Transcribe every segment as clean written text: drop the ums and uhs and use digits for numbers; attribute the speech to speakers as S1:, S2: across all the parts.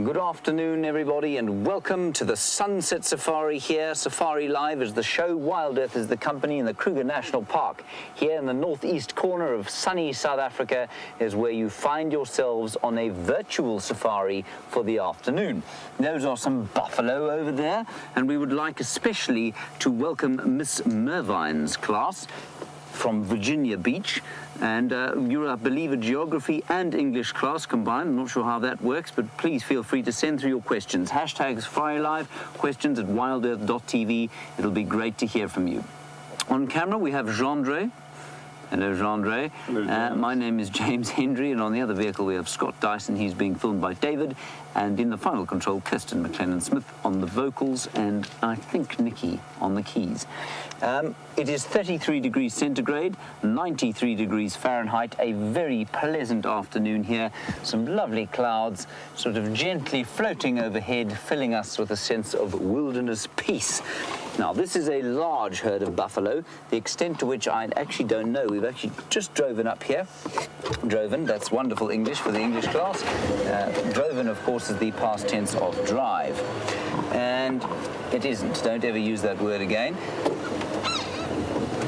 S1: Good afternoon, everybody, and welcome to the Sunset Safari here. Safari Live is the show, Wild Earth is the company, and the Kruger National Park here in the northeast corner of sunny South Africa is where you find yourselves on a virtual safari for the afternoon. Those are some buffalo over there, and we would like especially to welcome Miss Mervine's class from Virginia Beach, and you're, I believe, a geography and English class combined. I'm not sure how that works, but please feel free to send through your questions. Hashtag Safari Live, questions at wildearth.tv. It'll be great to hear from you. On camera, we have Gendre. Hello, Gendre.
S2: Hello,
S1: my name is James Hendry, and on the other vehicle we have Scott Dyson. He's being filmed by David, and in the final control, Kirsten McLennan-Smith on the vocals, and I think Nikki on the keys. It is 33 degrees centigrade, 93 degrees Fahrenheit, a very pleasant afternoon here. Some lovely clouds sort of gently floating overhead, filling us with a sense of wilderness peace. Now, this is a large herd of buffalo, the extent to which I actually don't know. We've actually just driven up here. Droven, that's wonderful English for the English class. Droven, of course, is the past tense of drive. And it isn't. Don't ever use that word again.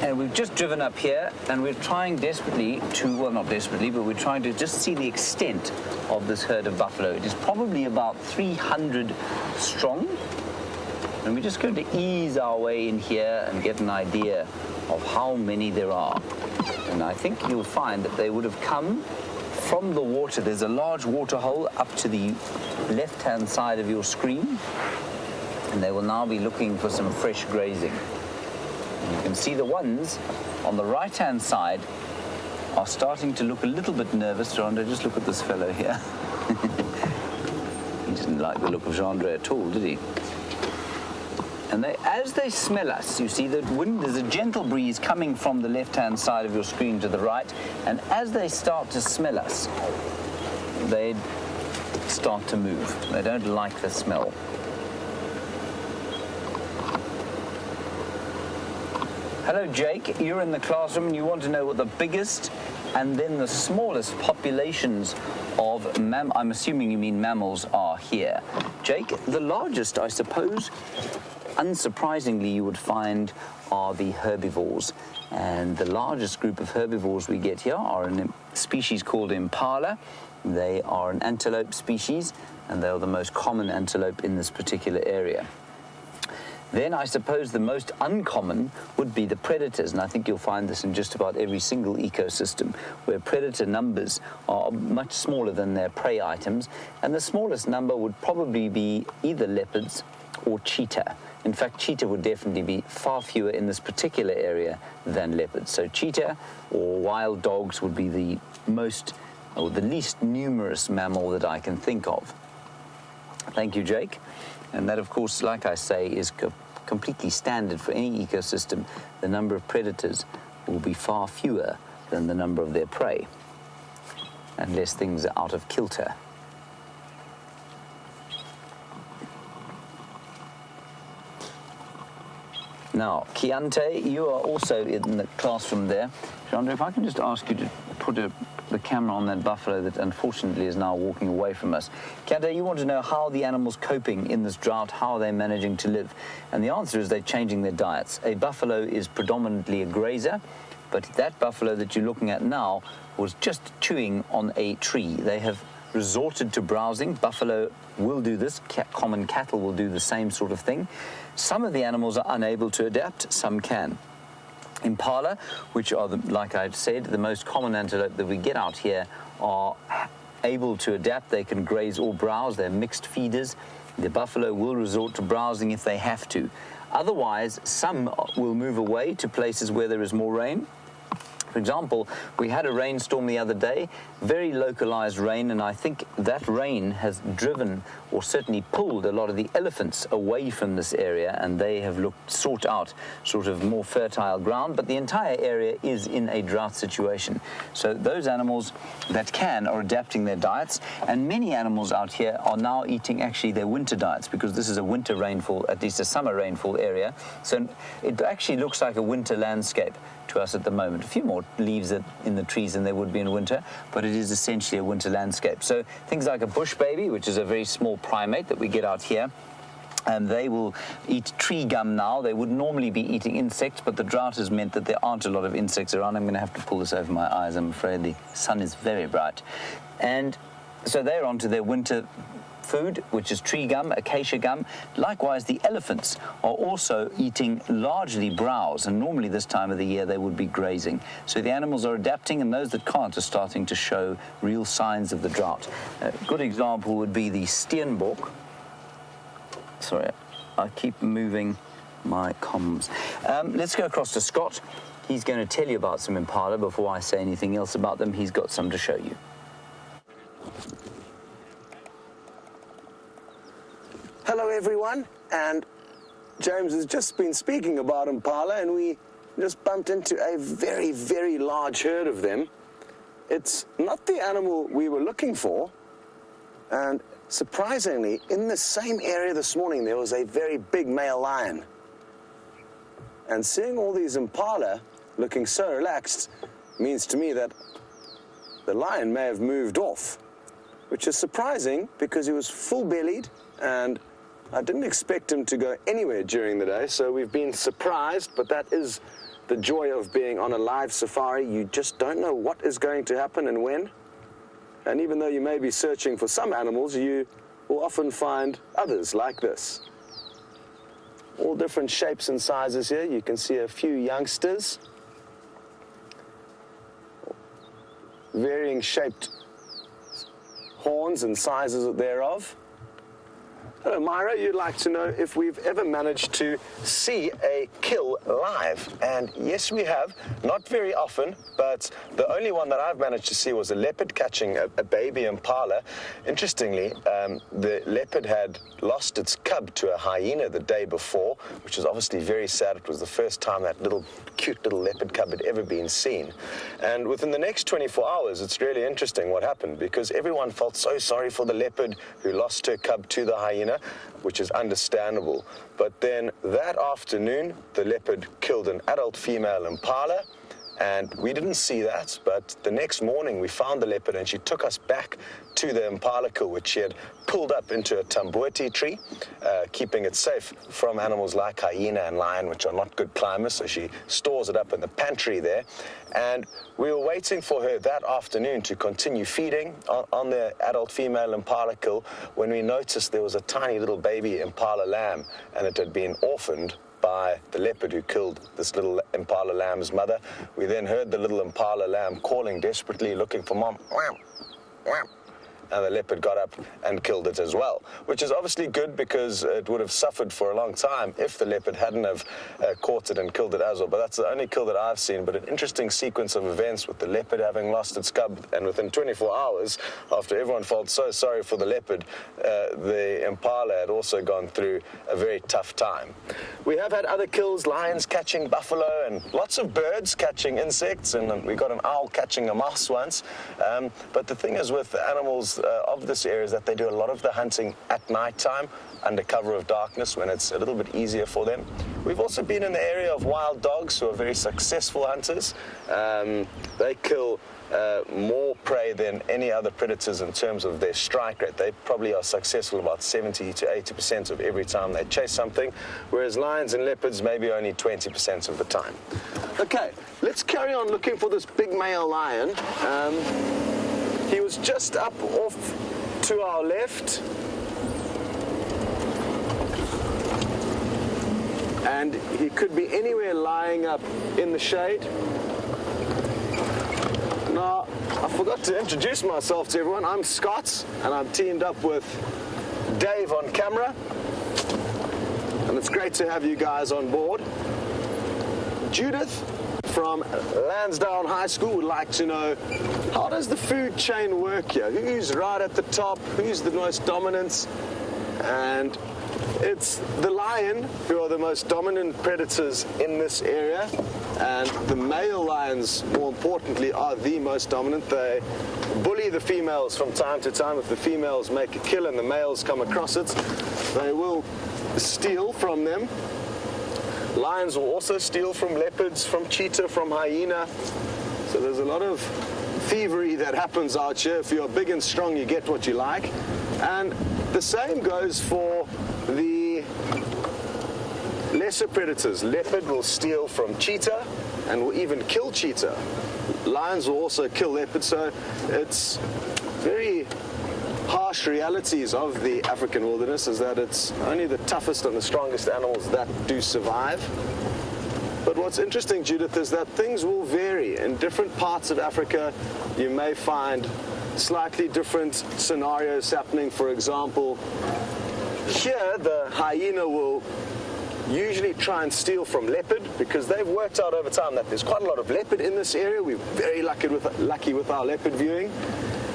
S1: And we've just driven up here, and we're trying desperately to, well, not desperately, but we're trying to just see the extent of this herd of buffalo. It is probably about 300 strong. And we're just going to ease our way in here and get an idea of how many there are. And I think you'll find that they would have come from the water. There's a large water hole up to the left-hand side of your screen, and they will now be looking for some fresh grazing. And you can see the ones on the right-hand side are starting to look a little bit nervous. Gendre, just look at this fellow here. He didn't like the look of Gendre at all, did he? And as they smell us, you see that wind, there's a gentle breeze coming from the left-hand side of your screen to the right, and as they start to smell us, they start to move. They don't like the smell. Hello, Jake. You're in the classroom and you want to know what the biggest and then the smallest populations of I'm assuming you mean mammals are here. Jake, the largest, I suppose, unsurprisingly, you would find are the herbivores. And the largest group of herbivores we get here are a species called impala. They are an antelope species, and they are the most common antelope in this particular area. Then I suppose the most uncommon would be the predators, and I think you'll find this in just about every single ecosystem, where predator numbers are much smaller than their prey items, and the smallest number would probably be either leopards or cheetah. In fact, cheetah would definitely be far fewer in this particular area than leopards. So cheetah or wild dogs would be the most, or the least numerous mammal that I can think of. Thank you, Jake. And that, of course, like I say, is completely standard for any ecosystem. The number of predators will be far fewer than the number of their prey, unless things are out of kilter. Now, Chiante, you are also in the classroom there. Gendre, if I can just ask you to put the camera on that buffalo that unfortunately is now walking away from us. Chiante, you want to know how the animal's coping in this drought, how are they managing to live? And the answer is they're changing their diets. A buffalo is predominantly a grazer, but that buffalo that you're looking at now was just chewing on a tree. They have resorted to browsing. Buffalo will do this. Common cattle will do the same sort of thing. Some of the animals are unable to adapt, some can. Impala, which are, like I've said, the most common antelope that we get out here, are able to adapt. They can graze or browse. They're mixed feeders. The buffalo will resort to browsing if they have to. Otherwise, some will move away to places where there is more rain. For example, we had a rainstorm the other day, very localized rain, and I think that rain has driven or certainly pulled a lot of the elephants away from this area, and they have sought out sort of more fertile ground, but the entire area is in a drought situation. So those animals that can are adapting their diets, and many animals out here are now eating actually their winter diets, because this is a winter rainfall, at least a summer rainfall area. So it actually looks like a winter landscape to us at the moment. A few more more leaves in the trees than there would be in winter, but it is essentially a winter landscape. So things like a bush baby, which is a very small primate that we get out here, they will eat tree gum now. They would normally be eating insects, but the drought has meant that there aren't a lot of insects around. I'm going to have to pull this over my eyes. I'm afraid the sun is very bright. And so they're onto their winter food, which is tree gum, acacia gum. Likewise, the elephants are also eating largely browse, and normally this time of the year they would be grazing. So the animals are adapting, and those that can't are starting to show real signs of the drought. A good example would be the steenbok. Sorry, I keep moving my comms. Let's go across to Scott. He's going to tell you about some impala before I say anything else about them. He's got some to show you.
S2: Hello everyone, and James has just been speaking about impala, and we just bumped into a very, very large herd of them. It's not the animal we were looking for, and surprisingly, in the same area this morning, there was a very big male lion. And seeing all these impala looking so relaxed means to me that the lion may have moved off, which is surprising because he was full-bellied, and I didn't expect him to go anywhere during the day, so we've been surprised, but that is the joy of being on a live safari. You just don't know what is going to happen and when. And even though you may be searching for some animals, you will often find others like this. All different shapes and sizes here. You can see a few youngsters, varying shaped horns and sizes thereof. Hello, Myra. You'd like to know if we've ever managed to see a kill live. And yes, we have. Not very often, but the only one that I've managed to see was a leopard catching a baby impala. Interestingly, the leopard had lost its cub to a hyena the day before, which is obviously very sad. It was the first time that cute little leopard cub had ever been seen. And within the next 24 hours, it's really interesting what happened, because everyone felt so sorry for the leopard who lost her cub to the hyena, which is understandable. But then that afternoon, the leopard killed an adult female impala, and we didn't see that, but the next morning we found the leopard, and she took us back to the impala kill, which she had pulled up into a tambuati tree, keeping it safe from animals like hyena and lion, which are not good climbers, so she stores it up in the pantry there. And we were waiting for her that afternoon to continue feeding on the adult female impala kill when we noticed there was a tiny little baby impala lamb, and it had been orphaned by the leopard who killed this little impala lamb's mother. We then heard the little impala lamb calling desperately, looking for mom. And the leopard got up and killed it as well, which is obviously good because it would have suffered for a long time if the leopard hadn't have caught it and killed it as well. But that's the only kill that I've seen. But an interesting sequence of events with the leopard having lost its cub, and within 24 hours, after everyone felt so sorry for the leopard, the impala had also gone through a very tough time. We have had other kills, lions catching buffalo, and lots of birds catching insects, and we got an owl catching a mouse once. But the thing is with animals of this area is that they do a lot of the hunting at night time under cover of darkness when it's a little bit easier for them. We've also been in the area of wild dogs who are very successful hunters. They kill more prey than any other predators in terms of their strike rate. They probably are successful about 70 to 80% of every time they chase something, whereas lions and leopards maybe only 20% of the time. Okay, let's carry on looking for this big male lion. He was just up off to our left, and he could be anywhere lying up in the shade. Now, I forgot to introduce myself to everyone. I'm Scott, and I'm teamed up with Dave on camera, and it's great to have you guys on board. Judith from Lansdowne High School would like to know, how does the food chain work here? Who's right at the top? Who's the most dominant? And it's the lion who are the most dominant predators in this area, and the male lions, more importantly, are the most dominant. They bully the females from time to time. If the females make a kill and the males come across it, they will steal from them. Lions will also steal from leopards, from cheetah, from hyena. So there's a lot of thievery that happens out here. If you're big and strong, you get what you like. And the same goes for the lesser predators. Leopard will steal from cheetah and will even kill cheetah. Lions will also kill leopard, so it's very harsh realities of the African wilderness is that it's only the toughest and the strongest animals that do survive. But what's interesting, Judith, is that things will vary. In different parts of Africa, you may find slightly different scenarios happening. For example, here the hyena will usually try and steal from leopard because they've worked out over time that there's quite a lot of leopard in this area. We're very lucky with our leopard viewing.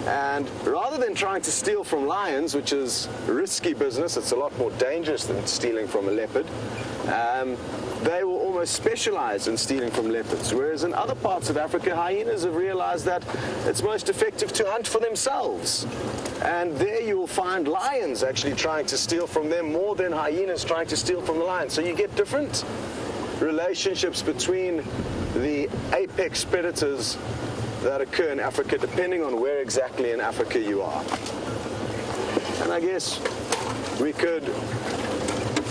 S2: And rather than trying to steal from lions, which is risky business, it's a lot more dangerous than stealing from a leopard, they will almost specialize in stealing from leopards. Whereas in other parts of Africa, hyenas have realized that it's most effective to hunt for themselves. And there you will find lions actually trying to steal from them more than hyenas trying to steal from the lions. So you get different relationships between the apex predators that occur in Africa, depending on where exactly in Africa you are. And I guess we could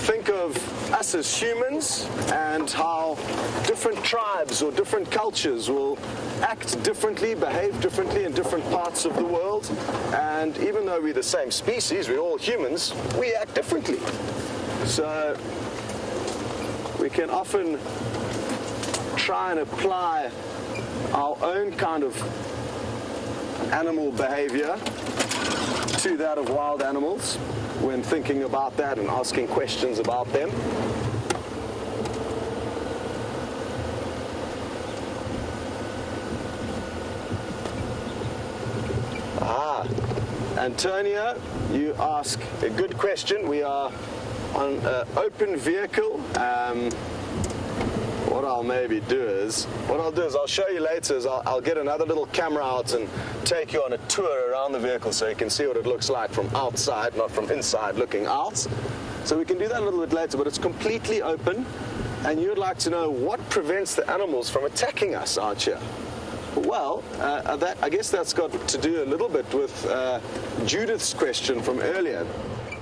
S2: think of us as humans and how different tribes or different cultures will act differently, behave differently in different parts of the world. And even though we're the same species, we're all humans, we act differently. So we can often try and apply our own kind of animal behavior to that of wild animals when thinking about that and asking questions about them. Antonio, you ask a good question. We are on an open vehicle. What I'll do is I'll show you later is I'll get another little camera out and take you on a tour around the vehicle so you can see what it looks like from outside, not from inside looking out. So we can do that a little bit later, but it's completely open. And you'd like to know what prevents the animals from attacking us out here. Well, I guess that's got to do a little bit with Judith's question from earlier.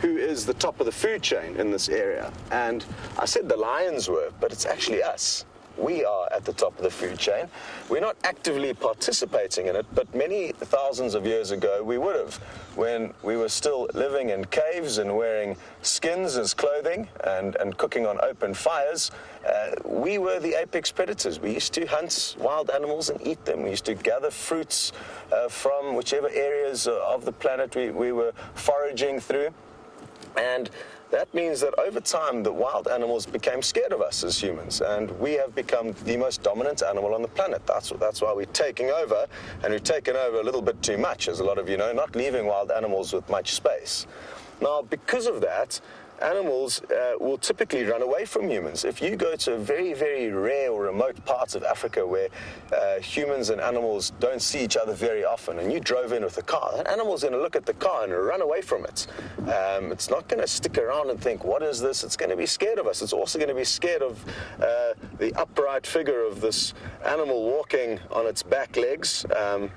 S2: Who is the top of the food chain in this area? And I said the lions were, but it's actually us. We are at the top of the food chain. We're not actively participating in it, but many thousands of years ago we would have, when we were still living in caves and wearing skins as clothing and cooking on open fires. We were the apex predators. We used to hunt wild animals and eat them. We used to gather fruits from whichever areas of the planet we were foraging through. And that means that over time, the wild animals became scared of us as humans, and we have become the most dominant animal on the planet. That's why we're taking over, and we've taken over a little bit too much, as a lot of you know, not leaving wild animals with much space. Now, because of that, animals will typically run away from humans. If you go to very, very rare or remote parts of Africa where humans and animals don't see each other very often, and you drove in with a car, that animal's going to look at the car and run away from it. It's not going to stick around and think, what is this? It's going to be scared of us. It's also going to be scared of the upright figure of this animal walking on its back legs.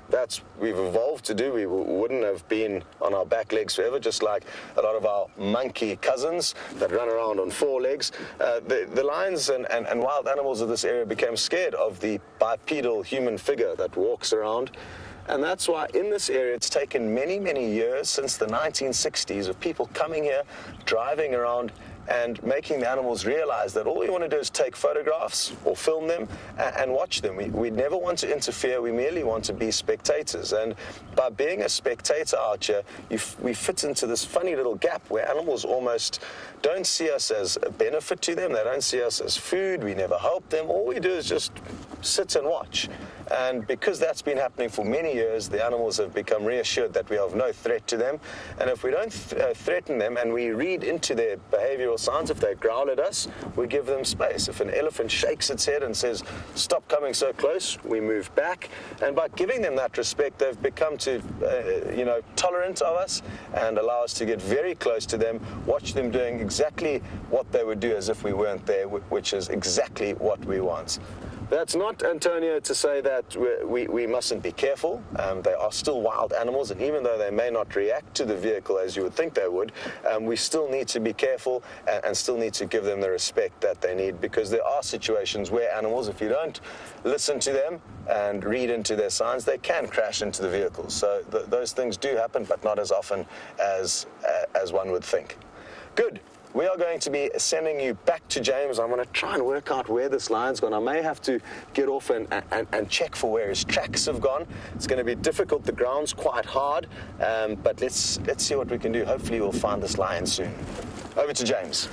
S2: That's we've evolved to do. We wouldn't have been on our back legs forever, just like a lot of our monkey cousins that run around on four legs. The lions and wild animals of this area became scared of the bipedal human figure that walks around. And that's why in this area it's taken many, many years since the 1960s of people coming here, driving around and making the animals realize that all we want to do is take photographs or film them and watch them. We never want to interfere. We merely want to be spectators. And by being a spectator out here, we fit into this funny little gap where animals almost don't see us as a benefit to them. They don't see us as food. We never help them. All we do is just sit and watch. And because that's been happening for many years, the animals have become reassured that we are of no threat to them. And if we don't threaten them and we read into their behavioral signs, if they growl at us, we give them space. If an elephant shakes its head and says, stop coming so close, we move back. And by giving them that respect, they've become tolerant of us and allow us to get very close to them, watch them doing exactly what they would do as if we weren't there, which is exactly what we want. That's not, Antonio, to say that we mustn't be careful. They are still wild animals, and even though they may not react to the vehicle as you would think they would, we still need to be careful and still need to give them the respect that they need, because there are situations where animals, if you don't listen to them and read into their signs, they can crash into the vehicles. So those things do happen, but not as often as one would think. Good. We are going to be sending you back to James. I'm going to try and work out where this lion's gone. I may have to get off and check for where his tracks have gone. It's going to be difficult. The ground's quite hard, but let's see what we can do. Hopefully we'll find this lion soon. Over to James.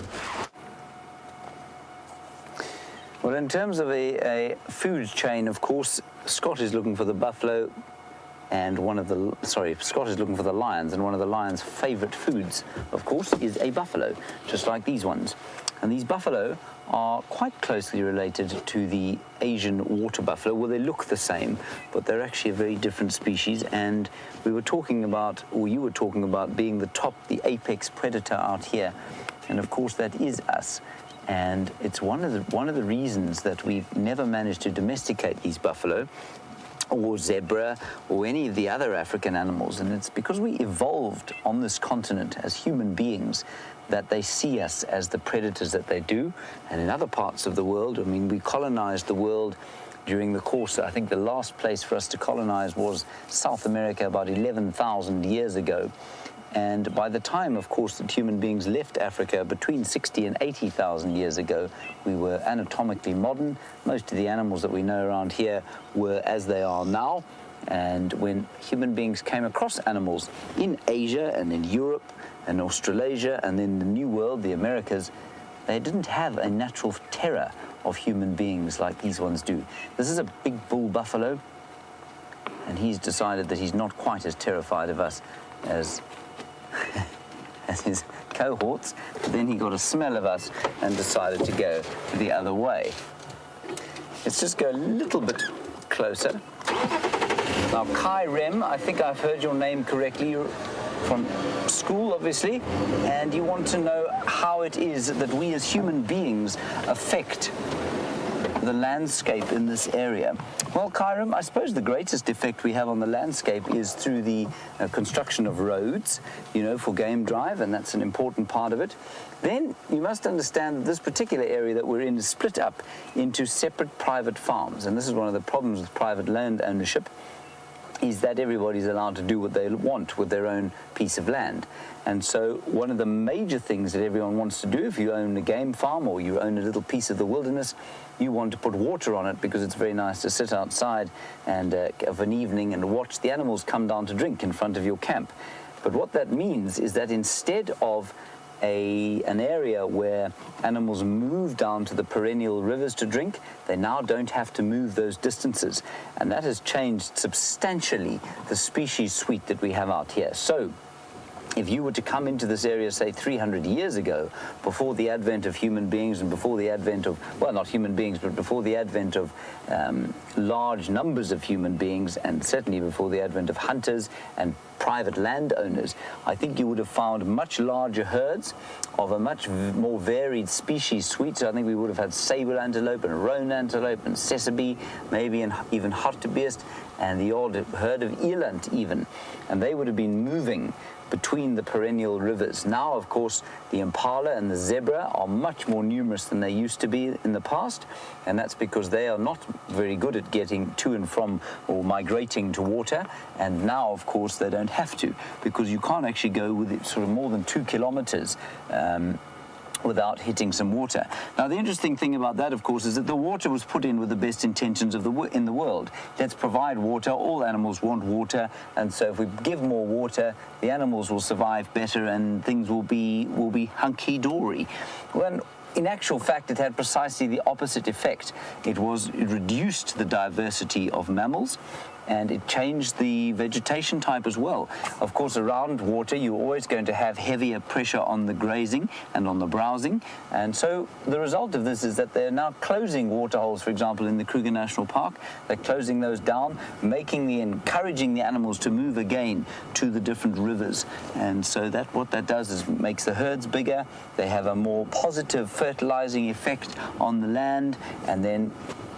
S1: Well, in terms of a food chain, of course, Scott is looking for the buffalo, and Scott is looking for the lions, and one of the lions' favourite foods, of course, is a buffalo, just like these ones. And these buffalo are quite closely related to the Asian water buffalo. Well, they look the same, but they're actually a very different species. And we were talking about, or you were talking about, being the apex predator out here. And of course, that is us. And it's one of the reasons that we've never managed to domesticate these buffalo, or zebra, or any of the other African animals. And it's because we evolved on this continent as human beings that they see us as the predators that they do. And in other parts of the world, I mean, we colonized the world during the course. I think the last place for us to colonize was South America about 11,000 years ago. And by the time, of course, that human beings left Africa between 60 and 80,000 years ago, we were anatomically modern. Most of the animals that we know around here were as they are now. And when human beings came across animals in Asia and in Europe and Australasia and in the New World, the Americas, they didn't have a natural terror of human beings like these ones do. This is a big bull buffalo, and he's decided that he's not quite as terrified of us as his cohorts, but then he got a smell of us and decided to go the other way. Let's just go a little bit closer. Now, Kai Rem, I think I've heard your name correctly. You're from school, obviously, and you want to know how it is that we as human beings affect the landscape in this area. Well, Kairam, I suppose the greatest effect we have on the landscape is through the construction of roads, for game drive, and that's an important part of it. Then you must understand that this particular area that we're in is split up into separate private farms, and this is one of the problems with private land ownership, is that everybody's allowed to do what they want with their own piece of land. And so one of the major things that everyone wants to do, if you own a game farm or you own a little piece of the wilderness, you want to put water on it because it's very nice to sit outside and of an evening and watch the animals come down to drink in front of your camp. But what that means is that instead of an area where animals move down to the perennial rivers to drink, they now don't have to move those distances. And that has changed substantially the species suite that we have out here. So if you were to come into this area, say, 300 years ago, before the advent of human beings and before the advent of, well, not human beings, but before the advent of large numbers of human beings, and certainly before the advent of hunters and private landowners, I think you would have found much larger herds of a much more varied species suite. So I think we would have had sable antelope and roan antelope and Sabi, maybe even hartebeest, and the odd herd of eland even. And they would have been moving between the perennial rivers. Now, of course, the impala and the zebra are much more numerous than they used to be in the past, and that's because they are not very good at getting to and from or migrating to water, and now, of course, they don't have to, because you can't actually go with it sort of more than 2 kilometers without hitting some water. Now, the interesting thing about that, of course, is that the water was put in with the best intentions in the world. Let's provide water. All animals want water, and so if we give more water, the animals will survive better, and things will be hunky-dory. When in actual fact, it had precisely the opposite effect. It reduced the diversity of mammals, and it changed the vegetation type as well. Of course, around water, you're always going to have heavier pressure on the grazing and on the browsing. And so the result of this is that they're now closing waterholes, for example, in the Kruger National Park. They're closing those down, encouraging the animals to move again to the different rivers. And so what that does is makes the herds bigger. They have a more positive fertilizing effect on the land, and then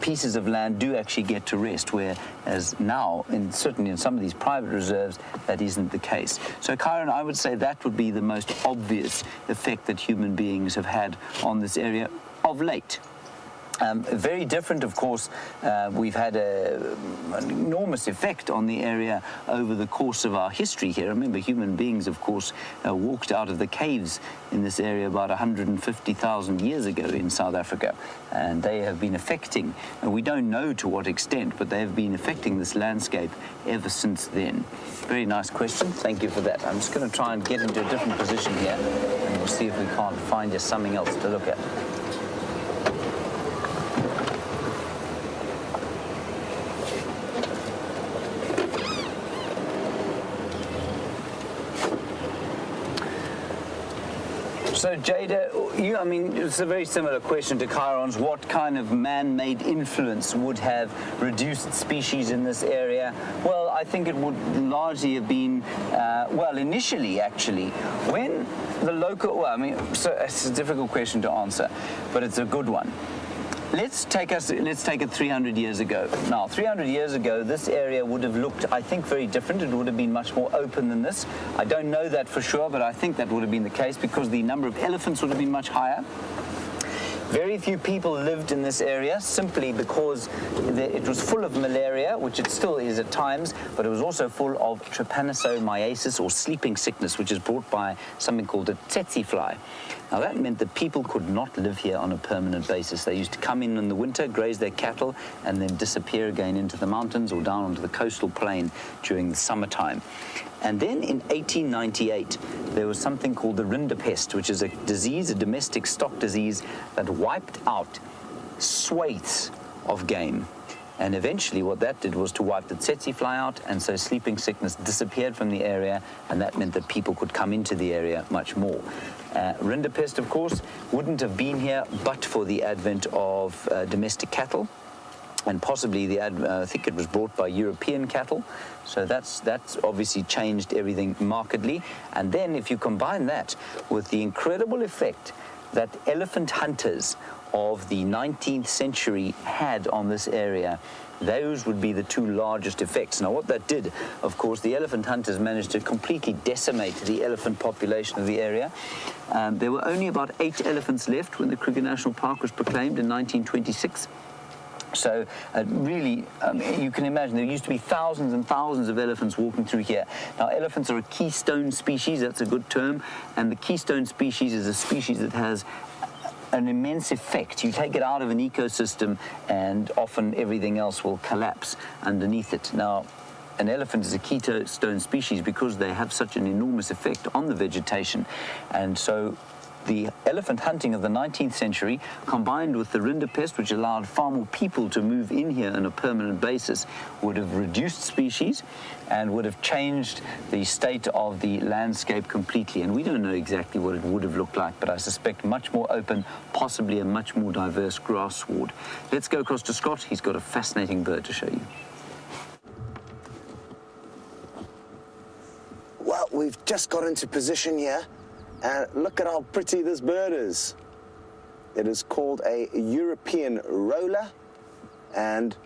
S1: pieces of land do actually get to rest, whereas now, certainly in some of these private reserves, that isn't the case. So, Kyron, I would say that would be the most obvious effect that human beings have had on this area of late. Very different, of course. We've had an enormous effect on the area over the course of our history here. Remember, human beings, of course, walked out of the caves in this area about 150,000 years ago in South Africa, and they have been affecting, and we don't know to what extent, but they have been affecting this landscape ever since then. Very nice question. Thank you for that. I'm just going to try and get into a different position here, and we'll see if we can't find just something else to look at. So, Jada, I mean, it's a very similar question to Chiron's. What kind of man-made influence would have reduced species in this area? Well, I think it would largely have been, initially, actually, when the local, so it's a difficult question to answer, but it's a good one. Let's take it 300 years ago. Now, 300 years ago, this area would have looked, I think, very different. It would have been much more open than this. I don't know that for sure, but I think that would have been the case because the number of elephants would have been much higher. Very few people lived in this area simply because it was full of malaria, which it still is at times, but it was also full of trypanosomiasis, or sleeping sickness, which is brought by something called a tsetse fly. Now, that meant that people could not live here on a permanent basis. They used to come in the winter, graze their cattle, and then disappear again into the mountains or down onto the coastal plain during the summertime. And then in 1898, there was something called the rinderpest, which is a disease, a domestic stock disease, that wiped out swathes of game. And eventually what that did was to wipe the tsetse fly out, and so sleeping sickness disappeared from the area, and that meant that people could come into the area much more. Rinderpest, of course, wouldn't have been here but for the advent of domestic cattle. And possibly I think it was brought by European cattle. So that's obviously changed everything markedly. And then if you combine that with the incredible effect that elephant hunters of the 19th century had on this area, those would be the two largest effects. Now, what that did, of course, the elephant hunters managed to completely decimate the elephant population of the area. There were only about 8 elephants left when the Kruger National Park was proclaimed in 1926. So really, you can imagine there used to be thousands and thousands of elephants walking through here. Now, elephants are a keystone species, that's a good term, and the keystone species is a species that has an immense effect. You take it out of an ecosystem and often everything else will collapse underneath it. Now, an elephant is a keystone species because they have such an enormous effect on the vegetation, and so the elephant hunting of the 19th century, combined with the rinderpest, which allowed far more people to move in here on a permanent basis, would have reduced species and would have changed the state of the landscape completely. And we don't know exactly what it would have looked like, but I suspect much more open, possibly a much more diverse grass sward. Let's go across to Scott. He's got a fascinating bird to show you.
S2: Well, we've just got into position here. And look at how pretty this bird is. It is called a European roller. And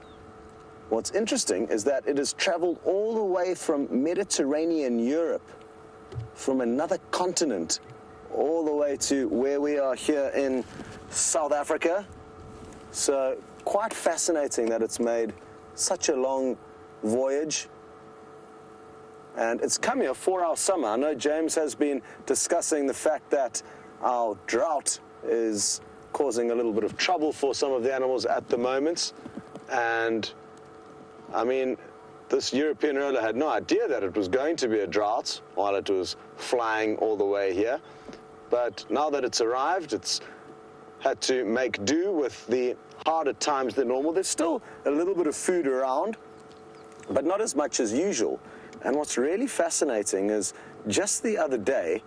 S2: what's interesting is that it has traveled all the way from Mediterranean Europe, from another continent, all the way to where we are here in South Africa. So quite fascinating that it's made such a long voyage. And it's come here for our summer. I know James has been discussing the fact that our drought is causing a little bit of trouble for some of the animals at the moment. And, I mean, this European roller had no idea that it was going to be a drought while it was flying all the way here. But now that it's arrived, it's had to make do with the harder times than normal. There's still a little bit of food around, but not as much as usual. And what's really fascinating is just the other day,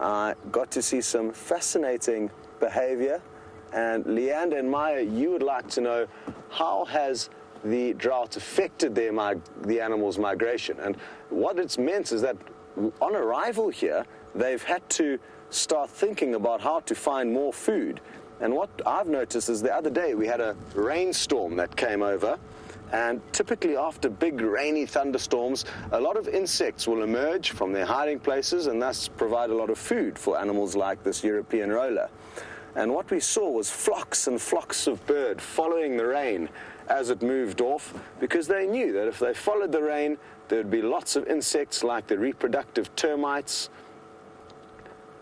S2: I got to see some fascinating behavior. And Leander and Maya, you would like to know, how has the drought affected the animals' migration? And what it's meant is that on arrival here, they've had to start thinking about how to find more food. And what I've noticed is the other day we had a rainstorm that came over, and typically after big rainy thunderstorms, a lot of insects will emerge from their hiding places and thus provide a lot of food for animals like this European roller. And what we saw was flocks and flocks of bird following the rain as it moved off, because they knew that if they followed the rain, there would be lots of insects like the reproductive termites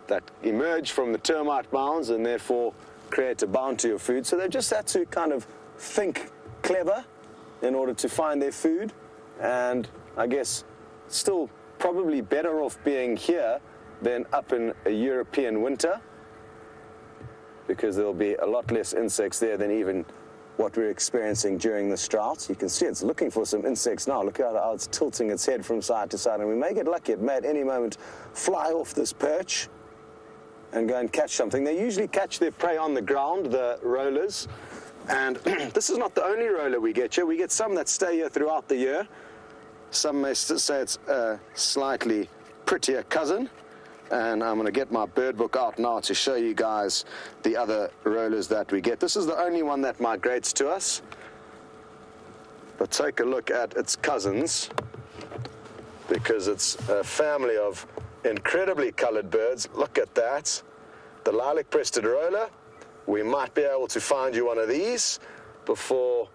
S2: that emerge from the termite mounds and therefore create a bounty of food. So they just had to kind of think clever in order to find their food. And I guess still probably better off being here than up in a European winter, because there'll be a lot less insects there than even what we're experiencing during this drought. You can see it's looking for some insects now. Look at how it's tilting its head from side to side, and we may get lucky. It may at any moment fly off this perch and go and catch something. They usually catch their prey on the ground, the rollers, and this is not the only roller we get here. We get some that stay here throughout the year. Some may say it's a slightly prettier cousin, and I'm going to get my bird book out now to show you guys the other rollers that we get. This is the only one that migrates to us, but take a look at its cousins, because it's a family of incredibly colored birds. Look at that. The lilac-breasted roller. We might be able to find you one of these before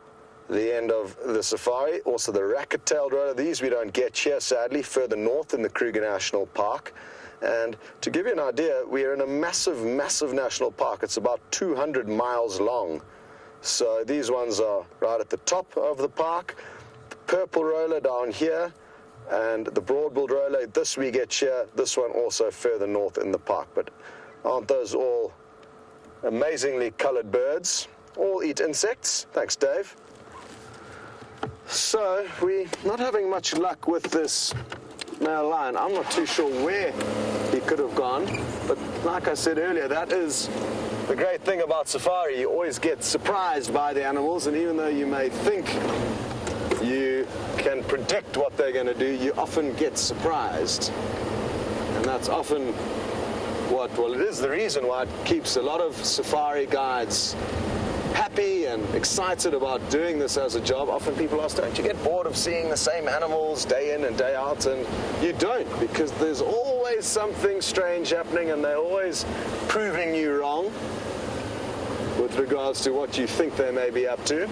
S2: the end of the safari. Also the racket-tailed roller. These we don't get here, sadly, further north in the Kruger National Park. And to give you an idea, we are in a massive, massive national park. It's about 200 miles long. So these ones are right at the top of the park. The purple roller down here, and the broad-billed roller, this we get here, this one also further north in the park. But aren't those all amazingly colored birds? All eat insects. Thanks, Dave. So we're not having much luck with this male lion. I'm not too sure where he could have gone, but like I said earlier, that is the great thing about safari. You always get surprised by the animals, and even though you may think you can predict what they're going to do, you often get surprised. And that's often well, it is the reason why it keeps a lot of safari guides happy and excited about doing this as a job. Often people ask, don't you get bored of seeing the same animals day in and day out? And you don't, because there's always something strange happening, and they're always proving you wrong with regards to what you think they may be up to.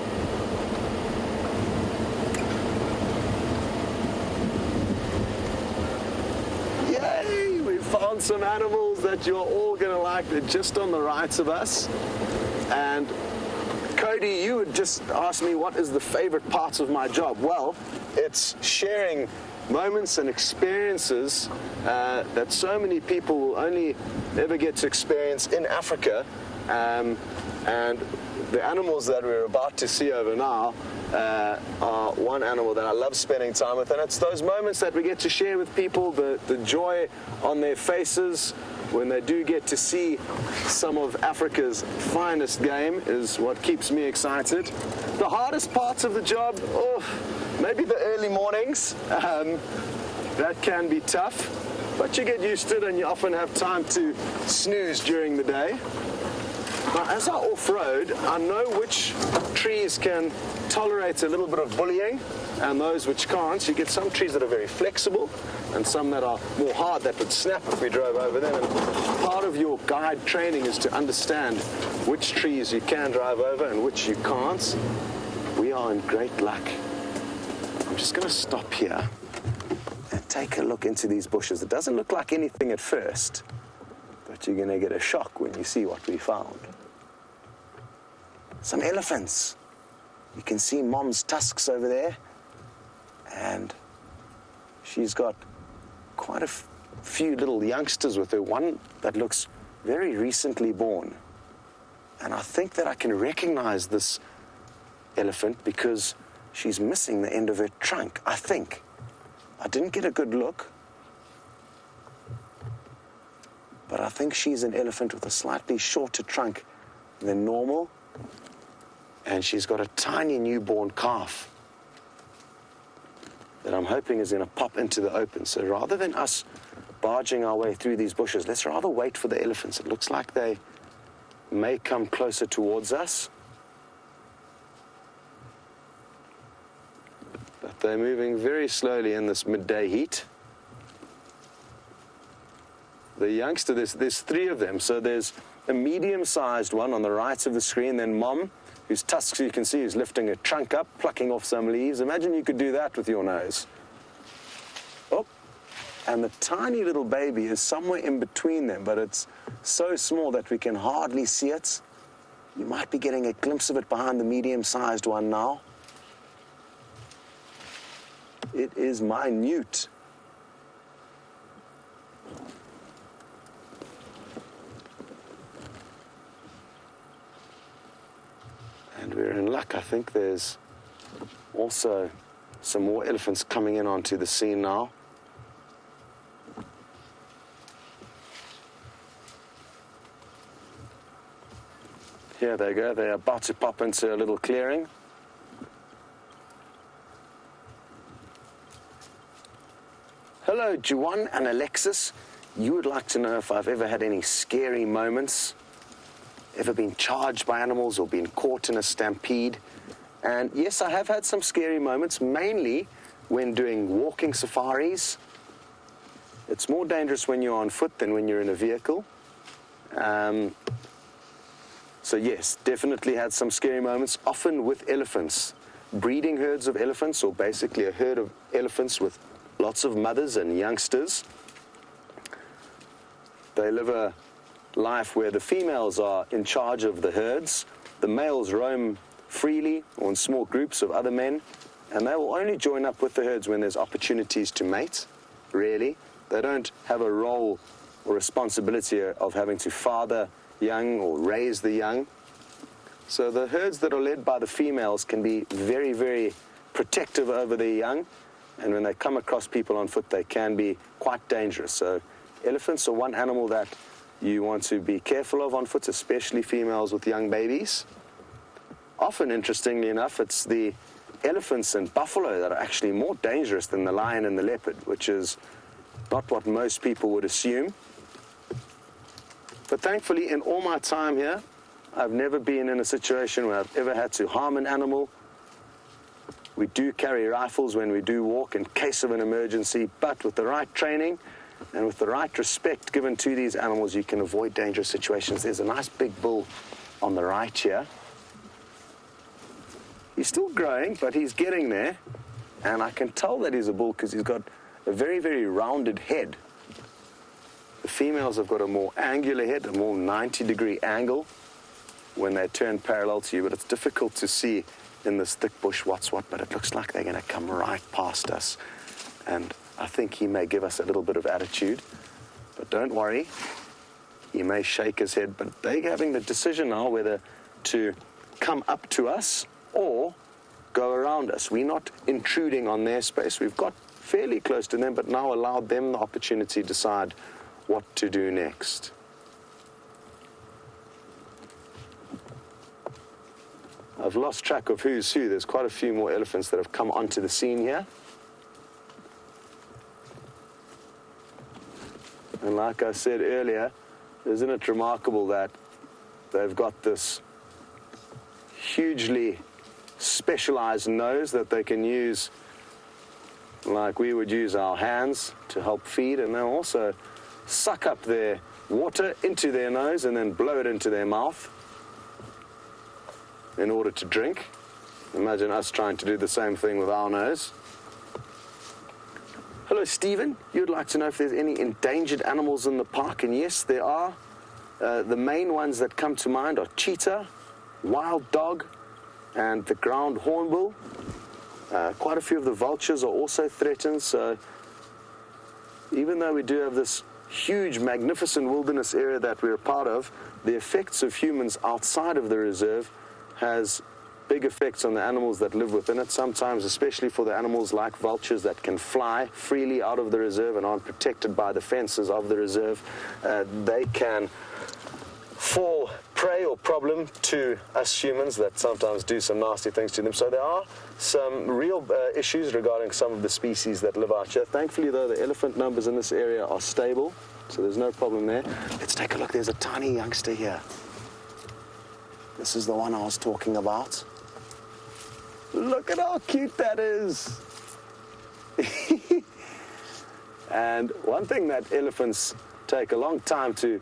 S2: Yay! We found some animals that you're all going to like. They're just on the right of us. And Cody, you would just ask me what is the favorite part of my job. Well, it's sharing moments and experiences that so many people will only ever get to experience in Africa. And the animals that we're about to see over now are one animal that I love spending time with. And it's those moments that we get to share with people, the joy on their faces when they do get to see some of Africa's finest game is what keeps me excited. The hardest parts of the job, maybe the early mornings. That can be tough, but you get used to it, and you often have time to snooze during the day. Now, as I off-road, I know which trees can tolerate a little bit of bullying and those which can't. You get some trees that are very flexible and some that are more hard that would snap if we drove over them. And part of your guide training is to understand which trees you can drive over and which you can't. We are in great luck. I'm just going to stop here and take a look into these bushes. It doesn't look like anything at first, but you're going to get a shock when you see what we found. Some elephants. You can see Mom's tusks over there, and she's got quite a few little youngsters with her, one that looks very recently born. And I think that I can recognize this elephant because she's missing the end of her trunk, I think. I didn't get a good look, but I think she's an elephant with a slightly shorter trunk than normal. And she's got a tiny newborn calf that I'm hoping is going to pop into the open. So rather than us barging our way through these bushes, let's rather wait for the elephants. It looks like they may come closer towards us. But they're moving very slowly in this midday heat. The youngster, there's three of them. So there's a medium-sized one on the right of the screen, then Mom, whose tusks you can see is lifting a trunk up, plucking off some leaves. Imagine you could do that with your nose. Oh, and the tiny little baby is somewhere in between them, but it's so small that we can hardly see it. You might be getting a glimpse of it behind the medium-sized one now. It is minute. And we're in luck. I think there's also some more elephants coming in onto the scene now. Here they go. They're about to pop into a little clearing. Hello, Juwan and Alexis. You would like to know if I've ever had any scary moments, ever been charged by animals or been caught in a stampede. And yes, I have had some scary moments, mainly when doing walking safaris. It's more dangerous when you're on foot than when you're in a vehicle. So yes, definitely had some scary moments, often with elephants. Breeding herds of elephants, or basically a herd of elephants with lots of mothers and youngsters. They live a life where the females are in charge of the herds. The males roam freely or in small groups of other men, and they will only join up with the herds when there's opportunities to mate, really. They don't have a role or responsibility of having to father young or raise the young. So the herds that are led by the females can be very, very protective over their young, and when they come across people on foot, they can be quite dangerous. So elephants are one animal that you want to be careful of on foot, especially females with young babies. Often, interestingly enough, it's the elephants and buffalo that are actually more dangerous than the lion and the leopard, which is not what most people would assume. But thankfully, in all my time here, I've never been in a situation where I've ever had to harm an animal. We do carry rifles when we do walk in case of an emergency, but with the right training and with the right respect given to these animals, you can avoid dangerous situations. There's a nice big bull on the right here. He's still growing, but he's getting there. And I can tell that he's a bull because he's got a very, very rounded head. The females have got a more angular head, a more 90-degree angle when they turn parallel to you, but it's difficult to see in this thick bush what's what, but it looks like they're going to come right past us. And I think he may give us a little bit of attitude, but don't worry, he may shake his head, but they're having the decision now whether to come up to us or go around us. We're not intruding on their space. We've got fairly close to them, but now allowed them the opportunity to decide what to do next. I've lost track of who's who. There's quite a few more elephants that have come onto the scene here. And like I said earlier, isn't it remarkable that they've got this hugely specialized nose that they can use like we would use our hands to help feed, and they'll also suck up their water into their nose and then blow it into their mouth in order to drink. Imagine us trying to do the same thing with our nose. Hello, Stephen. You'd like to know if there's any endangered animals in the park, and yes, there are. The main ones that come to mind are cheetah, wild dog, and the ground hornbill. Quite a few of the vultures are also threatened, so even though we do have this huge, magnificent wilderness area that we're a part of, the effects of humans outside of the reserve has big effects on the animals that live within it, sometimes especially for the animals like vultures that can fly freely out of the reserve and aren't protected by the fences of the reserve. They can fall prey or problem to us humans that sometimes do some nasty things to them. So there are some real issues regarding some of the species that live out here. Thankfully, though, the elephant numbers in this area are stable, so there's no problem there. Let's take a look. There's a tiny youngster here. This is the one I was talking about. Look at how cute that is. And one thing that elephants take a long time to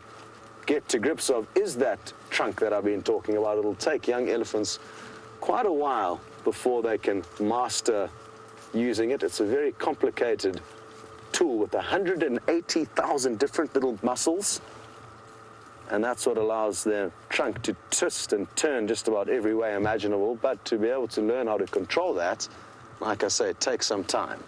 S2: get to grips of is that trunk that I've been talking about. It'll take young elephants quite a while before they can master using it. It's a very complicated tool with 180,000 different little muscles, and that's what allows their trunk to twist and turn just about every way imaginable. But to be able to learn how to control that, like I say, it takes some time.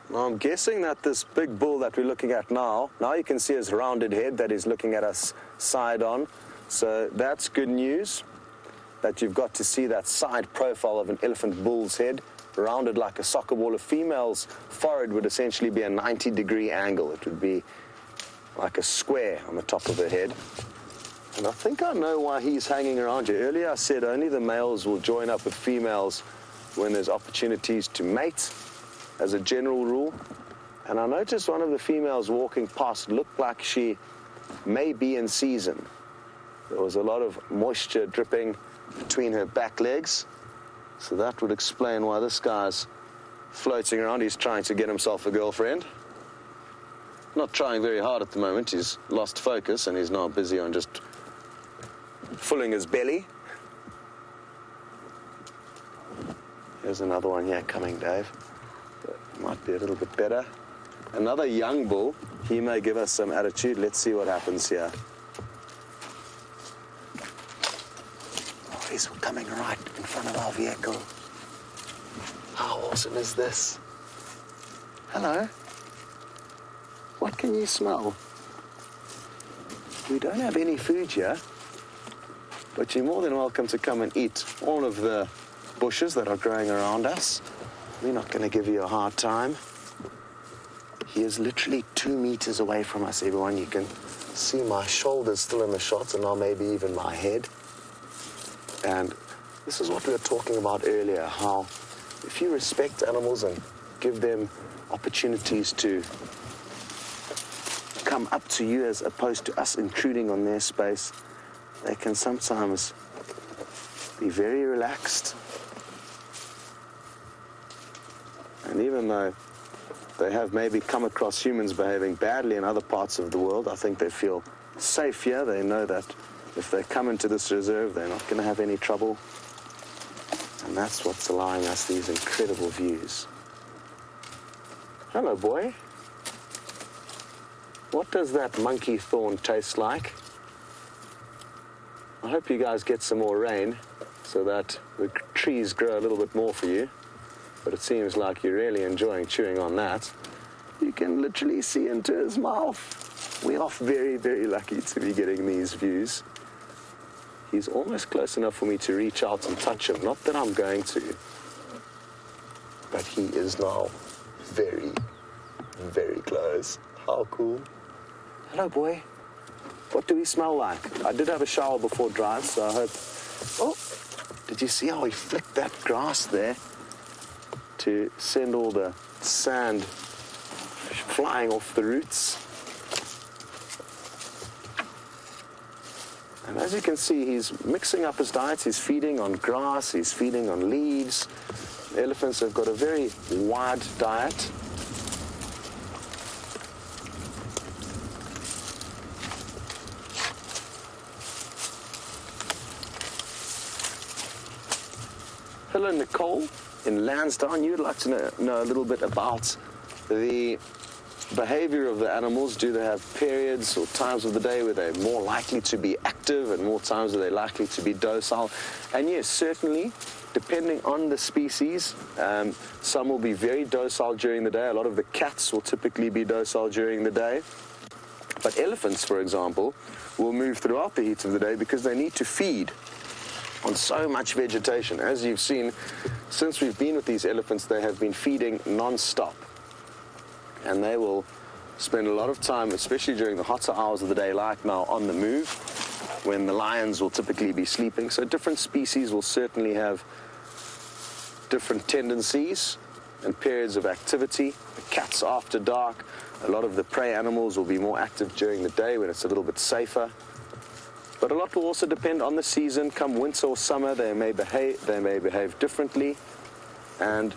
S2: Now I'm guessing that this big bull that we're looking at now you can see his rounded head that he's looking at us side on. So that's good news, that you've got to see that side profile of an elephant bull's head, rounded like a soccer ball. A female's forehead would essentially be a 90-degree angle. It would be like a square on the top of her head. And I think I know why he's hanging around here. Earlier I said only the males will join up with females when there's opportunities to mate, as a general rule. And I noticed one of the females walking past looked like she may be in season. There was a lot of moisture dripping between her back legs, so that would explain why this guy's floating around. He's trying to get himself a girlfriend. Not trying very hard at the moment. He's lost focus and he's now busy on just filling his belly. Here's another one here coming, Dave. Might be a little bit better. Another young bull. He may give us some attitude. Let's see what happens here. Oh, he's coming right in front of our vehicle. How awesome is this? Hello. What can you smell? We don't have any food here, but you're more than welcome to come and eat all of the bushes that are growing around us. We're not going to give you a hard time. He is literally 2 meters away from us, everyone. You can see my shoulders still in the shot, and now maybe even my head. And this is what we were talking about earlier, how if you respect animals and give them opportunities to come up to you as opposed to us intruding on their space, they can sometimes be very relaxed. And even though they have maybe come across humans behaving badly in other parts of the world, I think they feel safe here. They know that if they come into this reserve, they're not going to have any trouble. And that's what's allowing us these incredible views. Hello, boy. What does that monkey thorn taste like? I hope you guys get some more rain so that the trees grow a little bit more for you. But it seems like you're really enjoying chewing on that. You can literally see into his mouth. We are very, very lucky to be getting these views. He's almost close enough for me to reach out and touch him. Not that I'm going to. But he is now very, very close. How cool. Hello, boy. What do we smell like? I did have a shower before drive, so I hope... Oh, did you see how he flicked that grass there to send all the sand flying off the roots? And as you can see, he's mixing up his diet. He's feeding on grass, he's feeding on leaves. Elephants have got a very wide diet. Hello, Nicole in Lansdowne. You'd like to know a little bit about the behavior of the animals. Do they have periods or times of the day where they're more likely to be active and more times where they're likely to be docile? And yes, certainly, depending on the species, some will be very docile during the day. A lot of the cats will typically be docile during the day. But elephants, for example, will move throughout the heat of the day because they need to feed on so much vegetation. As you've seen, since we've been with these elephants, they have been feeding non-stop. And they will spend a lot of time, especially during the hotter hours of the day, like now, on the move, when the lions will typically be sleeping. So different species will certainly have different tendencies and periods of activity. The cats after dark A lot of the prey animals will be more active during the day when it's a little bit safer. But a lot will also depend on the season. Come winter or summer, they may behave differently. And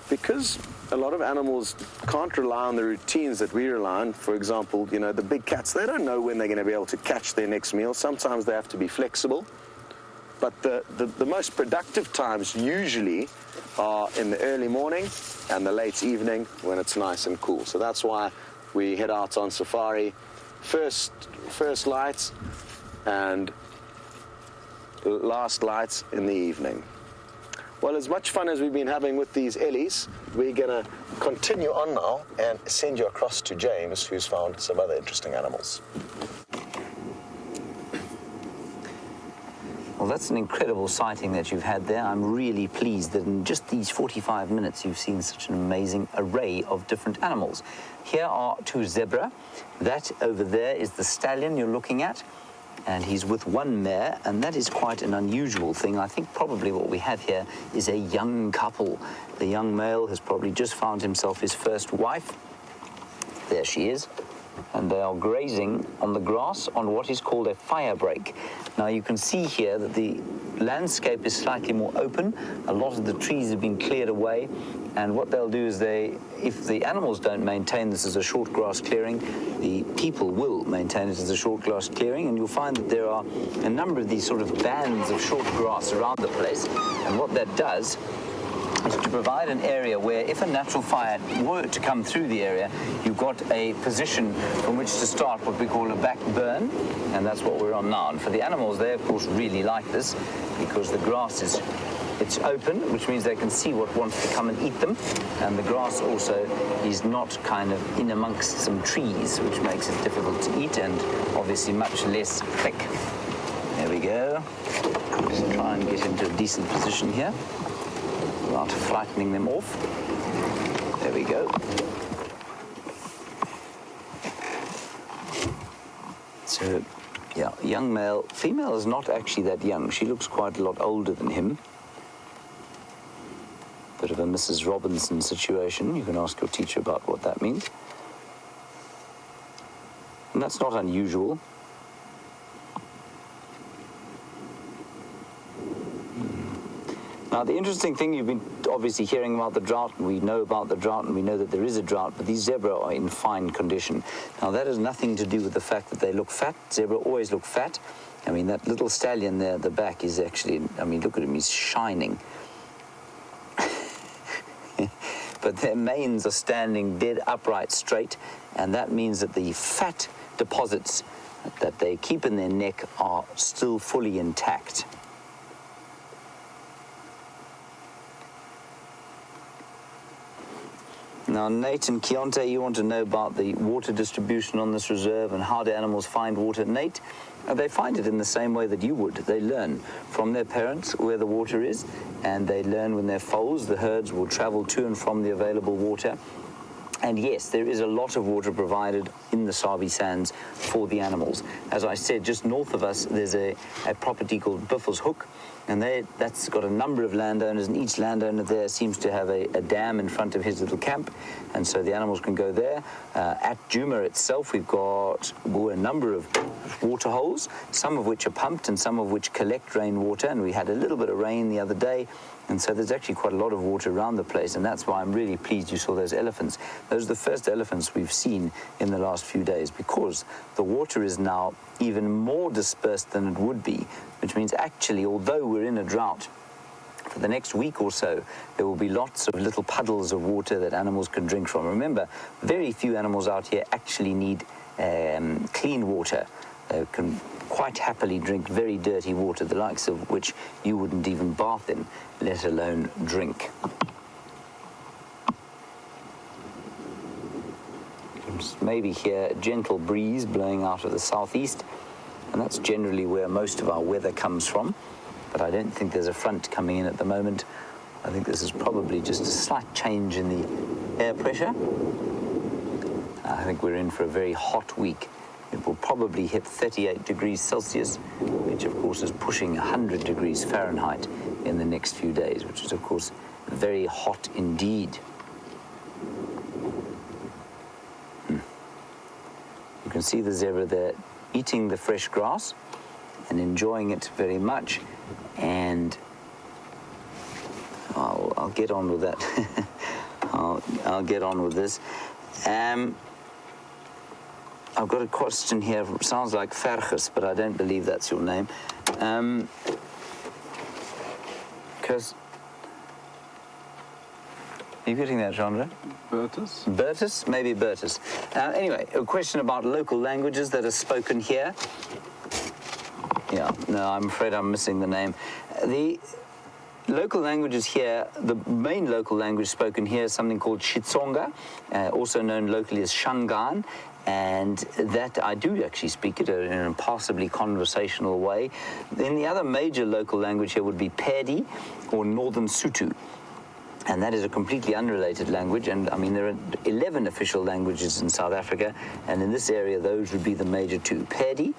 S2: because a lot of animals can't rely on the routines that we rely on, for example, you know, the big cats, they don't know when they're going to be able to catch their next meal. Sometimes they have to be flexible. But the most productive times usually are in the early morning and the late evening when it's nice and cool. So that's why we head out on safari. First lights and last lights in the evening. Well, as much fun as we've been having with these ellies, we're going to continue on now and send you across to James, who's found some other interesting animals.
S1: Well, that's an incredible sighting that you've had there. I'm really pleased that in just these 45 minutes you've seen such an amazing array of different animals. Here are two zebra. That over there is the stallion you're looking at, and he's with one mare, and that is quite an unusual thing. I think probably what we have here is a young couple. The young male has probably just found himself his first wife. There she is. And they are grazing on the grass on what is called a fire break. Now you can see here that the landscape is slightly more open. A lot of the trees have been cleared away, and what they'll do is if the animals don't maintain this as a short grass clearing, the people will maintain it as a short grass clearing, and you'll find that there are a number of these sort of bands of short grass around the place, and what that does is to provide an area where if a natural fire were to come through the area, you've got a position from which to start what we call a back burn, and that's what we're on now. And for the animals, they of course really like this because the grass it's open, which means they can see what wants to come and eat them, and the grass also is not kind of in amongst some trees, which makes it difficult to eat and obviously much less thick. There we go. Just try and get into a decent position here without frightening them off. There we go. So, yeah, young male. Female is not actually that young. She looks quite a lot older than him. Bit of a Mrs. Robinson situation. You can ask your teacher about what that means. And that's not unusual. Now, the interesting thing, you've been obviously hearing about the drought, and we know about the drought, and we know that there is a drought, but these zebra are in fine condition. Now, that has nothing to do with the fact that they look fat. Zebra always look fat. I mean, that little stallion there at the back is actually, I mean, look at him, he's shining. But their manes are standing dead upright straight, and that means that the fat deposits that they keep in their neck are still fully intact. Now, Nate and Keontae, you want to know about the water distribution on this reserve and how do animals find water. Nate, they find it in the same way that you would. They learn from their parents where the water is, and they learn when their foals, the herds, will travel to and from the available water. And yes, there is a lot of water provided in the Sabi Sands for the animals. As I said, just north of us, there's a property called Biffel's Hook, and that's got a number of landowners, and each landowner there seems to have a dam in front of his little camp, and so the animals can go there. At Juma itself, we've got a number of water holes, some of which are pumped and some of which collect rainwater, and we had a little bit of rain the other day, and so there's actually quite a lot of water around the place, and that's why I'm really pleased you saw those elephants. Those are the first elephants we've seen in the last few days, because the water is now even more dispersed than it would be, which means actually, although we're in a drought, for the next week or so, there will be lots of little puddles of water that animals can drink from. Remember, very few animals out here actually need clean water. They can quite happily drink very dirty water, the likes of which you wouldn't even bath in, let alone drink. Maybe hear a gentle breeze blowing out of the southeast, and that's generally where most of our weather comes from, but I don't think there's a front coming in at the moment. I think this is probably just a slight change in the air pressure. I think we're in for a very hot week. It will probably hit 38 degrees Celsius, which of course is pushing 100 degrees Fahrenheit in the next few days, which is of course very hot indeed. can see the zebra there eating the fresh grass and enjoying it very much. And I'll get on with that. I'll get on with this. I've got a question here. Sounds like Fergus, but I don't believe that's your name. Because are you getting that, Chandra?
S3: Bertus?
S1: Bertus? Maybe Bertus. Anyway, a question about local languages that are spoken here. Yeah, no, I'm afraid I'm missing the name. The local languages here, the main local language spoken here is something called Xitsonga, also known locally as Shangaan, and that I do actually speak it in a passably conversational way. Then the other major local language here would be Pedi or Northern Sotho. And that is a completely unrelated language. And I mean, there are 11 official languages in South Africa. And in this area, those would be the major two, Pedi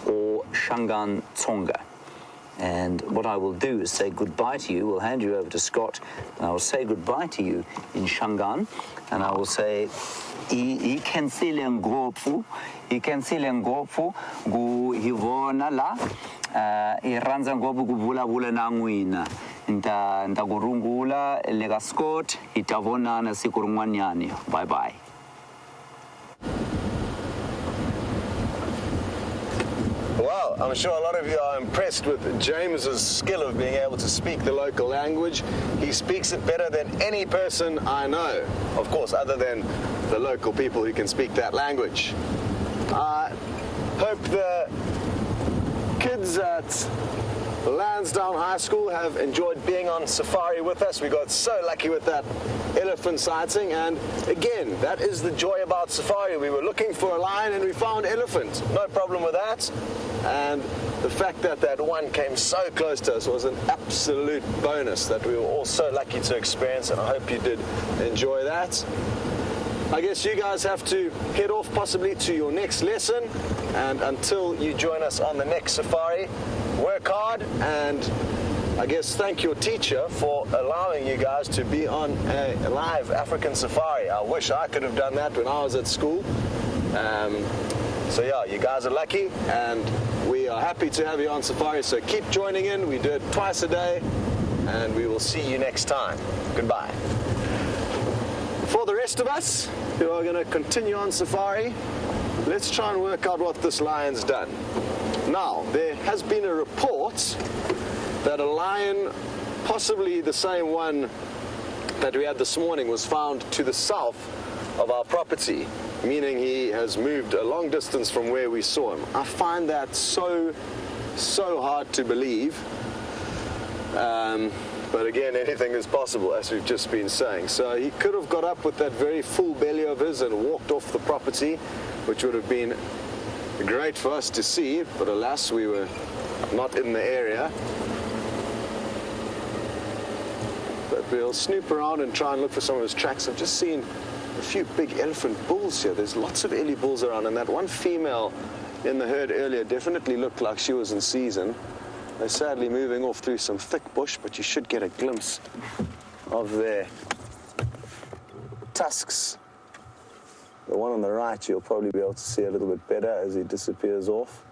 S1: or Shangaan Tsonga. And what I will do is say goodbye to you. We'll hand you over to Scott. And I will say goodbye to you in Shangaan. And I will say, ikensile ngopfu gu hivona la iranza ngobu kuvulavula na n'wina nta kurungula le ka Scott hi ta vonana siku rin'wanyani. Bye bye.
S2: Well, I'm sure a lot of you are impressed with James's skill of being able to speak the local language. He speaks it better than any person I know, of course, other than the local people who can speak that language. I hope the kids at Lansdowne High School have enjoyed being on safari with us. We got so lucky with that elephant sighting, and again, that is the joy about safari. We were looking for a lion and we found elephant. No problem with that. And the fact that that one came so close to us was an absolute bonus that we were all so lucky to experience, and I hope you did enjoy that. I guess you guys have to head off possibly to your next lesson, and until you join us on the next safari, work hard, and I guess thank your teacher for allowing you guys to be on a live African safari. I wish I could have done that when I was at school. So yeah, you guys are lucky, and we are happy to have you on safari, so keep joining in. We do it twice a day, and we will see you next time. Goodbye. For the rest of us who are going to continue on safari, let's try and work out what this lion's done. Now, there has been a report that a lion, possibly the same one that we had this morning, was found to the south of our property, meaning he has moved a long distance from where we saw him. I find that so hard to believe. But again, anything is possible, as we've just been saying. So he could have got up with that very full belly of his and walked off the property, which would have been great for us to see, but alas, we were not in the area. But we'll snoop around and try and look for some of his tracks. I've just seen a few big elephant bulls here. There's lots of ellie bulls around, and that one female in the herd earlier definitely looked like she was in season. They're sadly moving off through some thick bush, but you should get a glimpse of their tusks. The one on the right, you'll probably be able to see a little bit better as he disappears off.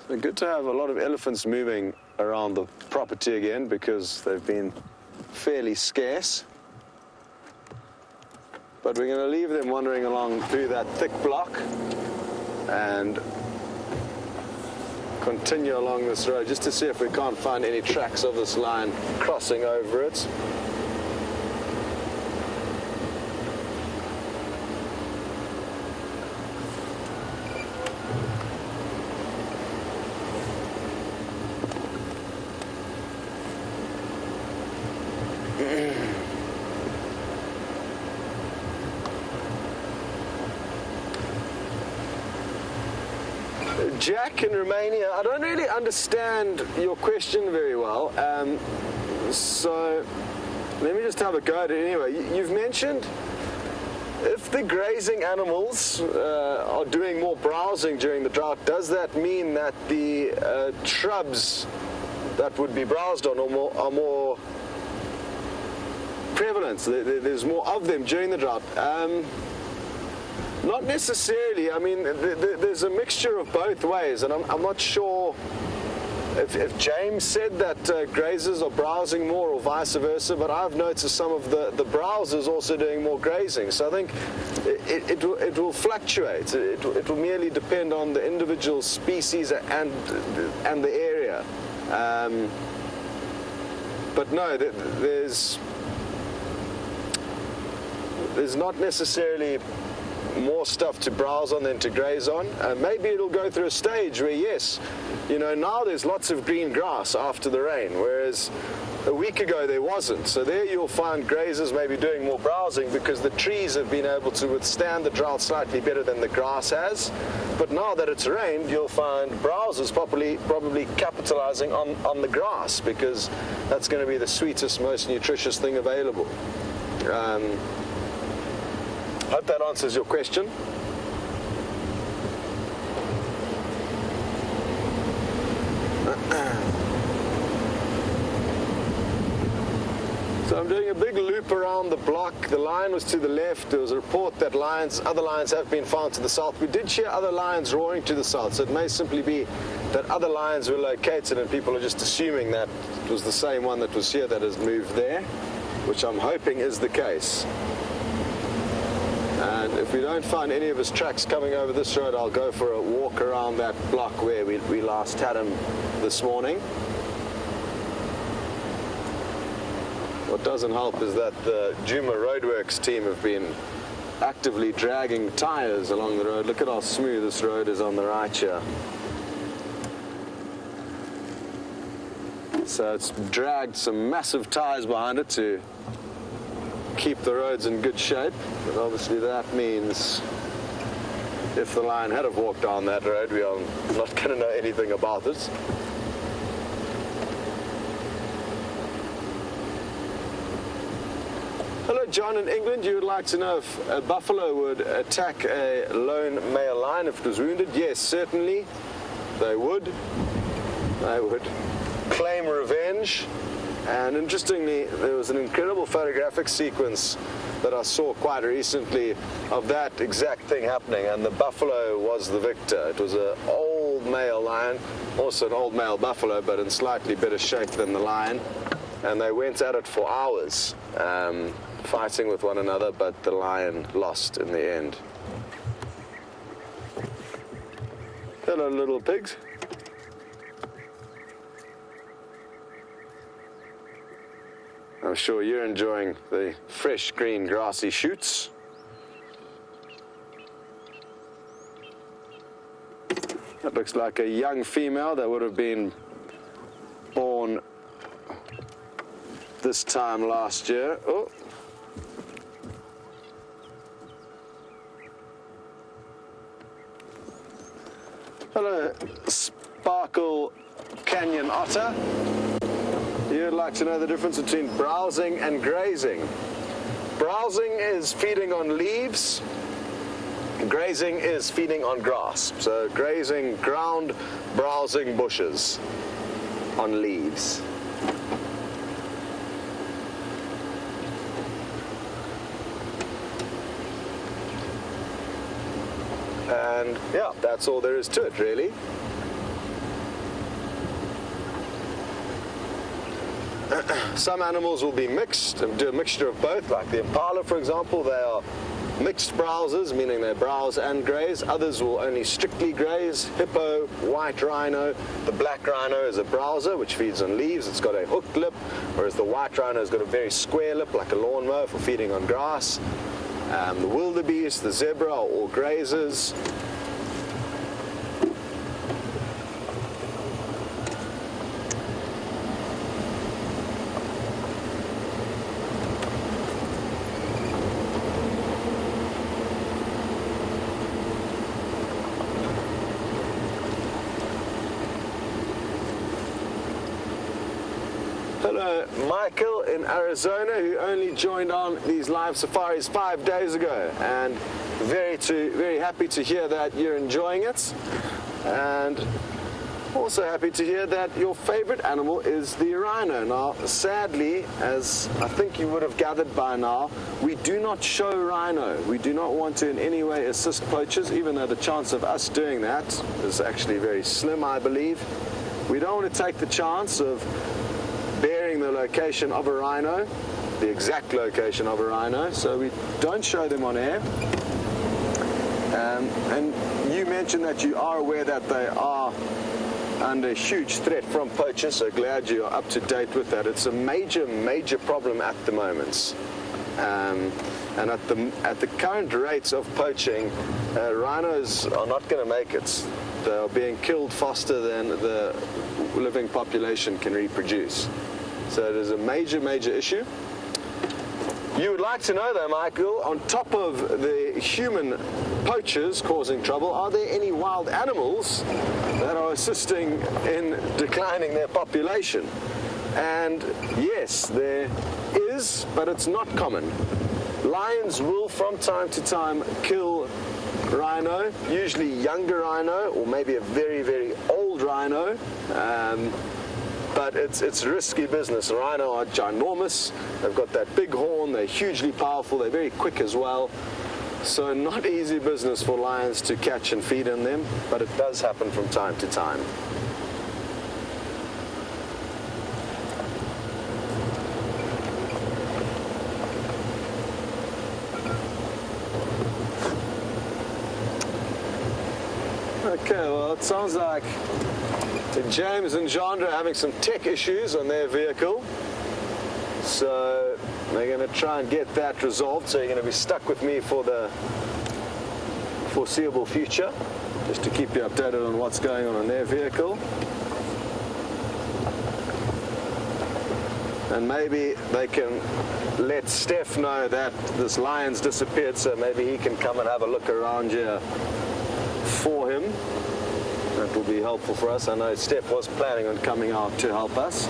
S2: So good to have a lot of elephants moving around the property again, because they've been fairly scarce. But we're going to leave them wandering along through that thick block and continue along this road just to see if we can't find any tracks of this lion crossing over it. Jack in Romania, I don't really understand your question very well, so let me just have a go at it anyway. You've mentioned if the grazing animals are doing more browsing during the drought, does that mean that the shrubs that would be browsed on are more prevalent. There's more of them during the drought. Not necessarily. I mean, there's a mixture of both ways, and I'm not sure if James said that grazers are browsing more or vice versa, but I've noticed some of the browsers also doing more grazing. So I think it will fluctuate. It will merely depend on the individual species and the area. But no, there's not necessarily more stuff to browse on than to graze on. Maybe it'll go through a stage where, yes, you know, now there's lots of green grass after the rain, whereas a week ago there wasn't. So there you'll find grazers maybe doing more browsing because the trees have been able to withstand the drought slightly better than the grass has. But now that it's rained, you'll find browsers probably capitalizing on the grass, because that's going to be the sweetest, most nutritious thing available. Hope that answers your question. So I'm doing a big loop around the block. The lion was to the left. There was a report that other lions have been found to the south. We did hear other lions roaring to the south, so it may simply be that other lions were located and people are just assuming that it was the same one that was here that has moved there, which I'm hoping is the case. And if we don't find any of his tracks coming over this road, I'll go for a walk around that block where we last had him this morning. What doesn't help is that the Juma Roadworks team have been actively dragging tyres along the road. Look at how smooth this road is on the right here. So it's dragged some massive tyres behind it to keep the roads in good shape. But obviously that means if the lion had have walked down that road, we are not going to know anything about it. Hello, John in England. You would like to know if a buffalo would attack a lone male lion if it was wounded? Yes, certainly. They would. They would claim revenge. And interestingly, there was an incredible photographic sequence that I saw quite recently of that exact thing happening, and the buffalo was the victor. It was an old male lion, also an old male buffalo, but in slightly better shape than the lion. And they went at it for hours, fighting with one another, but the lion lost in the end. Hello, little pigs. I'm sure you're enjoying the fresh green grassy shoots. That looks like a young female that would have been born this time last year. Oh. Hello, Sparkle Canyon Otter. You'd like to know the difference between browsing and grazing. Browsing is feeding on leaves. Grazing is feeding on grass. So grazing ground, browsing bushes on leaves. And yeah, that's all there is to it, really. Some animals will be mixed and do a mixture of both, like the impala, for example. They are mixed browsers, meaning they browse and graze. Others will only strictly graze. Hippo, white rhino. The black rhino is a browser, which feeds on leaves. It's got a hooked lip, whereas the white rhino has got a very square lip, like a lawnmower, for feeding on grass. The wildebeest, the zebra are all grazers. Hello, Michael in Arizona, who only joined on these live safaris 5 days ago, and very happy to hear that you're enjoying it. And Also happy to hear that your favorite animal is the rhino. Now, sadly, as I think you would have gathered by now, we do not show rhino. We do not want to in any way assist poachers, even though the chance of us doing that is actually very slim, I believe. We don't want to take the chance of bearing the location of a rhino, the exact location of a rhino, so we don't show them on air. And you mentioned that you are aware that they are under huge threat from poachers, so glad you are up to date with that. It's a major problem at the moment. And at the current rates of poaching, rhinos are not going to make it. They are being killed faster than the living population can reproduce. So it is a major issue. You would like to know though, Michael, on top of the human poachers causing trouble, are there any wild animals that are assisting in declining their population? And yes, there is, but it's not common. Lions will from time to time kill rhino, usually younger rhino or maybe a very old rhino. But it's risky business. Rhino are ginormous. They've got that big horn. They're hugely powerful. They're very quick as well. So not easy business for lions to catch and feed on them, but it does happen from time to time. Okay, well, it sounds like James and Chandra are having some tech issues on their vehicle, so they're going to try and get that resolved. So you're going to be stuck with me for the foreseeable future, just to keep you updated on what's going on their vehicle. And maybe they can let Steph know that this lion's disappeared, so maybe he can come and have a look around here for him. That will be helpful for us. I know Steph was planning on coming out to help us.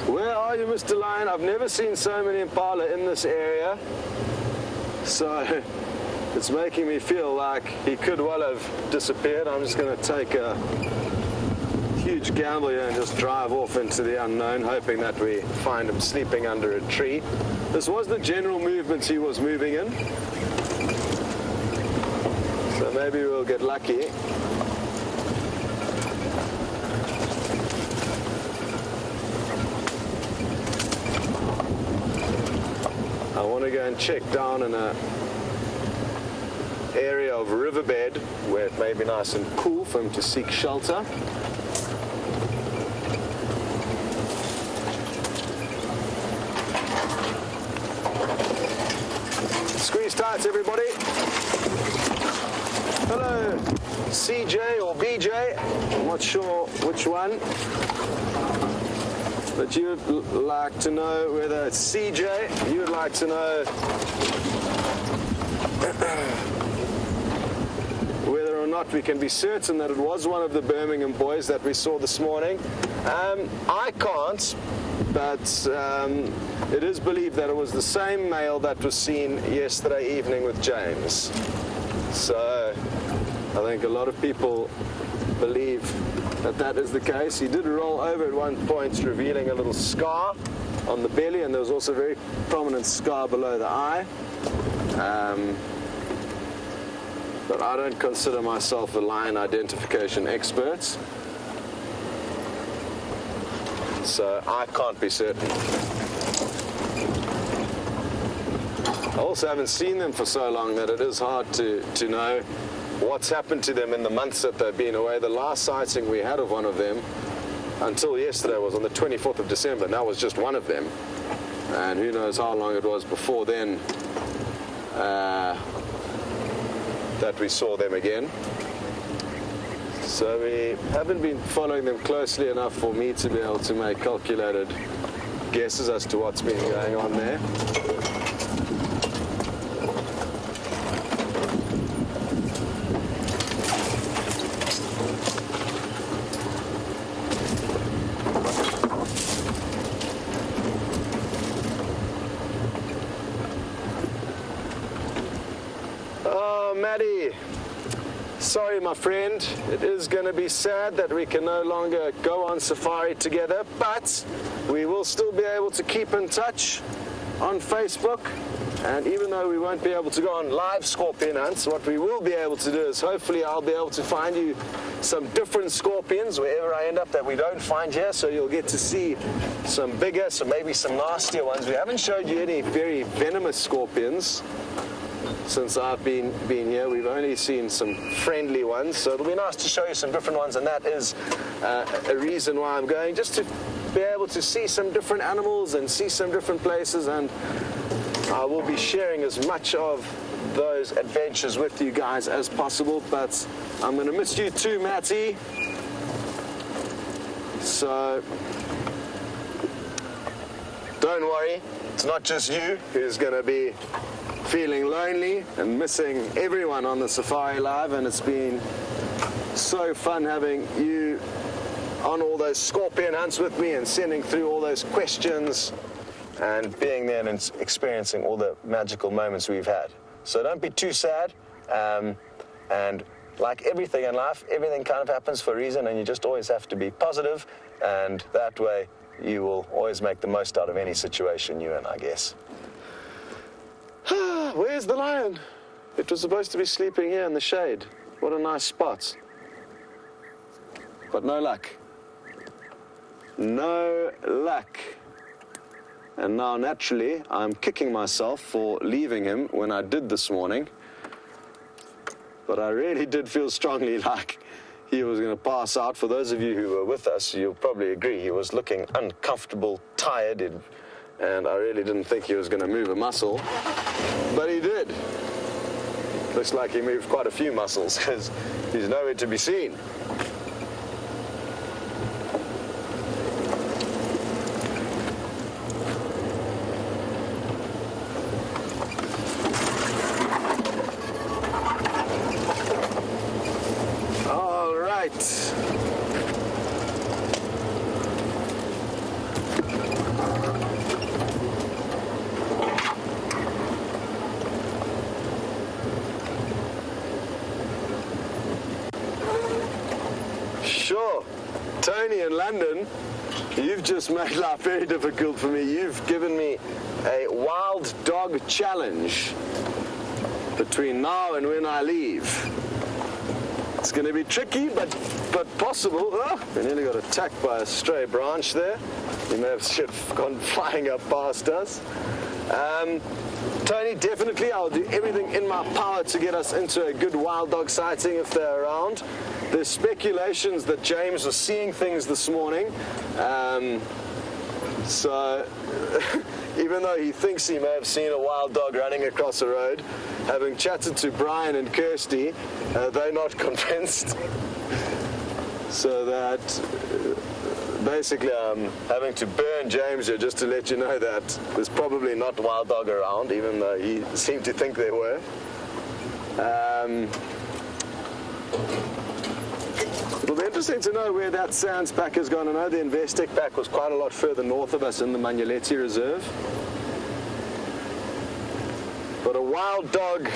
S2: Where are you, Mr. Lion? I've never seen so many impala in this area, so it's making me feel like he could well have disappeared. I'm just going to take a huge gamble here and just drive off into the unknown, hoping that we find him sleeping under a tree. This was the general movement he was moving in, so maybe we'll get lucky. I want to go and check down in a area of riverbed where it may be nice and cool for him to seek shelter. Squeeze tight, everybody. Hello, CJ or BJ. I'm not sure which one. But you would like to know whether it's CJ, you would like to know whether or not we can be certain that it was one of the Birmingham boys that we saw this morning. I can't, but it is believed that it was the same male that was seen yesterday evening with James. So I think a lot of people believe that is the case. He did roll over at one point, revealing a little scar on the belly, and there was also a very prominent scar below the eye. But I don't consider myself a lion identification expert, so I can't be certain. I also haven't seen them for so long that it is hard to know what's happened to them in the months that they've been away. The last sighting we had of one of them until yesterday was on the 24th of December, and that was just one of them. And who knows how long it was before then that we saw them again. So we haven't been following them closely enough for me to be able to make calculated guesses as to what's been going on there. Oh, Maddie. Sorry, my friend. It is going to be sad that we can no longer go on safari together, but we will still be able to keep in touch on Facebook. And even though we won't be able to go on live scorpion hunts, what we will be able to do is hopefully I'll be able to find you some different scorpions wherever I end up that we don't find here, so you'll get to see some bigger, so maybe some nastier ones. We haven't showed you any very venomous scorpions since I've been here. We've only seen some friendly ones, so it'll be nice to show you some different ones, and that is a reason why I'm going, just to be able to see some different animals and see some different places, and I will be sharing as much of those adventures with you guys as possible, but I'm going to miss you too, Matty. So don't worry, it's not just you who's going to be feeling lonely and missing everyone on the Safari Live, and it's been so fun having you on all those scorpion hunts with me and sending through all those questions and being there and experiencing all the magical moments we've had. So don't be too sad, and like everything in life, everything kind of happens for a reason, and you just always have to be positive, and that way you will always make the most out of any situation you're in, I guess. Where's the lion? It was supposed to be sleeping here in the shade. What a nice spot. But no luck. No luck. And now, naturally, I'm kicking myself for leaving him when I did this morning. But I really did feel strongly like he was going to pass out. For those of you who were with us, you'll probably agree he was looking uncomfortable, tired, and I really didn't think he was going to move a muscle. But he did. Looks like he moved quite a few muscles, because he's nowhere to be seen. All right. Sure, Tony in London, you've just made life very difficult for me. You've given me a wild dog challenge between now and when I leave. It's going to be tricky, but possible. Oh, I nearly got attacked by a stray branch there. You may have gone flying up past us. Tony, definitely, I'll do everything in my power to get us into a good wild dog sighting if they're around. There's speculations that James was seeing things this morning. So even though he thinks he may have seen a wild dog running across the road, having chatted to Brian and Kirsty, they're not convinced. So that basically I'm having to burn James here just to let you know that there's probably not a wild dog around, even though he seemed to think there were. It'll be interesting to know where that Sands pack has gone. I know the Investec pack was quite a lot further north of us in the Magnoleti Reserve. But a wild dog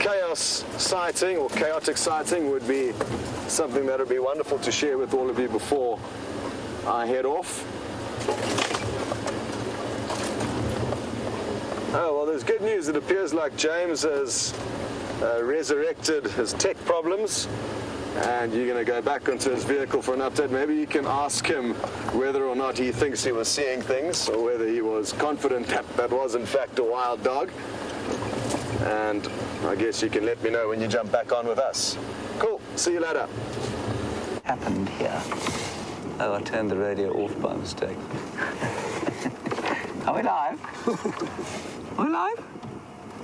S2: chaos sighting or chaotic sighting would be something that would be wonderful to share with all of you before I head off. Oh, well, there's good news. It appears like James has resurrected his tech problems, and you're going to go back onto his vehicle for an update. Maybe you can ask him whether or not he thinks he was seeing things, or whether he was confident that that was in fact a wild dog. And I guess you can let me know when you jump back on with us. Cool, see you later.
S1: Happened here. Oh, I turned the radio off by mistake. Are we live? Are we live?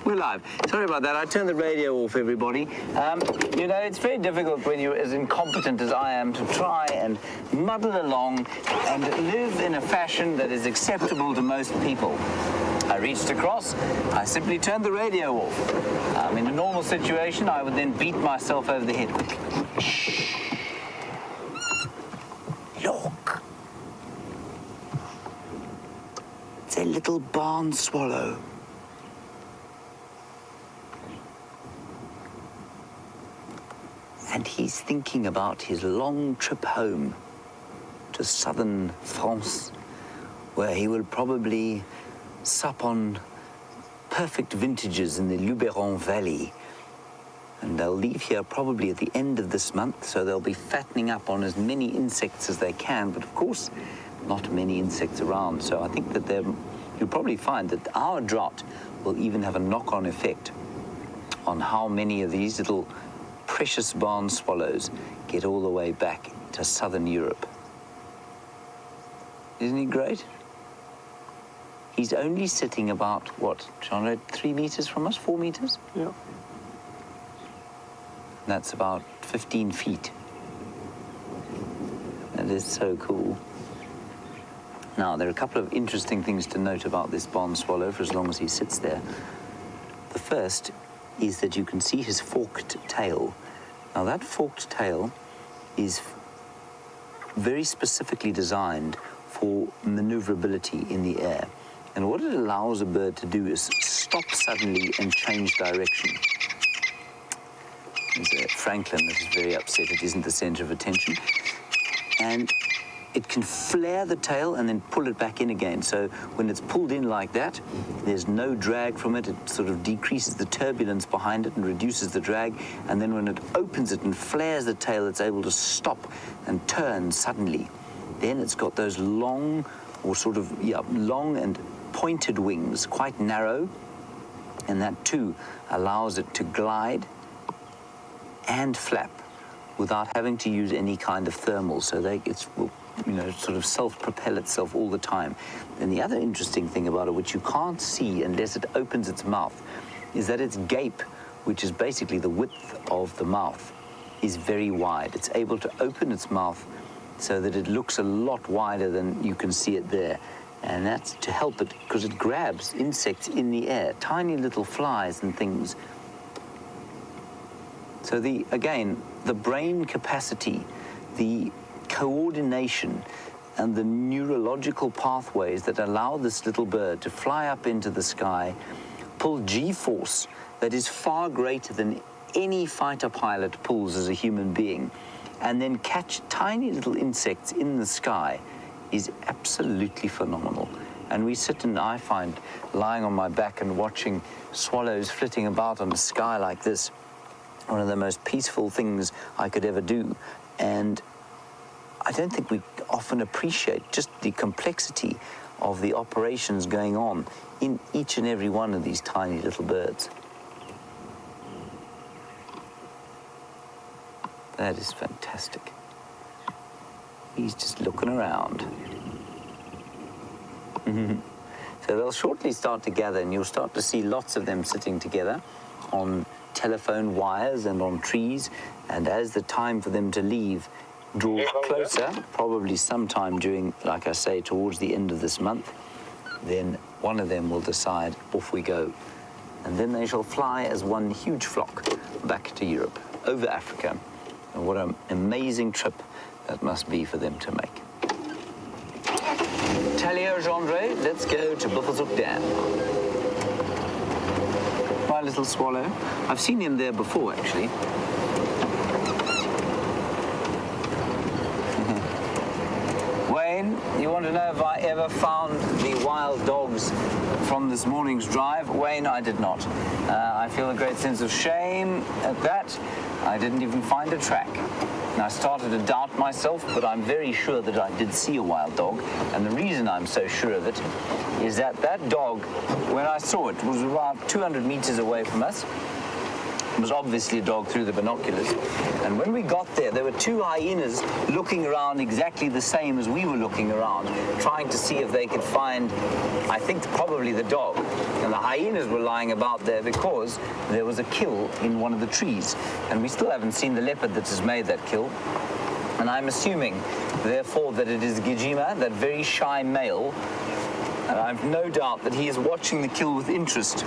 S1: We're live. Sorry about that. I turned the radio off, everybody. You know, it's very difficult when you're as incompetent as I am to try and muddle along and live in a fashion that is acceptable to most people. I reached across, I simply turned the radio off. In a normal situation, I would then beat myself over the head. Quickly. Shh. Look. It's a little barn swallow. And he's thinking about his long trip home to southern France, where he will probably sup on perfect vintages in the Luberon Valley. And they'll leave here probably at the end of this month, so they'll be fattening up on as many insects as they can, but of course, not many insects around. So I think that you'll probably find that our drought will even have a knock-on effect on how many of these little precious barn swallows get all the way back to southern Europe. Isn't he great? He's only sitting about, what, John, 3 meters from us, 4 meters?
S2: Yeah.
S1: That's about 15 feet. That is so cool. Now, there are a couple of interesting things to note about this barn swallow for as long as he sits there. The first is that you can see his forked tail. Now, that forked tail is very specifically designed for maneuverability in the air. And what it allows a bird to do is stop suddenly and change direction. There's a Franklin that is very upset it isn't the center of attention. And it can flare the tail and then pull it back in again. So when it's pulled in like that, there's no drag from it. It sort of decreases the turbulence behind it and reduces the drag. And then when it opens it and flares the tail, it's able to stop and turn suddenly. Then it's got those long and pointed wings, quite narrow. And that too allows it to glide and flap without having to use any kind of thermal. So it will sort of self-propel itself all the time. And the other interesting thing about it, which you can't see unless it opens its mouth, is that its gape, which is basically the width of the mouth, is very wide. It's able to open its mouth so that it looks a lot wider than you can see it there. And that's to help it, because it grabs insects in the air, tiny little flies and things. So again, the brain capacity, the coordination and the neurological pathways that allow this little bird to fly up into the sky, pull G-force that is far greater than any fighter pilot pulls as a human being, and then catch tiny little insects in the sky is absolutely phenomenal. And we sit and I find lying on my back and watching swallows flitting about on the sky like this one of the most peaceful things I could ever do. And I don't think we often appreciate just the complexity of the operations going on in each and every one of these tiny little birds. That is fantastic. He's just looking around. So they'll shortly start to gather, and you'll start to see lots of them sitting together on telephone wires and on trees. And as the time for them to leave draws closer, probably sometime during, like I say, towards the end of this month, then one of them will decide, off we go. And then they shall fly as one huge flock back to Europe, over Africa. And what an amazing trip that must be for them to make. Talia Gendre, let's go to Buffelshoek Dam. My little swallow. I've seen him there before, actually. Wayne, you want to know if I ever found the wild dogs from this morning's drive? Wayne, I did not. I feel a great sense of shame at that. I didn't even find a track. And I started to doubt myself, but I'm very sure that I did see a wild dog. And the reason I'm so sure of it is that that dog, when I saw it, was about 200 meters away from us. It was obviously a dog through the binoculars. And when we got there, there were two hyenas looking around exactly the same as we were looking around, trying to see if they could find, I think, probably the dog. And the hyenas were lying about there because there was a kill in one of the trees. And we still haven't seen the leopard that has made that kill. And I'm assuming, therefore, that it is Gijima, that very shy male. And I've no doubt that he is watching the kill with interest.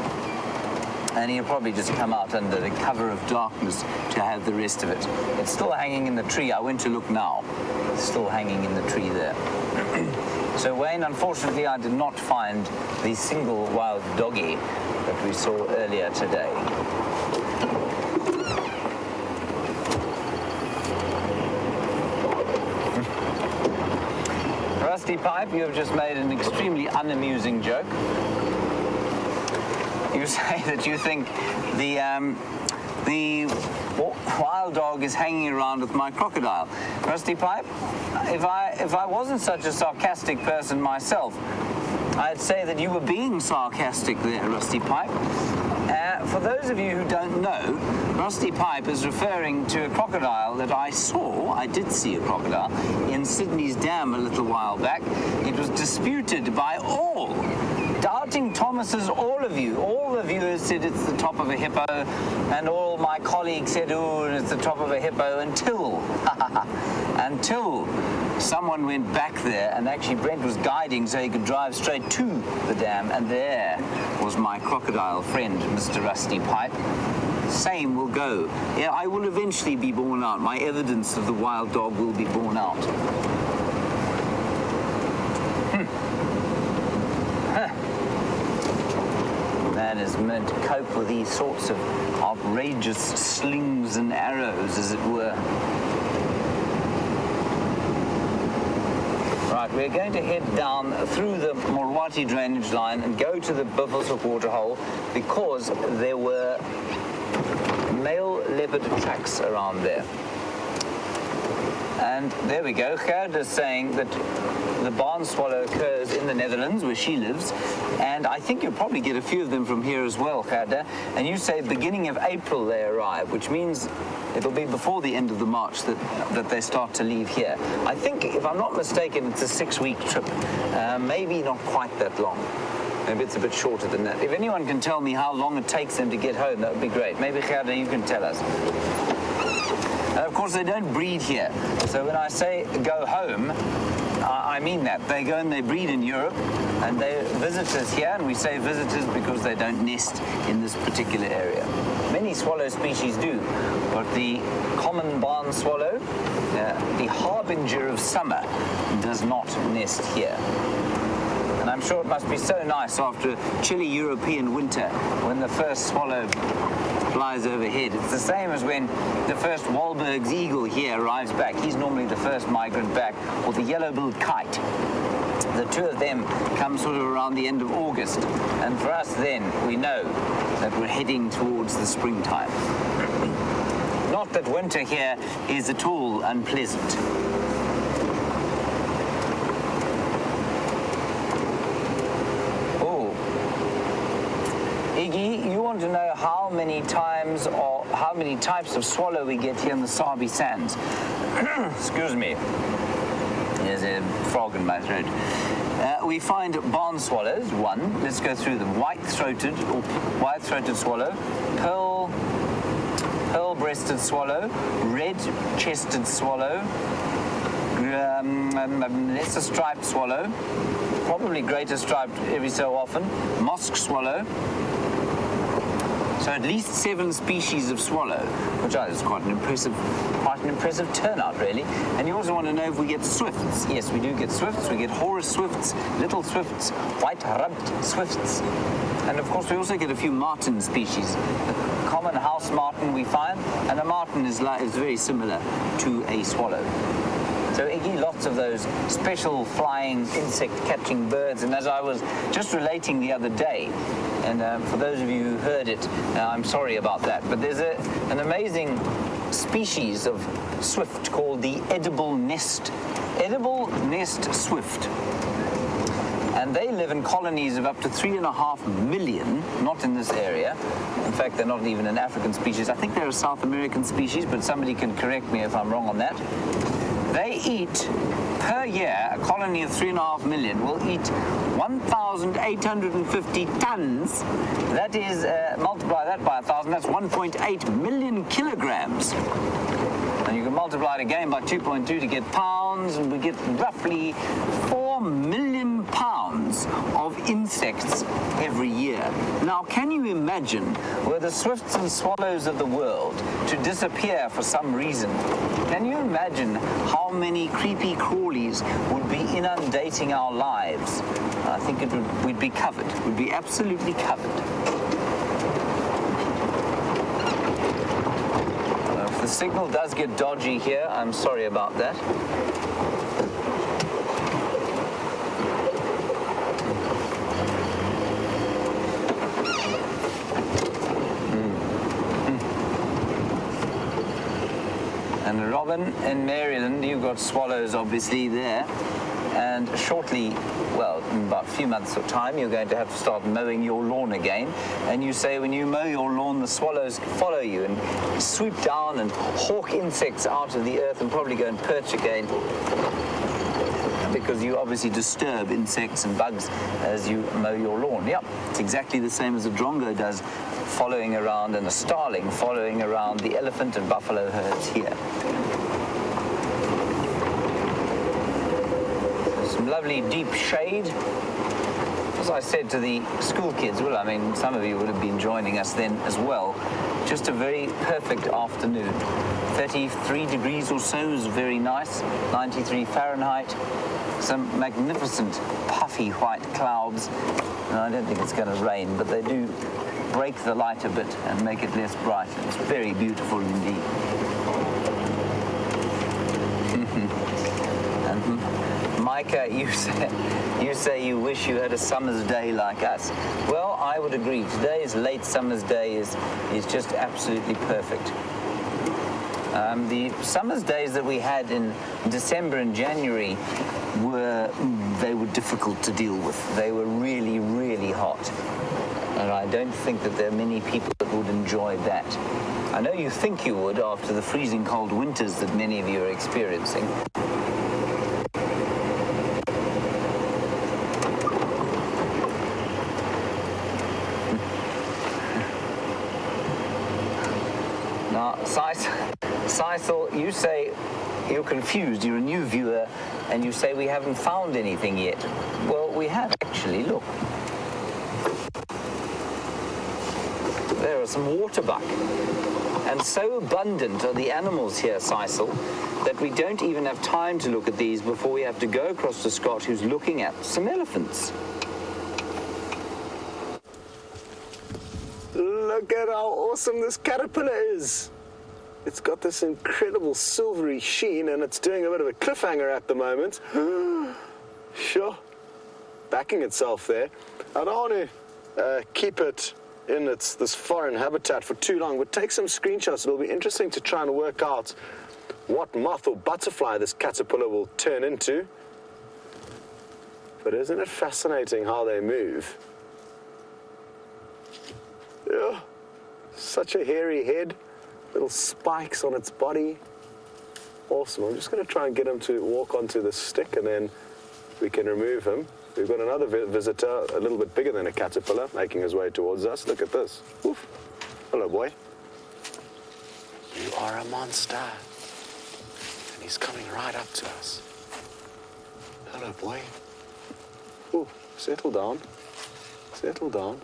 S1: And he'll probably just come out under the cover of darkness to have the rest of it. It's still hanging in the tree. I went to look now. It's still hanging in the tree there. So, Wayne, unfortunately, I did not find the single wild doggy that we saw earlier today. Rusty Pipe, you have just made an extremely unamusing joke. You say that you think the wild dog is hanging around with my crocodile. Rusty Pipe, if I wasn't such a sarcastic person myself, I'd say that you were being sarcastic there, Rusty Pipe. For those of you who don't know, Rusty Pipe is referring to a crocodile that I did see a crocodile, in Sydney's Dam a little while back. It was disputed by all. Doubting Thomases, all of you said it's the top of a hippo, and all my colleagues said, oh, it's the top of a hippo, until someone went back there, and actually Brent was guiding so he could drive straight to the dam, and there was my crocodile friend, Mr. Rusty Pipe. Same will go. Yeah, I will eventually be borne out. My evidence of the wild dog will be borne out. Man is meant to cope with these sorts of outrageous slings and arrows, as it were. Right, we're going to head down through the Morwati drainage line and go to the Buffelshoek waterhole because there were male leopard tracks around there. And there we go. Gerd is saying that the barn swallow occurs in the Netherlands, where she lives, and I think you'll probably get a few of them from here as well, Gerd. And you say beginning of April they arrive, which means it'll be before the end of the March that they start to leave here. I think, if I'm not mistaken, it's a 6-week trip. Maybe not quite that long. Maybe it's a bit shorter than that. If anyone can tell me how long it takes them to get home, that would be great. Maybe, Gerda, you can tell us. And of course, they don't breed here. So when I say go home, I mean that. They go and they breed in Europe, and they're visitors here, and we say visitors because they don't nest in this particular area. Many swallow species do, but the common barn swallow, the harbinger of summer, does not nest here. And I'm sure it must be so nice after a chilly European winter when the first swallow flies overhead. It's the same as when the first Wahlberg's eagle here arrives back. He's normally the first migrant back, or the yellow-billed kite. The two of them come sort of around the end of August. And for us then, we know that we're heading towards the springtime. Not that winter here is at all unpleasant. Iggy, you want to know how many times or how many types of swallow we get here in the Sabi sands. Excuse me. There's a frog in my throat. We find barn swallows, one. Let's go through them. White-throated swallow, pearl-breasted swallow, red-chested swallow, lesser striped swallow, probably greater striped every so often, mosque swallow. So at least 7 species of swallow, which is quite an impressive turnout, really. And you also want to know if we get swifts. Yes, we do get swifts. We get Horus swifts, little swifts, white-rubbed swifts. And of course, we also get a few marten species. The common house marten we find, and a marten is very similar to a swallow. So, Iggy, lots of those special flying insect-catching birds. And as I was just relating the other day, and for those of you who heard it, I'm sorry about that, but there's an amazing species of swift called the edible nest swift. And they live in colonies of up to 3.5 million, not in this area. In fact, they're not even an African species. I think they're a South American species, but somebody can correct me if I'm wrong on that. They eat, per year, a colony of 3.5 million will eat 1,850 tons. That is, multiply that by 1,000, that's 1.8 million kilograms. And you can multiply it again by 2.2 to get pounds, and we get roughly 4 million pounds of insects every year. Now, can you imagine, were the swifts and swallows of the world to disappear for some reason, can you imagine how many creepy crawlies would be inundating our lives? I think we'd be covered. We'd be absolutely covered. If the signal does get dodgy here, I'm sorry about that. And Robin, in Maryland, you've got swallows obviously there. And shortly, well, in about a few months of time, you're going to have to start mowing your lawn again. And you say when you mow your lawn, the swallows follow you and swoop down and hawk insects out of the earth and probably go and perch again. Because you obviously disturb insects and bugs as you mow your lawn. Yep, it's exactly the same as a drongo does, following around, and a starling following around the elephant and buffalo herds here. Some lovely deep shade. As I said to the school kids, well, I mean, some of you would have been joining us then as well. Just a very perfect afternoon. 33 degrees or so is very nice. 93 Fahrenheit. Some magnificent puffy white clouds. And I don't think it's going to rain, but they do break the light a bit and make it less bright. It's very beautiful indeed. And Micah, you say you wish you had a summer's day like us. Well, I would agree. Today's late summer's day is just absolutely perfect. The summer's days that we had in December and January were difficult to deal with. They were really, really hot. And I don't think that there are many people that would enjoy that. I know you think you would after the freezing cold winters that many of you are experiencing. Now, Sisal, you say you're confused. You're a new viewer, and you say we haven't found anything yet. Well, we have actually. Look. There are some waterbuck. And so abundant are the animals here, Sisal, that we don't even have time to look at these before we have to go across to Scott, who's looking at some elephants.
S2: Look at how awesome this caterpillar is. It's got this incredible silvery sheen, and it's doing a bit of a cliffhanger at the moment. Sure. Backing itself there. I don't want to keep it in this foreign habitat for too long, but take some screenshots. It'll be interesting to try and work out what moth or butterfly this caterpillar will turn into. But isn't it fascinating how they move? Yeah, such a hairy head, little spikes on its body. Awesome. I'm just going to try and get him to walk onto the stick, and then we can remove him. We've got another visitor, a little bit bigger than a caterpillar, making his way towards us. Look at this. Oof. Hello, boy. You are a monster. And he's coming right up to us. Hello, boy. Ooh, settle down. Settle down.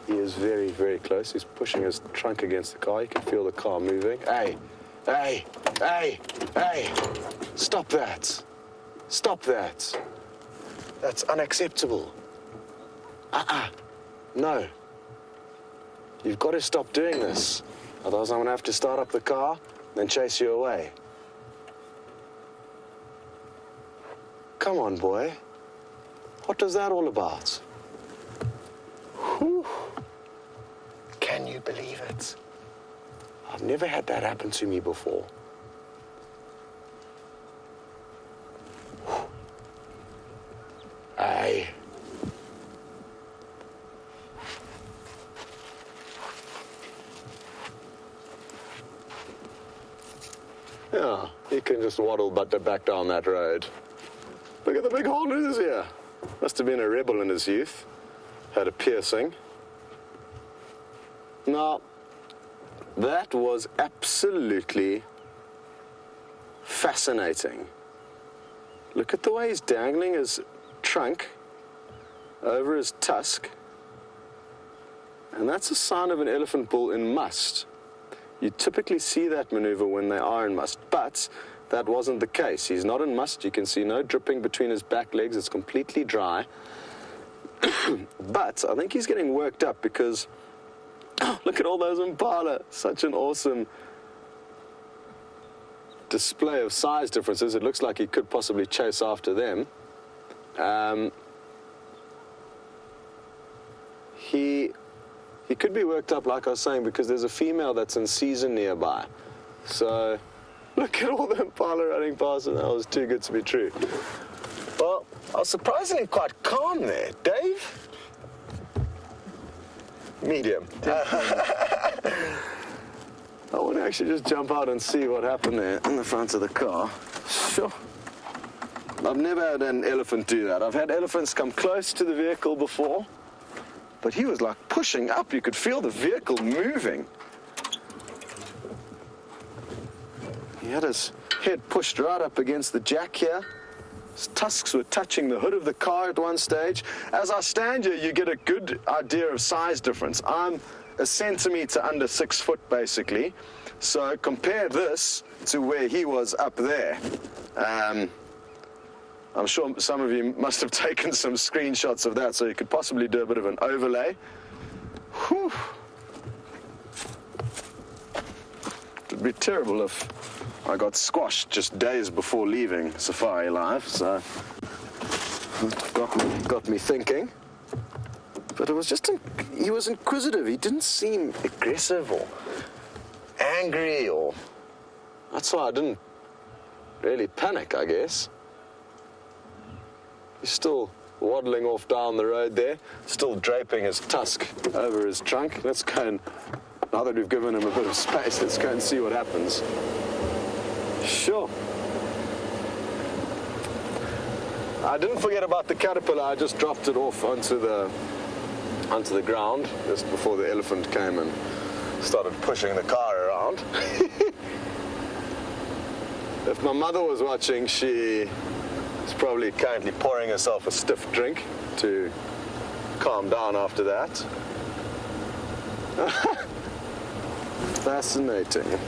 S2: He is very, very close. He's pushing his trunk against the car. You can feel the car moving. Hey, hey, hey, hey. Stop that. Stop that. That's unacceptable. No. You've got to stop doing this. Otherwise, I'm going to have to start up the car and chase you away. Come on, boy. What was that all about? Whew. Can you believe it? I've never had that happen to me before. Hey. Yeah, he can just waddle back down that road. Look at the big hole in his ear. Must have been a rebel in his youth. Had a piercing. Now, that was absolutely fascinating. Look at the way he's dangling his trunk over his tusk. And that's a sign of an elephant bull in must. You typically see that maneuver when they are in must, but that wasn't the case. He's not in must. You can see no dripping between his back legs. It's completely dry. But I think he's getting worked up because, look at all those impala. Such an awesome display of size differences. It looks like he could possibly chase after them. He could be worked up, like I was saying, because there's a female that's in season nearby. So, look at all the impala running past, and that was too good to be true. Well, I was surprisingly quite calm there. Dave? Medium. I want to actually just jump out and see what happened there in the front of the car. Sure. I've never had an elephant do that. I've had elephants come close to the vehicle before, but he was like pushing up. You could feel the vehicle moving. He had his head pushed right up against the jack here. His tusks were touching the hood of the car at one stage. As I stand here, you get a good idea of size difference. I'm a centimeter under 6 foot, basically. So compare this to where he was up there. I'm sure some of you must have taken some screenshots of that, so you could possibly do a bit of an overlay. Whew. It would be terrible if I got squashed just days before leaving Safari Live, so it got me thinking. But it was just, he was inquisitive. He didn't seem aggressive or angry, or that's why I didn't really panic, I guess. He's still waddling off down the road there, still draping his tusk over his trunk. Let's go and, now that we've given him a bit of space, let's go and see what happens. Sure. I didn't forget about the caterpillar. I just dropped it off onto the ground just before the elephant came and started pushing the car around. If my mother was watching, she is probably currently pouring herself a stiff drink to calm down after that. Fascinating.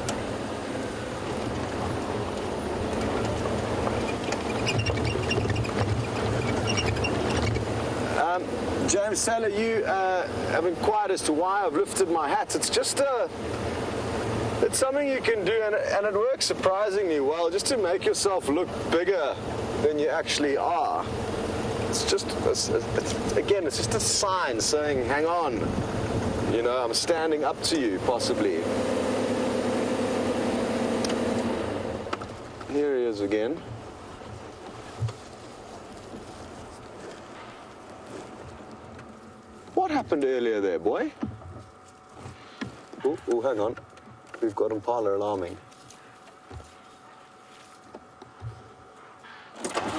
S2: James Saylor, you have inquired as to why I've lifted my hat. It's just it's something you can do, and it works surprisingly well, just to make yourself look bigger than you actually are. It's just, again, it's just a sign saying, hang on, you know, I'm standing up to you, possibly. Here he is again. What happened earlier there, boy? Oh, hang on. We've got impala alarming.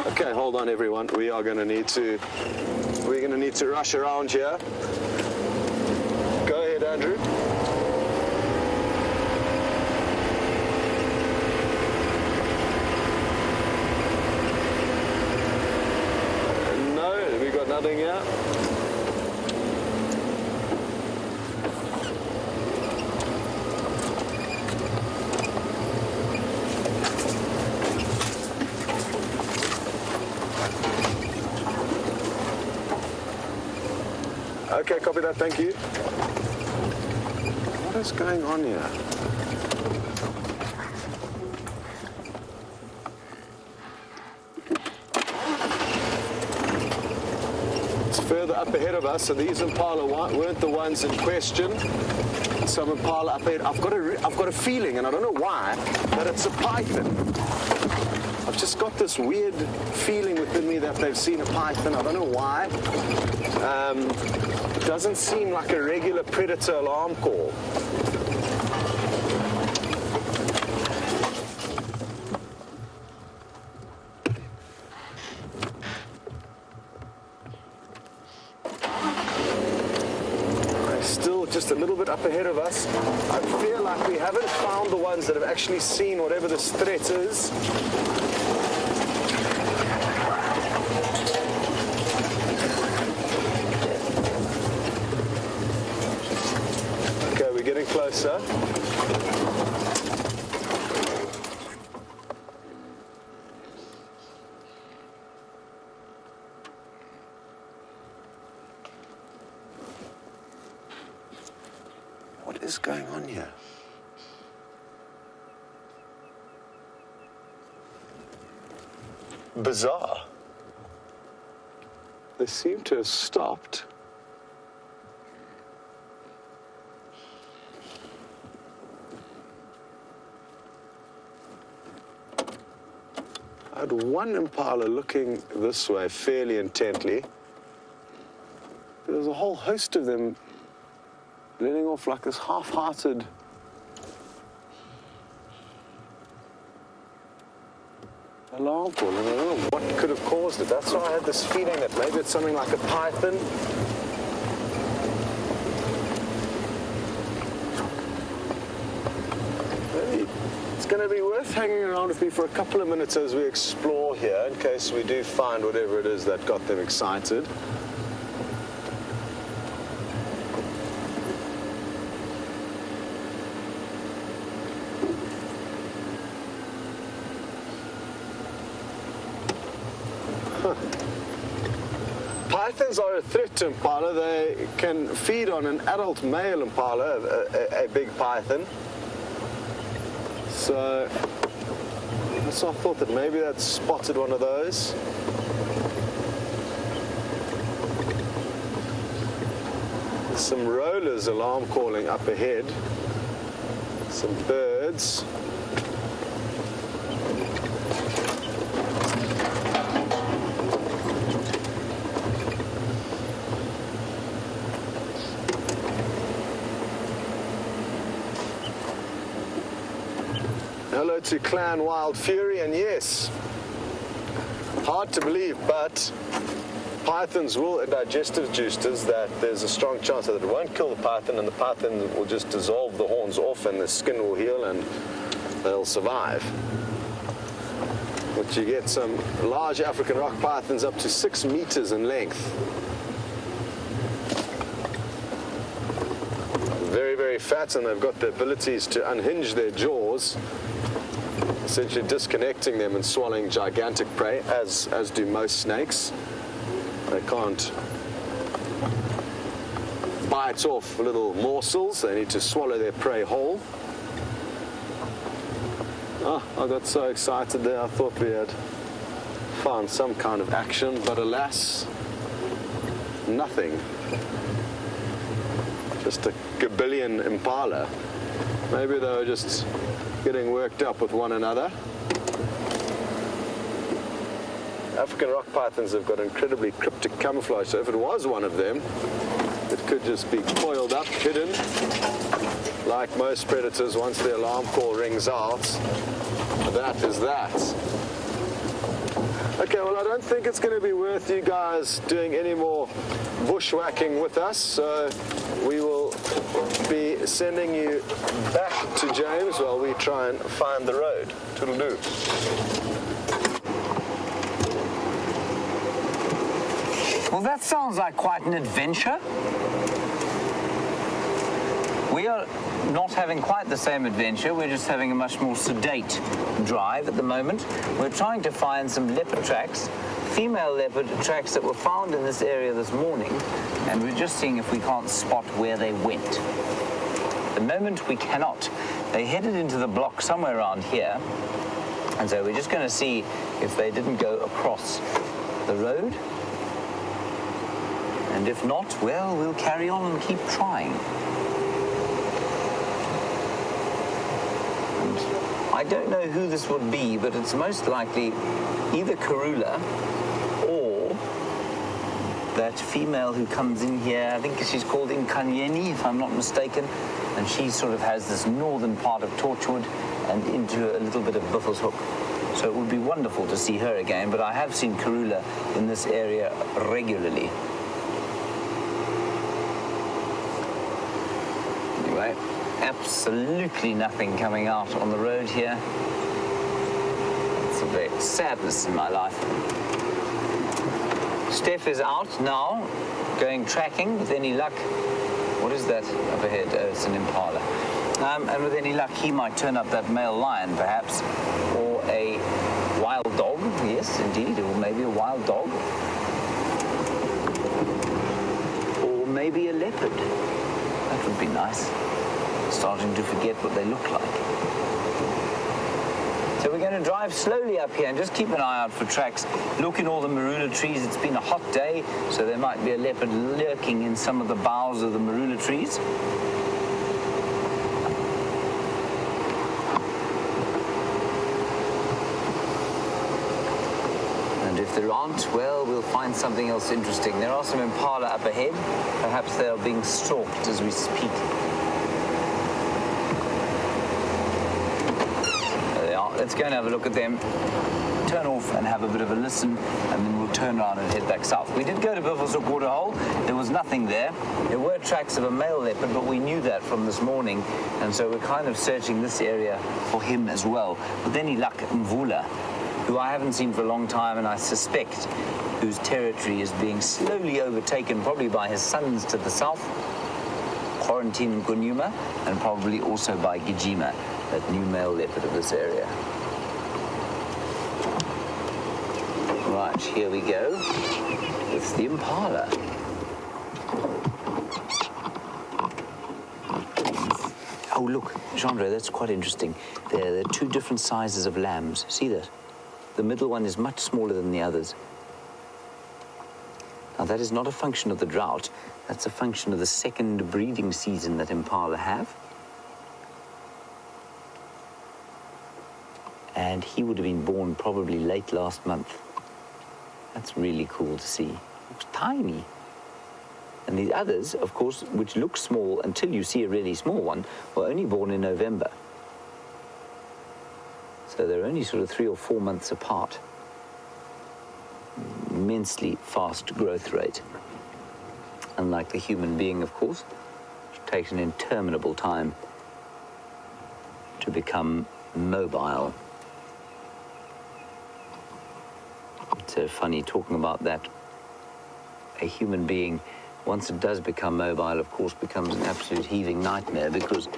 S2: Okay, hold on, everyone. We're going to need to rush around here. Go ahead, Andrew. No, we got nothing here. Okay, copy that, thank you. What is going on here? It's further up ahead of us, so these impala weren't the ones in question. Some impala up ahead. I've got a feeling, and I don't know why, that it's a python. I've just got this weird feeling within me that they've seen a python. I don't know why. It doesn't seem like a regular predator alarm call. ahead of us. I feel like we haven't found the ones that have actually seen whatever this threat is. Okay, we're getting closer. What is going on here? Bizarre. They seem to have stopped. I had one impala looking this way fairly intently. There was a whole host of them letting off like this half-hearted alarm call, and I don't know what could have caused it. That's why I had this feeling that maybe it's something like a python. Maybe it's going to be worth hanging around with me for a couple of minutes as we explore here, in case we do find whatever it is that got them excited. Pythons are a threat to impala. They can feed on an adult male impala, a big python. So I thought that maybe that spotted one of those. There's some rollers alarm calling up ahead. Some birds. Hello to Clan Wild Fury, and yes, hard to believe, but pythons will digestive juicers that there's a strong chance that it won't kill the python, and the python will just dissolve the horns off and the skin will heal and they'll survive. But you get some large African rock pythons up to 6 meters in length. Very, very fat, and they've got the abilities to unhinge their jaws, essentially disconnecting them and swallowing gigantic prey, as do most snakes. They can't bite off little morsels. They need to swallow their prey whole. Oh, I got so excited there. I thought we had found some kind of action, but alas, nothing. Just a gabillion impala. Maybe they were just getting worked up with one another. African rock pythons have got incredibly cryptic camouflage, so if it was one of them, it could just be coiled up, hidden, like most predators. Once the alarm call rings out, that is that. Okay, well, I don't think it's going to be worth you guys doing any more bushwhacking with us, so we will be sending you back to James while we try and find the road. Toodle-doo.
S1: Well, that sounds like quite an adventure. We are not having quite the same adventure. We're just having a much more sedate drive at the moment. We're trying to find some leopard tracks, female leopard tracks that were found in this area this morning, and we're just seeing if we can't spot where they went. At the moment, we cannot. They headed into the block somewhere around here, and so we're just going to see if they didn't go across the road. And if not, well, we'll carry on and keep trying. And I don't know who this would be, but it's most likely either Karula or that female who comes in here. I think she's called Nkanyeni, if I'm not mistaken. And she sort of has this northern part of Torchwood and into a little bit of Buffelshoek. So it would be wonderful to see her again, but I have seen Karula in this area regularly. Anyway, absolutely nothing coming out on the road here. It's a bit sadness in my life. Steph is out now, going tracking with any luck. What is that up ahead? Oh, it's an impala. And with any luck, he might turn up that male lion, perhaps, or a wild dog. Yes, indeed, or maybe a wild dog. Or maybe a leopard. That would be nice. Starting to forget what they look like. So we're going to drive slowly up here and just keep an eye out for tracks. Look in all the marula trees. It's been a hot day, so there might be a leopard lurking in some of the boughs of the marula trees. And if there aren't, well, we'll find something else interesting. There are some impala up ahead. Perhaps they are being stalked as we speak. Let's go and have a look at them, turn off and have a bit of a listen, and then we'll turn around and head back south. We did go to Buffelshoek Waterhole. There was nothing there. There were tracks of a male leopard, but we knew that from this morning, and so we're kind of searching this area for him as well. With any luck, Mvula, who I haven't seen for a long time, and I suspect whose territory is being slowly overtaken, probably by his sons to the south, Quarantine and Gunyuma, and probably also by Gijima, that new male leopard of this area. Right, here we go. It's the impala. Oh, look, Jeandre, that's quite interesting. There are two different sizes of lambs. See that? The middle one is much smaller than the others. Now, that is not a function of the drought. That's a function of the second breeding season that impala have. And he would have been born probably late last month. That's really cool to see. Looks tiny. And the others, of course, which look small until you see a really small one, were only born in November. So they're only sort of 3 or 4 months apart. Immensely fast growth rate. Unlike the human being, of course, which takes an interminable time to become mobile. It's so funny talking about that. A human being, once it does become mobile, of course, becomes an absolute heaving nightmare because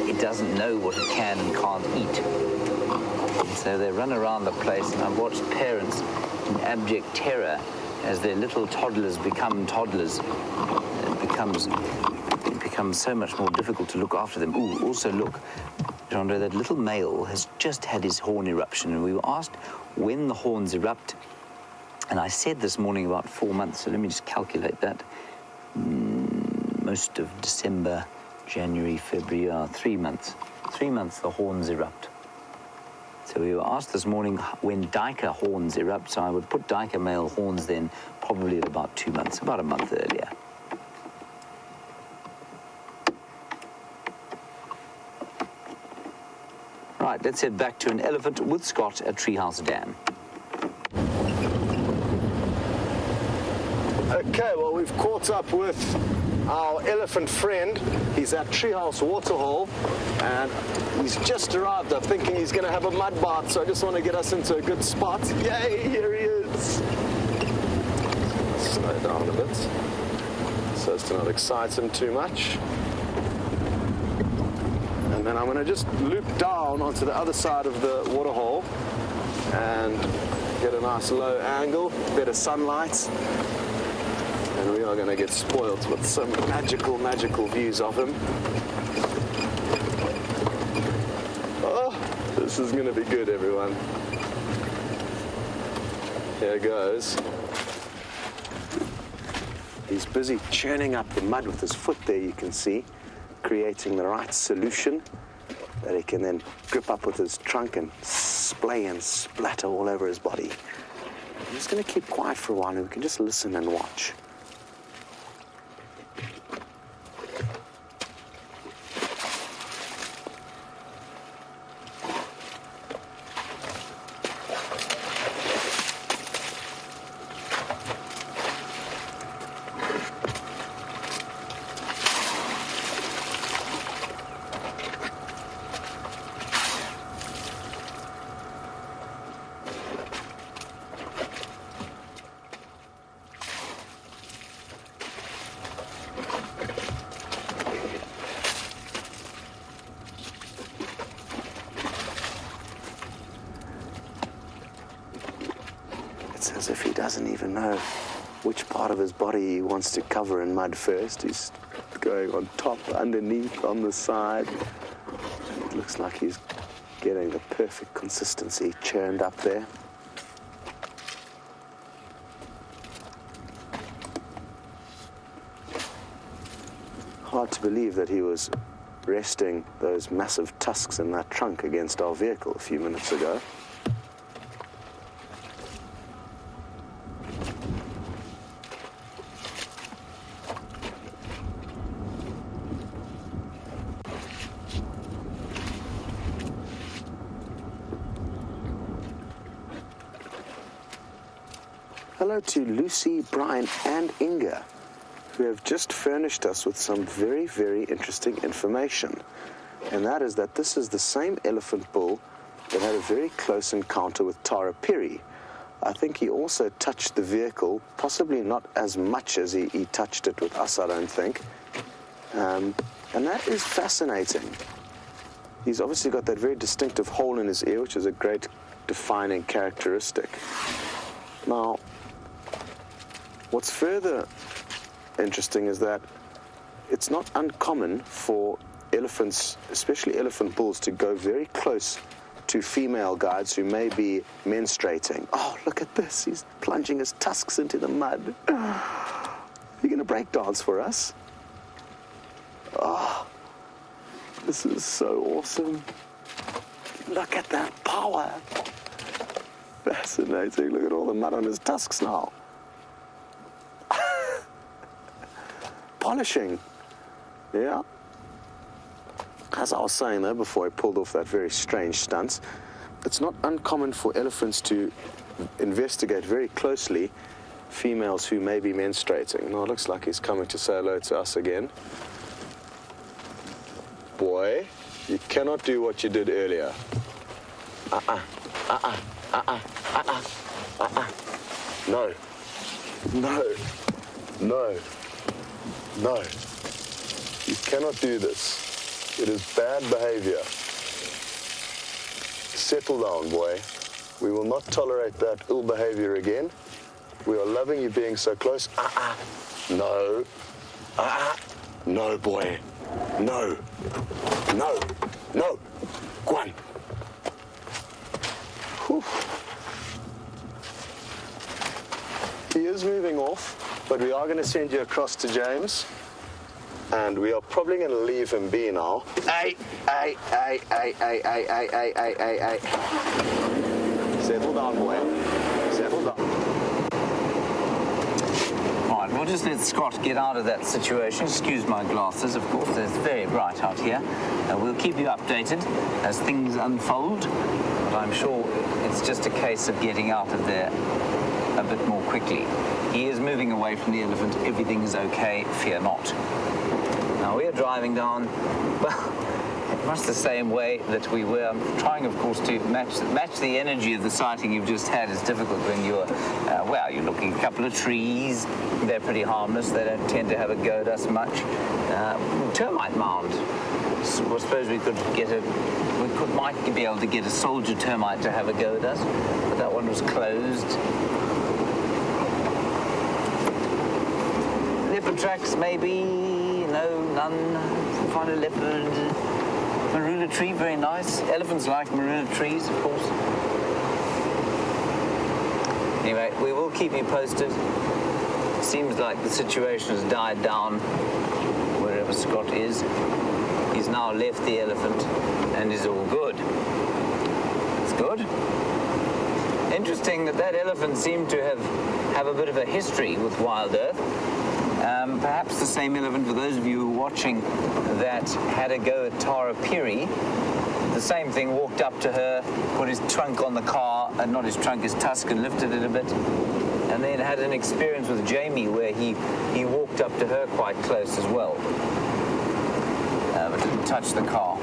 S1: it doesn't know what it can and can't eat. And so they run around the place, and I've watched parents in abject terror as their little toddlers become toddlers. It becomes so much more difficult to look after them. Ooh, also look, Jeandre, that little male has just had his horn eruption, and we were asked when the horns erupt, and I said this morning about 4 months, so let me just calculate that. Most of December, January, February, 3 months. 3 months the horns erupt. So we were asked this morning when Dyker horns erupt, so I would put Dyker male horns then probably at about 2 months, about a month earlier. Right, let's head back to an elephant with Scott at Treehouse Dam.
S2: Okay, well, we've caught up with our elephant friend. He's at Treehouse Waterhole, and he's just arrived. I'm thinking he's going to have a mud bath, so I just want to get us into a good spot. Yay, here he is. Slow down a bit so as to not excite him too much. And then I'm going to just loop down onto the other side of the waterhole and get a nice low angle, better sunlight. And we are going to get spoiled with some magical, magical views of him. Oh, this is going to be good, everyone. Here goes. He's busy churning up the mud with his foot there, you can see, creating the right solution that he can then grip up with his trunk and splay and splatter all over his body. I'm just going to keep quiet for a while and we can just listen and watch. as if he doesn't even know which part of his body he wants to cover in mud first. He's going on top, underneath, on the side. It looks like he's getting the perfect consistency churned up there. Hard to believe that he was resting those massive tusks in that trunk against our vehicle a few minutes ago. Hello to Lucy, Brian, and Inga, who have just furnished us with some very, very interesting information. And that is that this is the same elephant bull that had a very close encounter with Tara Perry. I think he also touched the vehicle, possibly not as much as he touched it with us, I don't think. And that is fascinating. He's obviously got that very distinctive hole in his ear, which is a great defining characteristic. Now, what's further interesting is that it's not uncommon for elephants, especially elephant bulls, to go very close to female guides who may be menstruating. Oh, look at this. He's plunging his tusks into the mud. You're going to break dance for us? Oh, this is so awesome. Look at that power. Fascinating. Look at all the mud on his tusks now. Polishing. Yeah. As I was saying though, before I pulled off that very strange stunt, it's not uncommon for elephants to investigate very closely females who may be menstruating. Now it looks like he's coming to say hello to us again. Boy, you cannot do what you did earlier. No. No. No. No. You cannot do this. It is bad behavior. Settle down, boy. We will not tolerate that ill behavior again. We are loving you being so close. No. No, boy. No. No. No. Go on. Whew. He is moving off, but we are going to send you across to James. And we are probably going to leave him be now. Hey. Settle down, boy. Settle down.
S1: All right, we'll just let Scott get out of that situation. Excuse my glasses, of course. It's very bright out here. We'll keep you updated as things unfold. But I'm sure it's just a case of getting out of there a bit more quickly. He is moving away from the elephant. Everything is okay. Fear not. Now we are driving down, well, much the same way that we were. I'm trying, of course, to match the energy of the sighting you've just had. It's difficult when you're, you're looking at a couple of trees. They're pretty harmless. They don't tend to have a go at us much. Termite mound. So I suppose we might be able to get a soldier termite to have a go at us, but that one was closed. Leopard tracks, maybe. No, none. Find a leopard. Marula tree, very nice. Elephants like marula trees, of course. Anyway, we will keep you posted. Seems like the situation has died down wherever Scott is. He's now left the elephant and is all good. It's good. Interesting that elephant seemed to have a bit of a history with Wild Earth. Perhaps the same elephant, for those of you who are watching, that had a go at Tara Perry. The same thing, walked up to her, put his trunk on the car, and not his trunk, his tusk, and lifted it a bit. And then had an experience with Jamie where he walked up to her quite close as well. But didn't touch the car.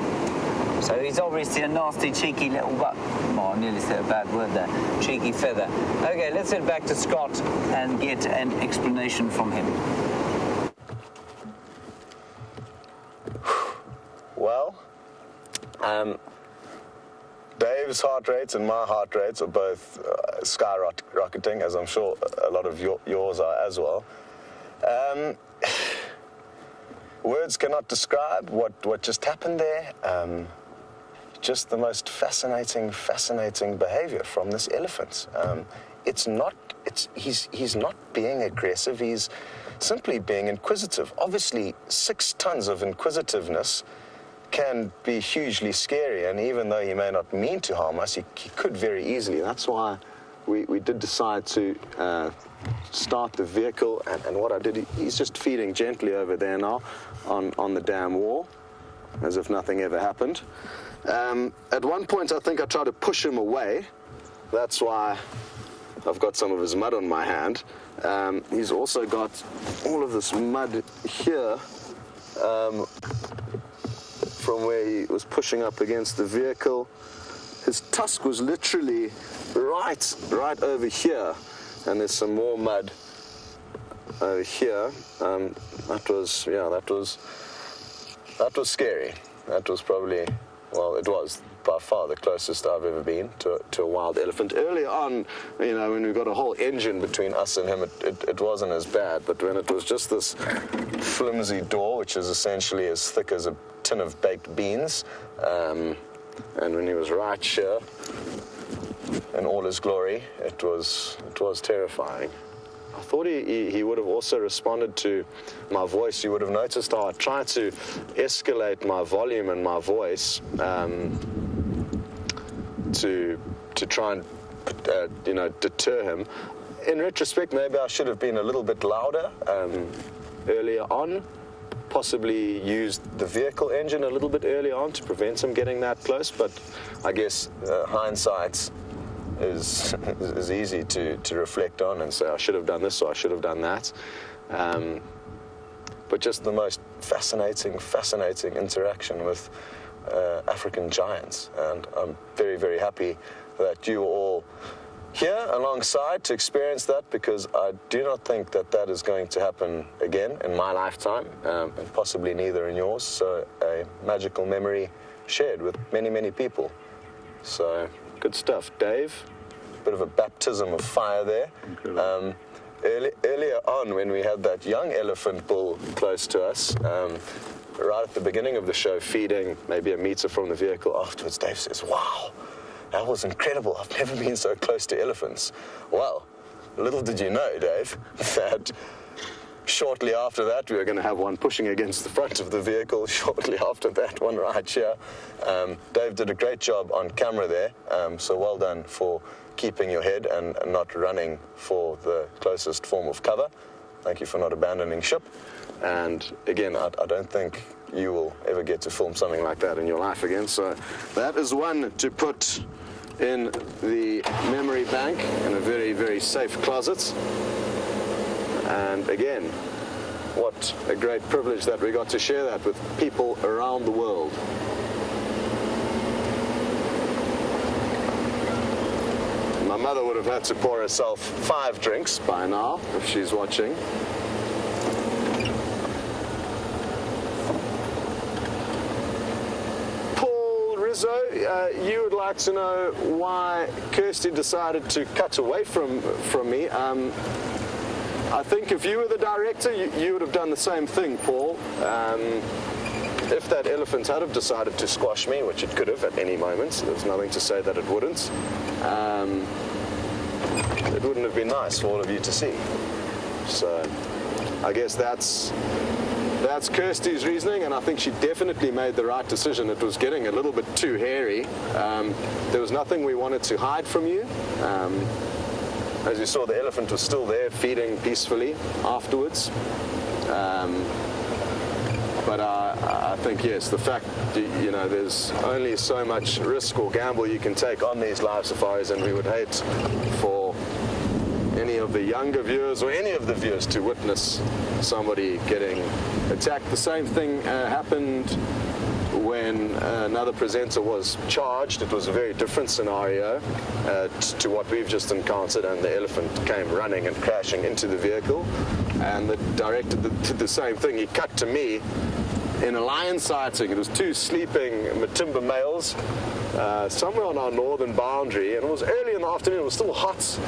S1: So he's obviously a nasty, cheeky little butt. Oh, I nearly said a bad word there. Cheeky feather. Okay, let's head back to Scott and get an explanation from him.
S2: Dave's heart rates and my heart rates are both skyrocketing, as I'm sure a lot of yours are as well. Words cannot describe what just happened there. Just the most fascinating behavior from this elephant. He's not being aggressive, he's simply being inquisitive. Obviously, 6 tons of inquisitiveness can be hugely scary, and even though he may not mean to harm us, he could very easily. That's why we did decide to start the vehicle, and what I did, he's just feeding gently over there now on the dam wall, as if nothing ever happened. At one point, I think I tried to push him away. That's why I've got some of his mud on my hand. He's also got all of this mud here from where he was pushing up against the vehicle. His tusk was literally right over here, and there's some more mud over here. That was scary. That was probably, well, it was by far the closest I've ever been to a wild elephant. Earlier on, you know, when we got a whole engine between us and him, it wasn't as bad. But when it was just this flimsy door, which is essentially as thick as a tin of baked beans, and when he was right here in all his glory, it was terrifying. I thought he would have also responded to my voice. You would have noticed how I tried to escalate my volume and my voice to try and deter him. In retrospect, maybe I should have been a little bit louder earlier on, possibly used the vehicle engine a little bit earlier on to prevent him getting that close, but I guess hindsight is easy to reflect on and say, I should have done this or I should have done that. But just the most fascinating interaction with African giants. And I'm very, very happy that you were all here alongside to experience that, because I do not think that is going to happen again in my lifetime, and possibly neither in yours. So a magical memory shared with many, many people. So good stuff, Dave. Bit of a baptism of fire there. Earlier on, when we had that young elephant bull close to us, right at the beginning of the show, feeding maybe a meter from the vehicle, afterwards Dave says, "Wow, that was incredible. I've never been so close to elephants." Well, little did you know, Dave, that shortly after that, we were going to have one pushing against the front of the vehicle. Shortly after that, one right here. Dave did a great job on camera there, so well done for keeping your head and not running for the closest form of cover. Thank you for not abandoning ship. And again, I don't think you will ever get to film something like that in your life again. So that is one to put in the memory bank in a very, very safe closet. And again, what a great privilege that we got to share that with people around the world. My mother would have had to pour herself 5 drinks by now if she's watching. Paul Rizzo, you would like to know why Kirsty decided to cut away from me. I think if you were the director, you would have done the same thing, Paul. If that elephant had have decided to squash me, which it could have at any moment, there's nothing to say that it wouldn't, it wouldn't have been nice for all of you to see. So I guess that's Kirsty's reasoning, and I think she definitely made the right decision. It was getting a little bit too hairy. There was nothing we wanted to hide from you. As you saw, the elephant was still there, feeding peacefully afterwards. But I think, yes, the fact, there's only so much risk or gamble you can take on these live safaris, and we would hate for any of the younger viewers or any of the viewers to witness somebody getting attacked. The same thing happened when another presenter was charged. It was a very different scenario to what we've just encountered, and the elephant came running and crashing into the vehicle, and the director did the same thing. He cut to me in a lion sighting. It was 2 sleeping Matimba males somewhere on our northern boundary, and it was early in the afternoon. It was still hot.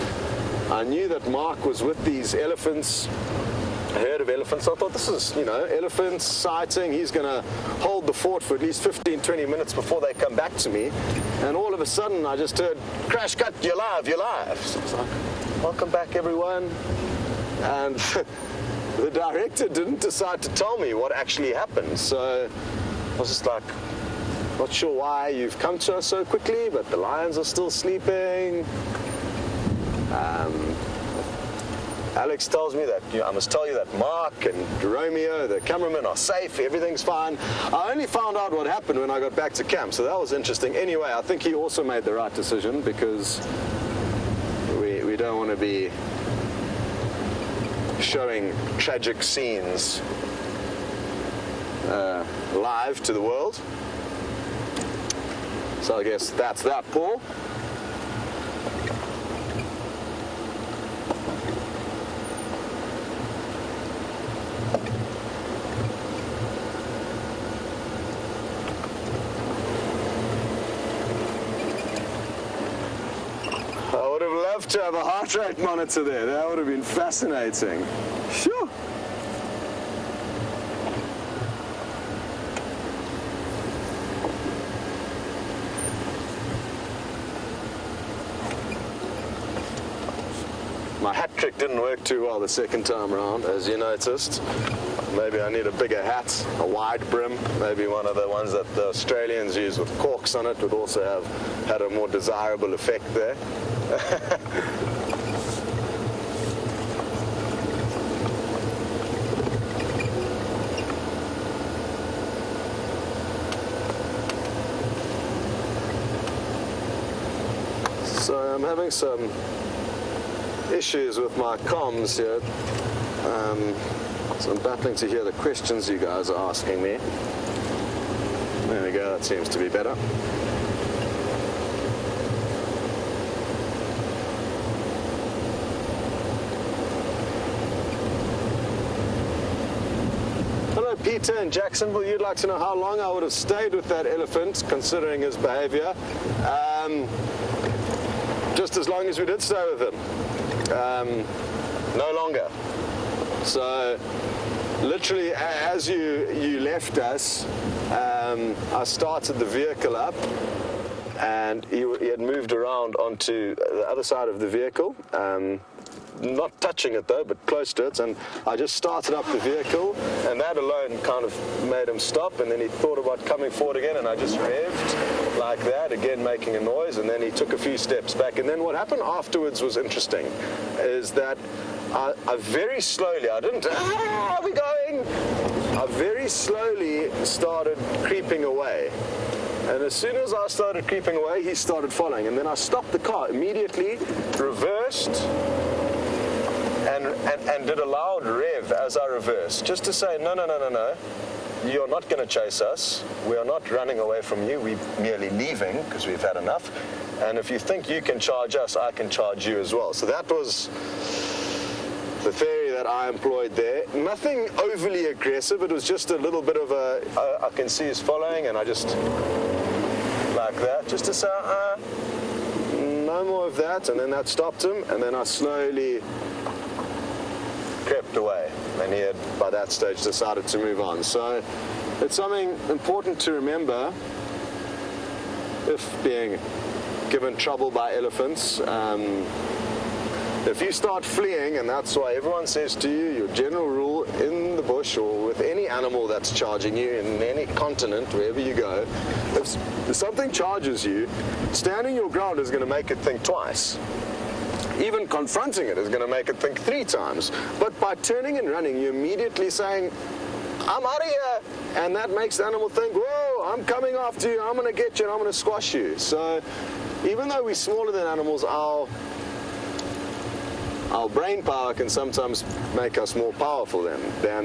S2: I knew that Mark was with these elephants, a herd of elephants. I thought, this is, elephant sighting. He's going to hold the fort for at least 15, 20 minutes before they come back to me. And all of a sudden, I just heard, crash, cut, you're live, you're live. So I was like, welcome back, everyone. And the director didn't decide to tell me what actually happened. So I was just like, not sure why you've come to us so quickly, but the lions are still sleeping. Alex tells me that I must tell you that Mark and Romeo, the cameraman, are safe. Everything's fine. I only found out what happened when I got back to camp, so that was interesting. Anyway, I think he also made the right decision, because we don't want to be showing tragic scenes live to the world. So I guess that's that, Paul. I would have loved to have a heart rate monitor there. That would have been fascinating. Sure. My hat trick didn't work too well the second time around, as you noticed. Maybe I need a bigger hat, a wide brim. Maybe one of the ones that the Australians use with corks on it would also have had a more desirable effect there. So I'm having some issues with my comms here. So I'm battling to hear the questions you guys are asking me. There we go, that seems to be better. Hello, Peter in Jacksonville. You'd like to know how long I would have stayed with that elephant, considering his behavior. Just as long as we did stay with him. No longer. So literally as you left us, I started the vehicle up, and he had moved around onto the other side of the vehicle, not touching it though, but close to it, and I just started up the vehicle, and that alone kind of made him stop, and then he thought about coming forward again, and I just revved like that, again making a noise, and then he took a few steps back. And then what happened afterwards was interesting, is that I very slowly, I didn't, are we going? I very slowly started creeping away. And as soon as I started creeping away, he started following. And then I stopped the car immediately, reversed, and did a loud rev as I reversed, just to say, no, you're not going to chase us. We are not running away from you. We're merely leaving because we've had enough. And if you think you can charge us, I can charge you as well. So that was the theory that I employed there. Nothing overly aggressive. It was just a little bit of I can see he's following, and I just, like that, just to say, no more of that. And then that stopped him, and then I slowly crept away, and he had by that stage decided to move on. So it's something important to remember if being given trouble by elephants. If you start fleeing, and that's why everyone says to you, your general rule in the bush or with any animal that's charging you in any continent, wherever you go, if something charges you, standing your ground is going to make it think twice. Even confronting it is going to make it think 3 times. But by turning and running, you're immediately saying, I'm out of here. And that makes the animal think, whoa, I'm coming after you, I'm going to get you, and I'm going to squash you. So even though we're smaller than animals, our brain power can sometimes make us more powerful than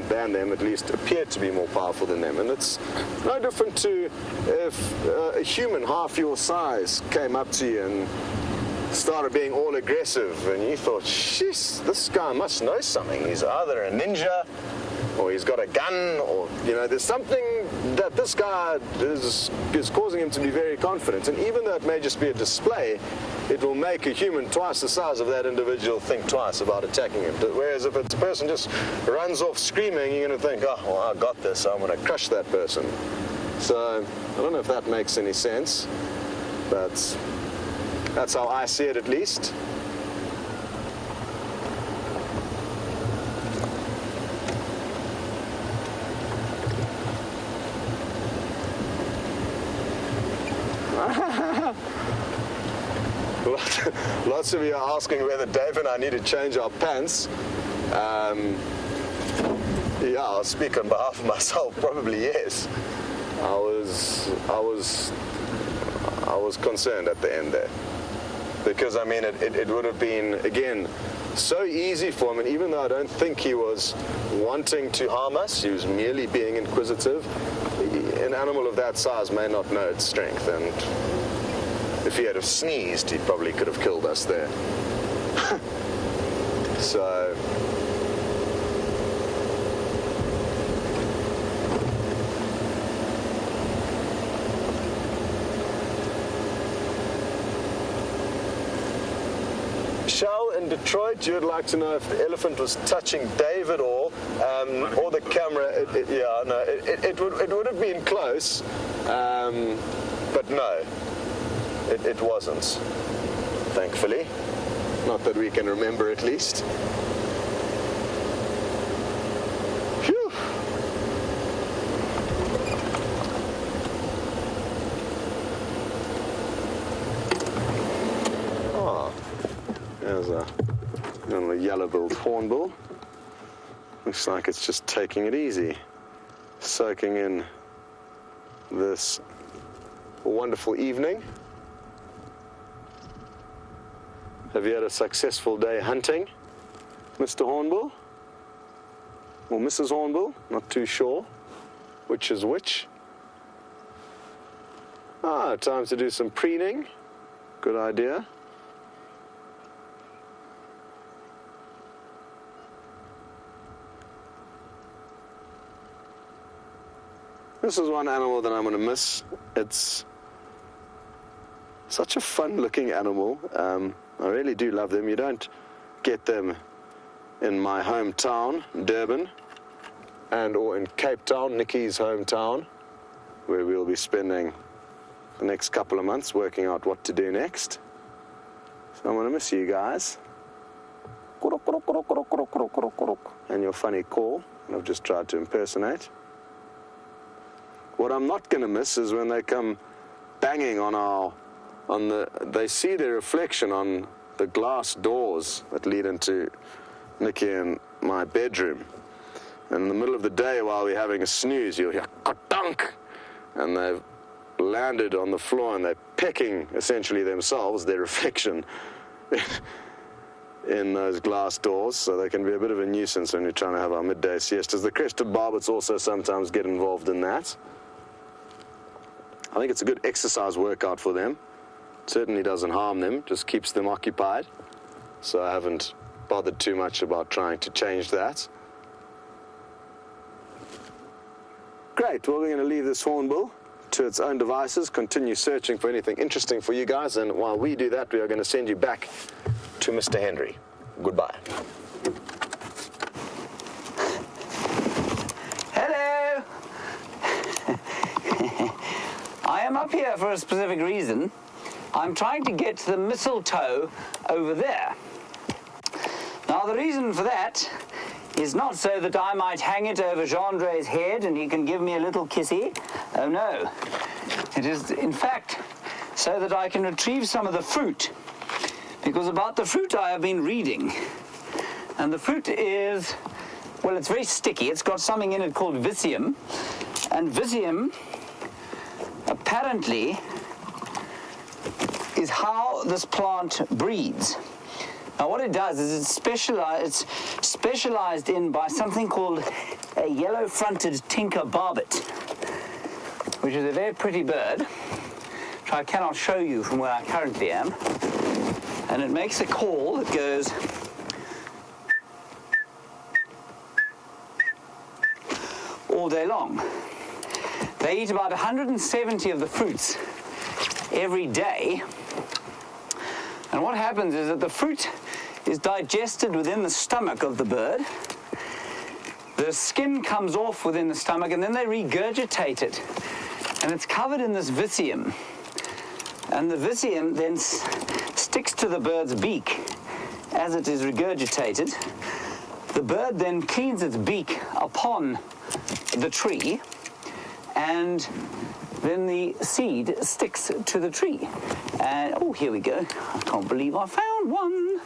S2: them, at least appear to be more powerful than them. And it's no different to if a human half your size came up to you and started being all aggressive, and you thought, sheesh, this guy must know something. He's either a ninja, or he's got a gun, or, there's something that this guy is causing him to be very confident. And even though it may just be a display, it will make a human twice the size of that individual think twice about attacking him. Whereas if it's a person just runs off screaming, you're going to think, oh, well, I got this, so I'm going to crush that person. So I don't know if that makes any sense, but that's how I see it at least. Lots of you are asking whether Dave and I need to change our pants. Yeah, I'll speak on behalf of myself. Probably yes. I was concerned at the end there, because I mean it would have been again so easy for him. And even though I don't think he was wanting to harm us, he was merely being inquisitive. An animal of that size may not know its strength, and if he had have sneezed, he probably could have killed us there. So Shell in Detroit, you would like to know if the elephant was touching Dave at all, or the camera. It would have been close, but no. It wasn't, thankfully. Not that we can remember, at least. Phew. Oh, there's a little yellow-billed hornbill. Looks like it's just taking it easy, soaking in this wonderful evening. Have you had a successful day hunting, Mr. Hornbill? Or Mrs. Hornbill? Not too sure which is which. Ah, time to do some preening. Good idea. This is one animal that I'm going to miss. It's such a fun-looking animal. I really do love them. You don't get them in my hometown, Durban, or in Cape Town, Nikki's hometown, where we'll be spending the next couple of months working out what to do next. So I'm going to miss you guys. And your funny call, I've just tried to impersonate. What I'm not going to miss is when they come banging they see their reflection on the glass doors that lead into Nikki and my bedroom. And in the middle of the day, while we're having a snooze, you'll hear ka-dunk, and they've landed on the floor and they're pecking essentially themselves, their reflection, in those glass doors. So they can be a bit of a nuisance when you're trying to have our midday siestas. The crested barbets also sometimes get involved in that. I think it's a good exercise workout for them. Certainly doesn't harm them, just keeps them occupied. So I haven't bothered too much about trying to change that. Great, well, we're going to leave this hornbill to its own devices, continue searching for anything interesting for you guys, and while we do that, we are going to send you back to Mr. Henry. Goodbye.
S1: Hello! I am up here for a specific reason. I'm trying to get the mistletoe over there. Now, the reason for that is not so that I might hang it over Gendre's head and he can give me a little kissy. Oh, no. It is, in fact, so that I can retrieve some of the fruit. Because about the fruit I have been reading. And the fruit is, well, it's very sticky. It's got something in it called visium. And visium, apparently, is how this plant breeds. Now, what it does is it's specialized in by something called a yellow-fronted tinker barbet, which is a very pretty bird, which I cannot show you from where I currently am. And it makes a call that goes all day long. They eat about 170 of the fruits every day. And what happens is that the fruit is digested within the stomach of the bird. The skin comes off within the stomach, and then they regurgitate it. And it's covered in this viscium. And the viscium then sticks to the bird's beak as it is regurgitated. The bird then cleans its beak upon the tree, and then the seed sticks to the tree. And, oh, here we go. I can't believe I found one.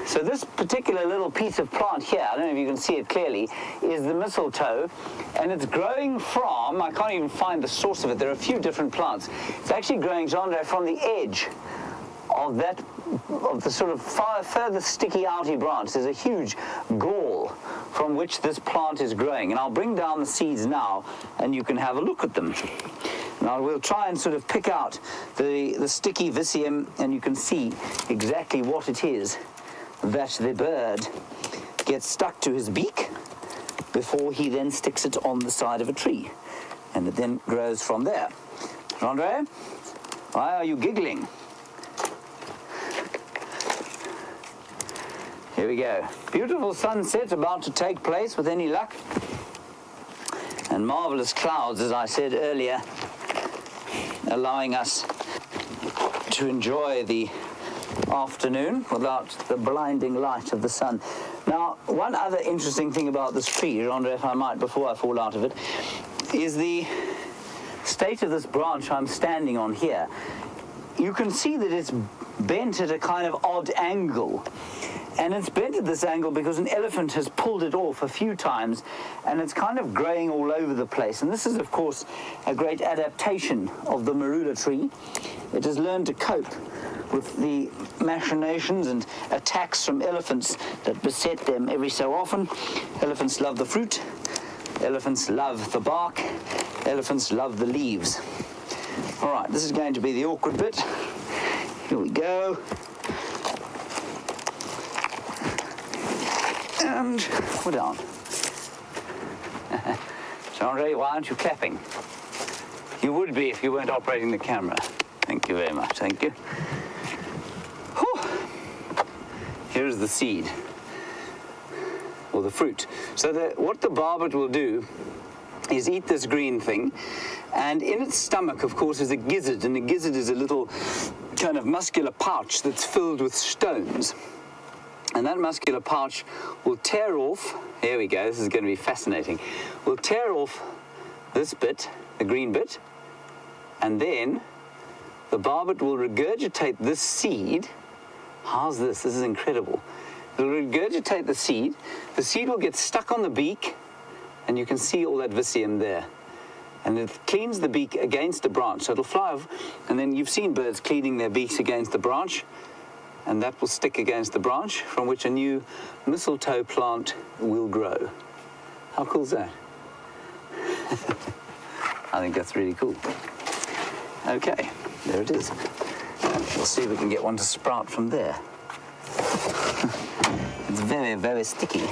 S1: So this particular little piece of plant here, I don't know if you can see it clearly, is the mistletoe, and it's growing from, I can't even find the source of it, there are a few different plants. It's actually growing, Jean-Andre, from the edge of the sort of further sticky outy branch. There's a huge gall from which this plant is growing, and I'll bring down the seeds now and you can have a look at them. Now we'll try and sort of pick out the sticky viscium, and you can see exactly what it is that the bird gets stuck to his beak before he then sticks it on the side of a tree, and it then grows from there. Jean-Andre, why are you giggling? Here we go. Beautiful sunset about to take place with any luck. And marvelous clouds, as I said earlier, allowing us to enjoy the afternoon without the blinding light of the sun. Now, one other interesting thing about this tree, Jean-Andre, if I might, before I fall out of it, is the state of this branch I'm standing on here. You can see that it's bent at a kind of odd angle. And it's bent at this angle because an elephant has pulled it off a few times, and it's kind of growing all over the place. And this is, of course, a great adaptation of the marula tree. It has learned to cope with the machinations and attacks from elephants that beset them every so often. Elephants love the fruit. Elephants love the bark. Elephants love the leaves. All right, this is going to be the awkward bit. Here we go. And we're down. Jean-Andre, why aren't you clapping? You would be if you weren't operating the camera. Thank you very much, thank you. Whew. Here's the seed, or the fruit. So what the barbet will do is eat this green thing, and in its stomach, of course, is a gizzard, and a gizzard is a little kind of muscular pouch that's filled with stones. And that muscular pouch will tear off, here we go, this is going to be fascinating, will tear off this bit, the green bit, and then the barbet will regurgitate this seed. How's this? This is incredible. It'll regurgitate the seed will get stuck on the beak, and you can see all that viscium there. And it cleans the beak against the branch, so it'll fly off, and then you've seen birds cleaning their beaks against the branch, and that will stick against the branch from which a new mistletoe plant will grow. How cool is that? I think that's really cool. Okay, there it is. We'll see if we can get one to sprout from there. It's very, very sticky.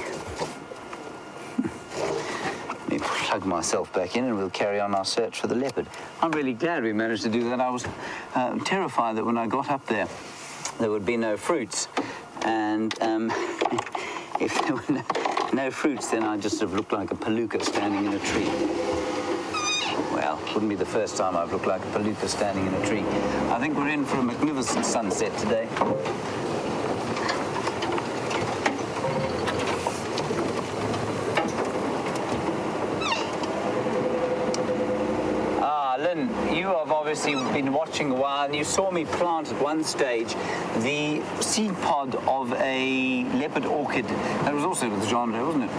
S1: Let me plug myself back in and we'll carry on our search for the leopard. I'm really glad we managed to do that. I was terrified that when I got up there would be no fruits, and if there were no fruits, then I'd just have looked like a palooka standing in a tree. Well, wouldn't be the first time I've looked like a palooka standing in a tree. I think we're in for a magnificent sunset today. You have obviously been watching a while, and you saw me plant at one stage the seed pod of a leopard orchid. That was also with Jean-Andre, wasn't it?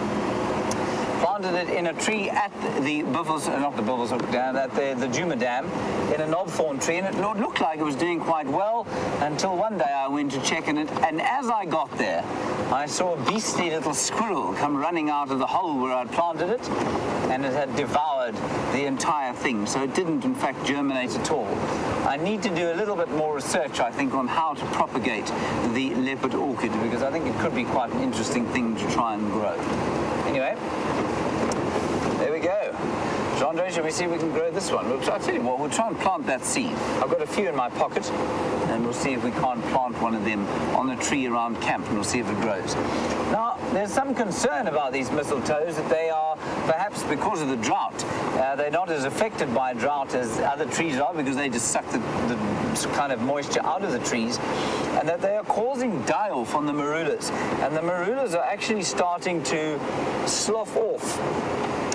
S1: Planted it in a tree at the Buffels, not the Buffels Dam, at the Juma Dam, in a knobthorn tree, and it looked like it was doing quite well until one day I went to check on it, and as I got there, I saw a beastly little squirrel come running out of the hole where I'd planted it, and it had devoured the entire thing, so it didn't in fact germinate at all. I need to do a little bit more research, I think, on how to propagate the leopard orchid, because I think it could be quite an interesting thing to try and grow. Anyway, there we go. Andre, shall we see if we can grow this one? I'll tell you what, we'll try and plant that seed. I've got a few in my pocket, and we'll see if we can't plant one of them on a tree around camp, and we'll see if it grows. Now, there's some concern about these mistletoes that they are, perhaps because of the drought, they're not as affected by drought as other trees are, because they just suck the kind of moisture out of the trees, and that they are causing die-off on the marulas. And the marulas are actually starting to slough off.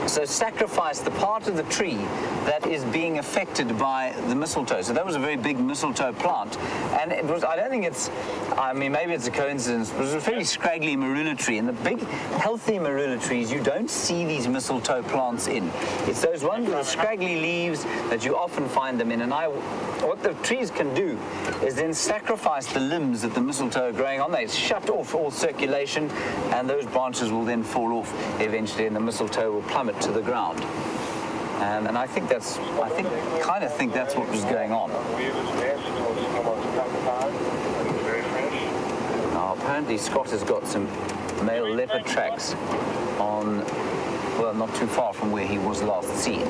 S1: So sacrifice the part of the tree that is being affected by the mistletoe. So that was a very big mistletoe plant. And it was, I don't think it's, I mean, maybe it's a coincidence, but it was a fairly scraggly marula tree. And the big, healthy marula trees, you don't see these mistletoe plants in. It's those ones with the scraggly leaves that you often find them in. And what the trees can do is then sacrifice the limbs that the mistletoe are growing on. They shut off all circulation, and those branches will then fall off eventually, and the mistletoe will plummet to the ground. And I think that's what was going on. Now, apparently Scott has got some male leopard tracks on, well, not too far from where he was last seen.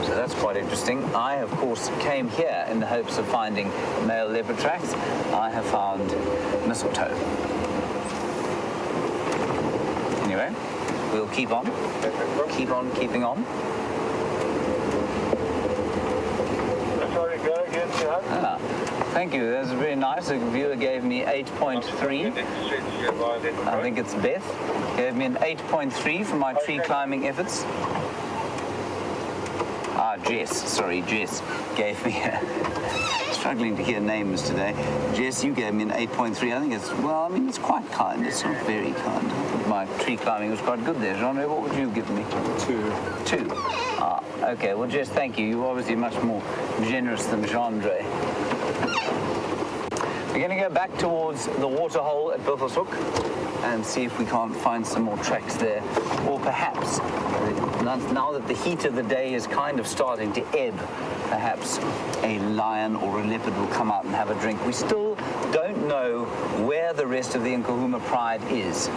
S1: So that's quite interesting. I, of course, came here in the hopes of finding male leopard tracks. I have found mistletoe. Anyway, we'll keep on keeping on. Ah, thank you. That's very nice. A viewer gave me 8.3. I think it's Beth. Gave me an 8.3 for my tree climbing efforts. Jess gave me struggling to hear names today. Jess, you gave me an 8.3. I think it's, well, I mean, it's quite kind. It's not very kind. My tree climbing was quite good there. Jean, what would you give me? 2. Okay. Well, Jess, thank you. You're obviously much more generous than Jean-Andre. We're going to go back towards the water hole at Buffelshoek and see if we can't find some more tracks there. Or perhaps, now that the heat of the day is kind of starting to ebb, perhaps a lion or a leopard will come out and have a drink. We still don't know where the rest of the Nkuhuma Pride is.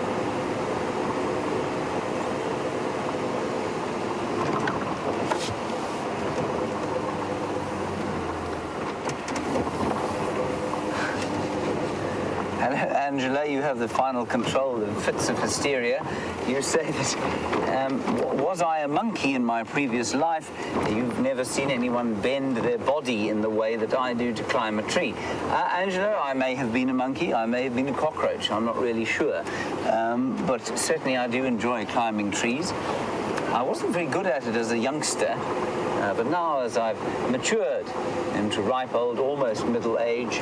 S1: Angela, you have the final control of fits of hysteria. You say that, was I a monkey in my previous life? You've never seen anyone bend their body in the way that I do to climb a tree. Angela, I may have been a monkey, I may have been a cockroach, I'm not really sure. But certainly I do enjoy climbing trees. I wasn't very good at it as a youngster, but now as I've matured into ripe old, almost middle age,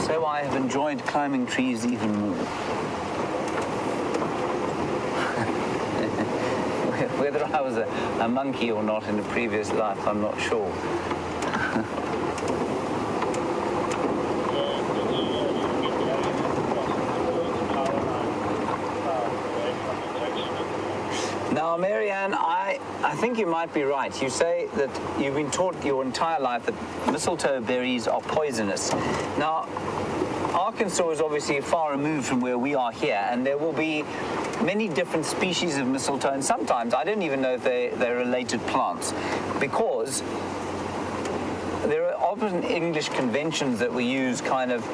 S1: so I have enjoyed climbing trees even more. Whether I was a monkey or not in a previous life, I'm not sure. Now, Marianne, I think you might be right. You say that you've been taught your entire life that mistletoe berries are poisonous. Now, Arkansas is obviously far removed from where we are here, and there will be many different species of mistletoe, and sometimes I don't even know if they're related plants, because there are often English conventions that we use kind of,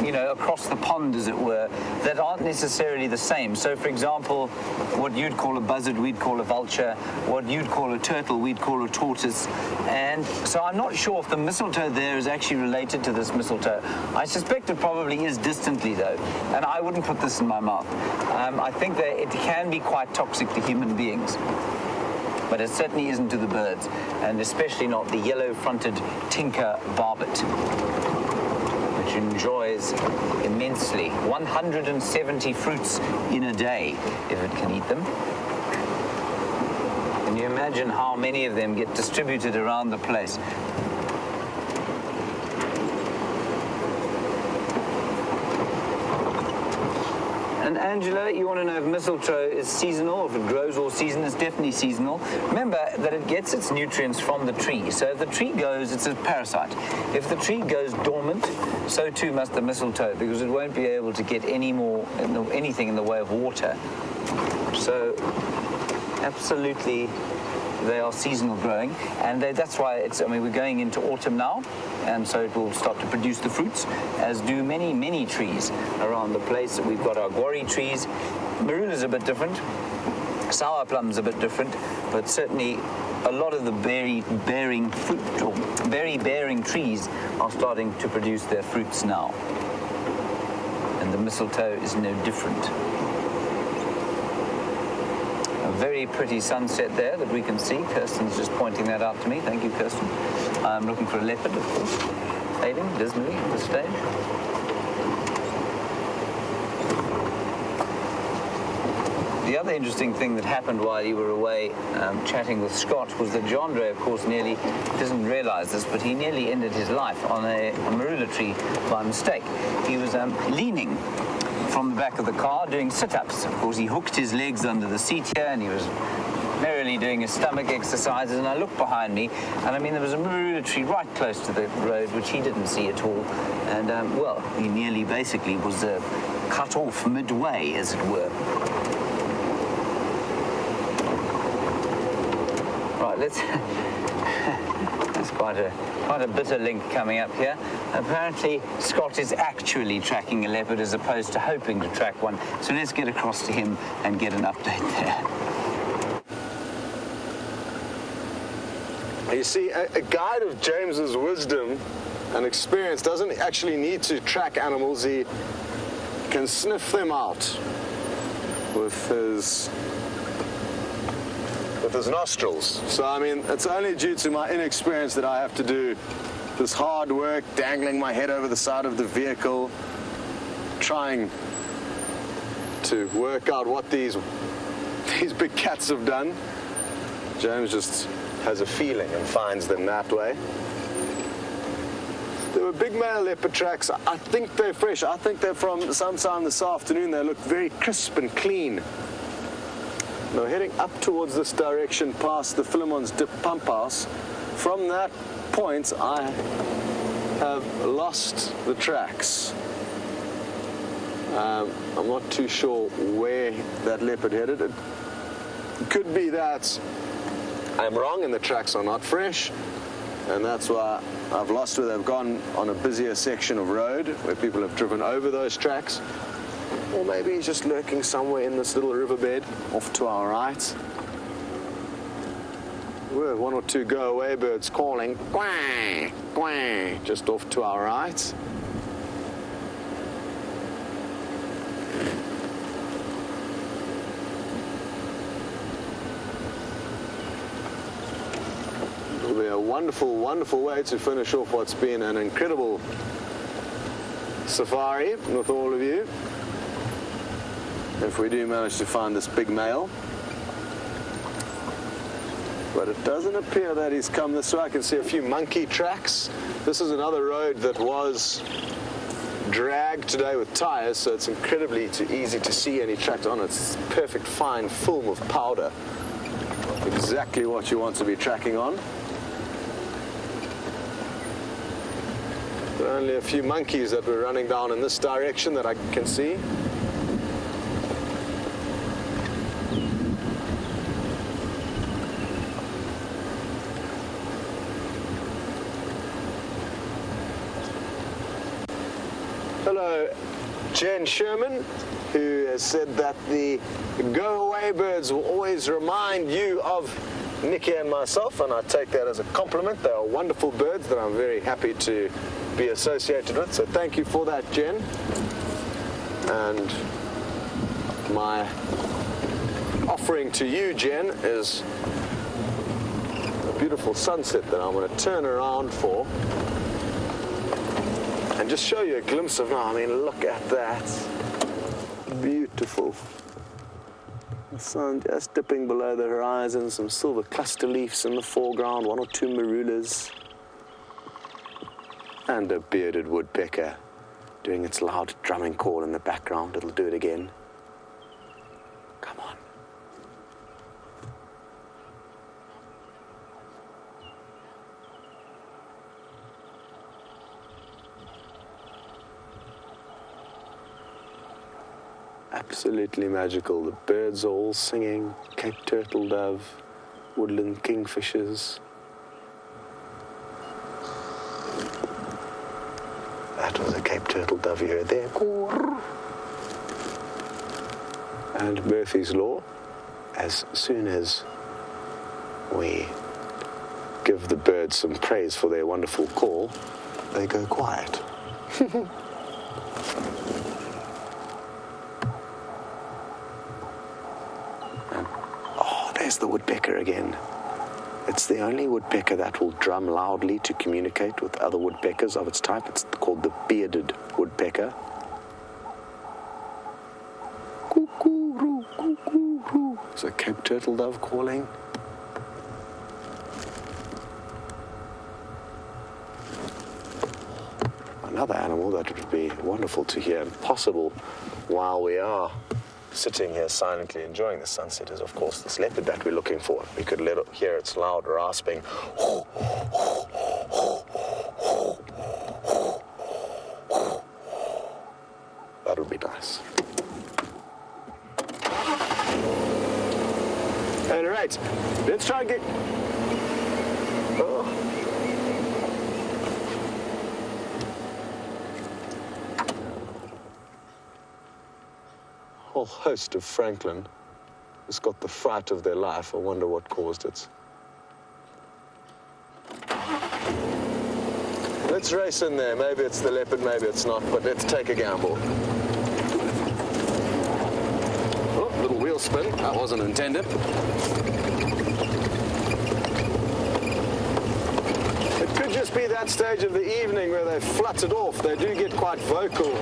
S1: you know, across the pond, as it were, that aren't necessarily the same. So, for example, what you'd call a buzzard, we'd call a vulture. What you'd call a turtle, we'd call a tortoise. And so I'm not sure if the mistletoe there is actually related to this mistletoe. I suspect it probably is distantly, though, and I wouldn't put this in my mouth. I think that it can be quite toxic to human beings, but it certainly isn't to the birds, and especially not the yellow-fronted tinker barbet, which enjoys immensely 170 fruits in a day if it can eat them. Can you imagine how many of them get distributed around the place? And Angela, you want to know if mistletoe is seasonal, if it grows all season? It's definitely seasonal. Remember that it gets its nutrients from the tree. So if the tree goes, it's a parasite. If the tree goes dormant, so too must the mistletoe, because it won't be able to get anything in the way of water. So absolutely they are seasonal growing, and that's why I mean, we're going into autumn now, and so it will start to produce the fruits, as do many, many trees around the place. We've got our guarri trees. Marula's a bit different. Sour plum's a bit different, but certainly a lot of the berry-bearing fruit or berry-bearing trees are starting to produce their fruits now. And the mistletoe is no different. A very pretty sunset there that we can see. Kirsten's just pointing that out to me. Thank you, Kirsten. I'm looking for a leopard, of course, fading dismally at this stage. The other interesting thing that happened while you were away chatting with Scott was that Jandre, of course, nearly doesn't realize this, but he nearly ended his life on a marula tree by mistake. He was leaning from the back of the car doing sit-ups. Of course, he hooked his legs under the seat here and he was merrily doing his stomach exercises, and I looked behind me, and I mean, there was a marula tree right close to the road, which he didn't see at all, and, well, he nearly basically was cut off midway, as it were. Right, that's quite a bitter link coming up here. Apparently, Scott is actually tracking a leopard as opposed to hoping to track one. So let's get across to him and get an update there.
S2: You see, a guide of James's wisdom and experience doesn't actually need to track animals. He can sniff them out with his nostrils. So, I mean, it's only due to my inexperience that I have to do this hard work, dangling my head over the side of the vehicle, trying to work out what these big cats have done. James just has a feeling and finds them that way. There were big male leopard tracks. I think they're fresh. I think they're from sometime this afternoon. They look very crisp and clean. Now, heading up towards this direction past the Philemon's Dip pump house, from that point I have lost the tracks. I'm not too sure where that leopard headed. It could be that I'm wrong and the tracks are not fresh, and that's why I've lost where they've gone on a busier section of road where people have driven over those tracks. Or maybe he's just lurking somewhere in this little riverbed off to our right. We have one or two go-away birds calling, quang, quang, just off to our right. It'll be a wonderful, wonderful way to finish off what's been an incredible safari with all of you. If we do manage to find this big male. But it doesn't appear that he's come this way. I can see a few monkey tracks. This is another road that was dragged today with tires, so it's incredibly easy to see any tracks on it. It's perfect fine film of powder. Exactly what you want to be tracking on. There are only a few monkeys that were running down in this direction that I can see. Hello, Jen Sherman, who has said that the go-away birds will always remind you of Nikki and myself, and I take that as a compliment. They are wonderful birds that I'm very happy to be associated with, so thank you for that, Jen. And my offering to you, Jen, is a beautiful sunset that I'm going to turn around for and just show you a glimpse of now. I mean, look at that. Beautiful. The sun just dipping below the horizon, some silver cluster leaves in the foreground, one or two marulas, and a bearded woodpecker doing its loud drumming call in the background. It'll do it again. Come on. Absolutely magical. The birds are all singing, Cape turtle dove, woodland kingfishers. That was a Cape turtle dove you heard there. And Murphy's Law, as soon as we give the birds some praise for their wonderful call, they go quiet. And, oh, there's the woodpecker again. It's the only woodpecker that will drum loudly to communicate with other woodpeckers of its type. It's called the bearded woodpecker. Cuckoo-roo, cuckoo-roo. It's a Cape turtle dove calling. Another animal that would be wonderful to hear and possible while we are sitting here silently enjoying the sunset is, of course, this leopard that we're looking for. We could hear its loud rasping. That would be nice. All right, let's try and get... Oh. Whole host of Franklin has got the fright of their life. I wonder what caused it. Let's race in there. Maybe it's the leopard, maybe it's not, but let's take a gamble. Oh, little wheel spin. That wasn't intended. It could just be that stage of the evening where they've fluttered off. They do get quite vocal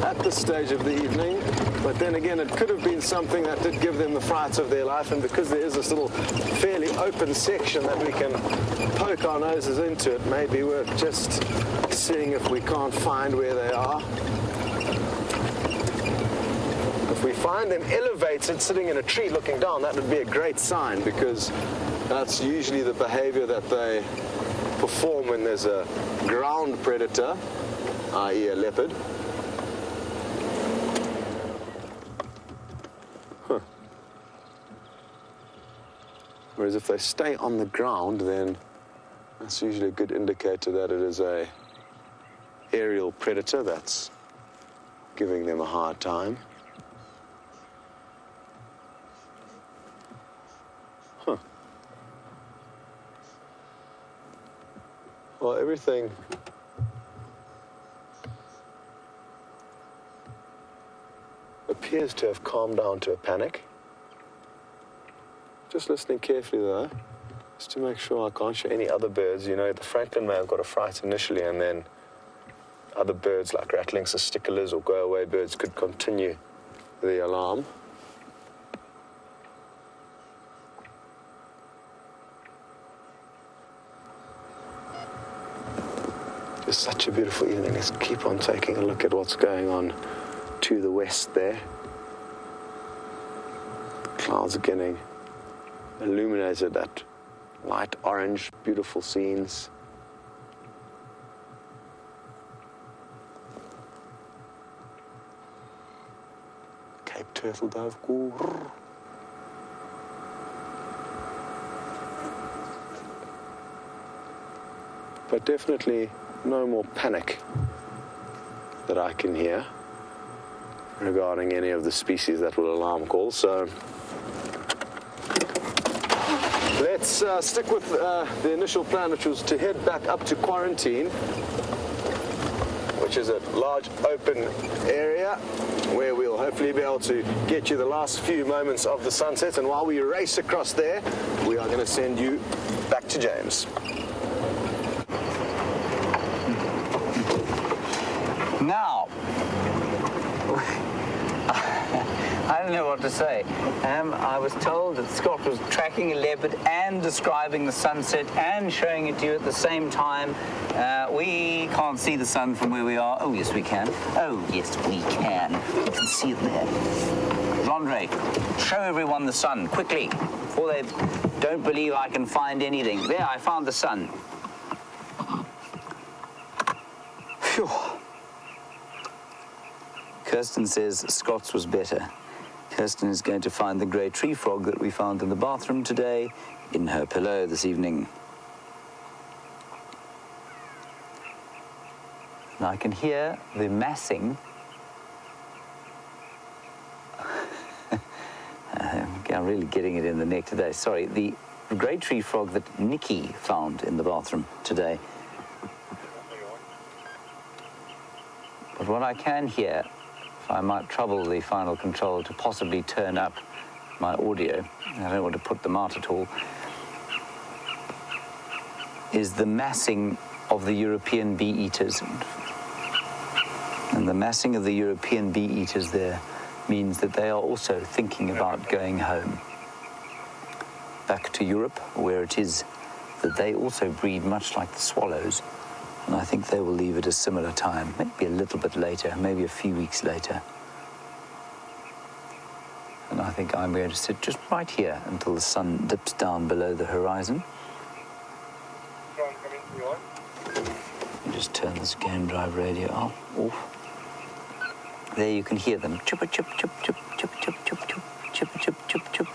S2: at this stage of the evening. But then again, it could have been something that did give them the fright of their life, and because there is this little fairly open section that we can poke our noses into, it may be worth just seeing if we can't find where they are. If we find them elevated, sitting in a tree looking down, that would be a great sign, because that's usually the behavior that they perform when there's a ground predator, i.e. a leopard. Whereas if they stay on the ground, then that's usually a good indicator that it is a aerial predator that's giving them a hard time. Huh. Well, everything appears to have calmed down to a panic. Just listening carefully though, just to make sure I can't show any other birds. You know, the Franklin may have got a fright initially, and then other birds like rattling cisticolas or go-away birds could continue the alarm. It's such a beautiful evening. Let's keep on taking a look at what's going on to the west there. Clouds are getting illuminated that light orange, beautiful scenes. Cape turtle dove. But definitely no more panic that I can hear regarding any of the species that will alarm call. So let's stick with the initial plan, which was to head back up to Quarantine, which is a large open area where we'll hopefully be able to get you the last few moments of the sunset. And while we race across there, we are going to send you back to James.
S1: Now, I don't know what to say. I was told that Scott was tracking a leopard and describing the sunset and showing it to you at the same time. We can't see the sun from where we are. Oh, yes, we can. Oh, yes, we can. You can see it there. Andre, show everyone the sun, quickly, before they don't believe I can find anything. There, I found the sun. Phew. Kirsten says Scott's was better. Kirsten is going to find the grey tree frog that we found in the bathroom today in her pillow this evening. Now I can hear the massing. I'm really getting it in the neck today. Sorry, the great tree frog that Nikki found in the bathroom today. But what I can hear, if I might trouble the final control to possibly turn up my audio, I don't want to put them out at all, is the massing of the European bee-eaters. And the massing of the European bee-eaters there means that they are also thinking about going home, back to Europe, where it is that they also breed much like the swallows. And I think they will leave at a similar time, maybe a little bit later, maybe a few weeks later. And I think I'm going to sit just right here until the sun dips down below the horizon. Just turn this game drive radio off. There you can hear them. Chip, chip, chip, chip, chip, chip, chip, chip, chip, chip, chip, chip.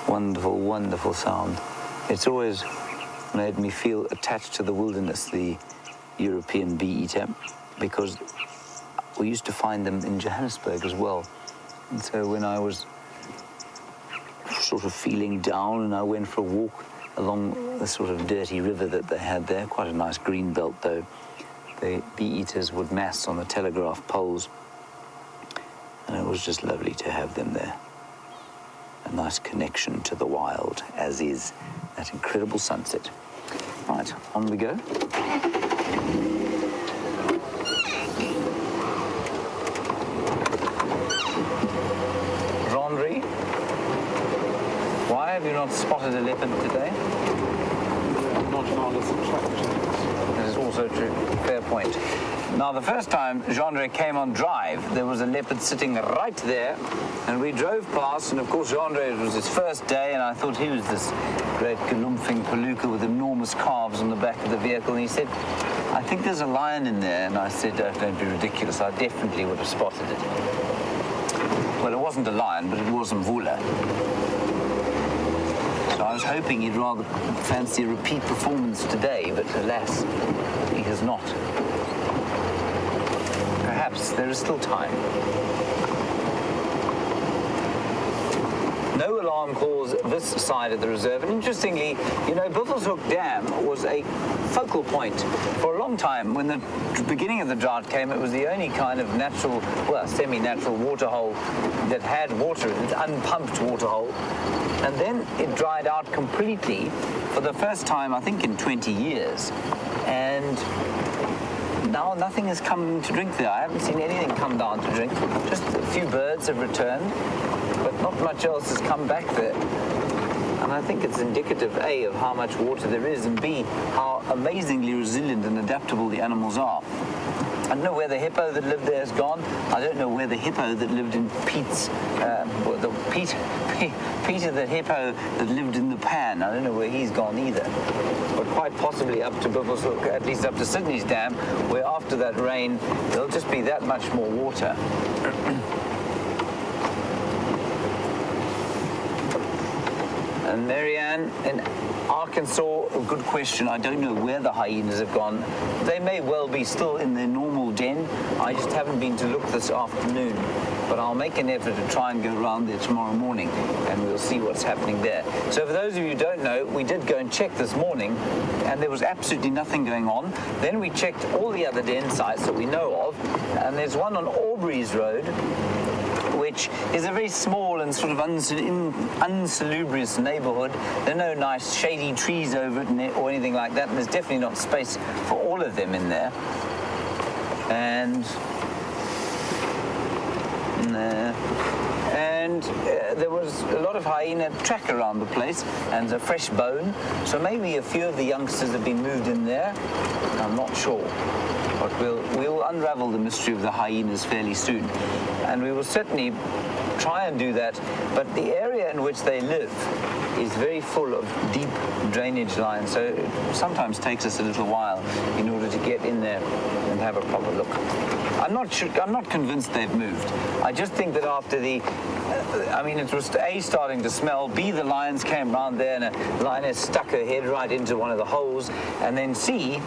S1: Wonderful, wonderful sound. It's always made me feel attached to the wilderness, the European bee-eater, because we used to find them in Johannesburg as well. And so when I was sort of feeling down and I went for a walk along the sort of dirty river that they had there, quite a nice green belt though, the bee-eaters would mass on the telegraph poles, and it was just lovely to have them there. A nice connection to the wild, as is that incredible sunset. Right, on we go. Rondry, why have you not spotted a leopard today?
S3: Not found as attractive.
S1: That is also true. Fair point. Now, the first time Jean-Andre came on drive, there was a leopard sitting right there, and we drove past, and of course Jean-Andre, it was his first day, and I thought he was this great galumphing palooka with enormous calves on the back of the vehicle, and he said, I think there's a lion in there, and I said, don't be ridiculous, I definitely would have spotted it. Well, it wasn't a lion, but it was Mvula. So I was hoping he'd rather fancy a repeat performance today, but alas, he has not. Perhaps there is still time. No alarm calls this side of the reserve. And interestingly, you know, Buffelshoek Dam was a focal point for a long time. When the beginning of the drought came, it was the only kind of natural, well, semi-natural waterhole that had water in it, unpumped waterhole. And then it dried out completely for the first time, I think, in 20 years. And now nothing has come to drink there. I haven't seen anything come down to drink. Just a few birds have returned, but not much else has come back there. And I think it's indicative, A, of how much water there is, and B, how amazingly resilient and adaptable the animals are. I don't know where the hippo that lived there has gone. I don't know where the hippo that lived in Peter the hippo that lived in the pan, I don't know where he's gone either. But quite possibly up to Buffelshoek, at least up to Sydney's dam, where after that rain, there'll just be that much more water. And Marianne in Arkansas, a good question. I don't know where the hyenas have gone. They may well be still in their normal den. I just haven't been to look this afternoon. But I'll make an effort to try and go around there tomorrow morning, and we'll see what's happening there. So for those of you who don't know, we did go and check this morning, and there was absolutely nothing going on. Then we checked all the other den sites that we know of, and there's one on Aubrey's Road, which is a very small and sort of unsalubrious neighborhood. There are no nice shady trees over it or anything like that, and there's definitely not space for all of them in there. And there was a lot of hyena track around the place and a fresh bone, so maybe a few of the youngsters have been moved in there. I'm not sure, but we'll unravel the mystery of the hyenas fairly soon, and we will certainly try try and do that, but the area in which they live is very full of deep drainage lines, so it sometimes takes us a little while in order to get in there and have a proper look. I'm not convinced they've moved. I just think that after the it was A, starting to smell, B, the lions came round there and a lioness stuck her head right into one of the holes, and then C,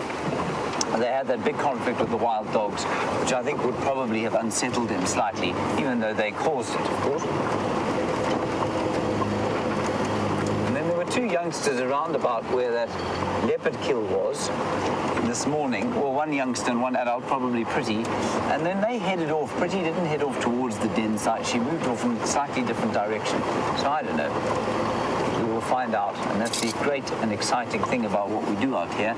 S1: they had that big conflict with the wild dogs, which I think would probably have unsettled them slightly, even though they caused it, of course. And then there were two youngsters around about where that leopard kill was this morning. Well, one youngster and one adult, probably Pretty, and then they headed off. Pretty didn't head off towards the den site. She moved off in a slightly different direction. So I don't know. We will find out, and that's the great and exciting thing about what we do out here,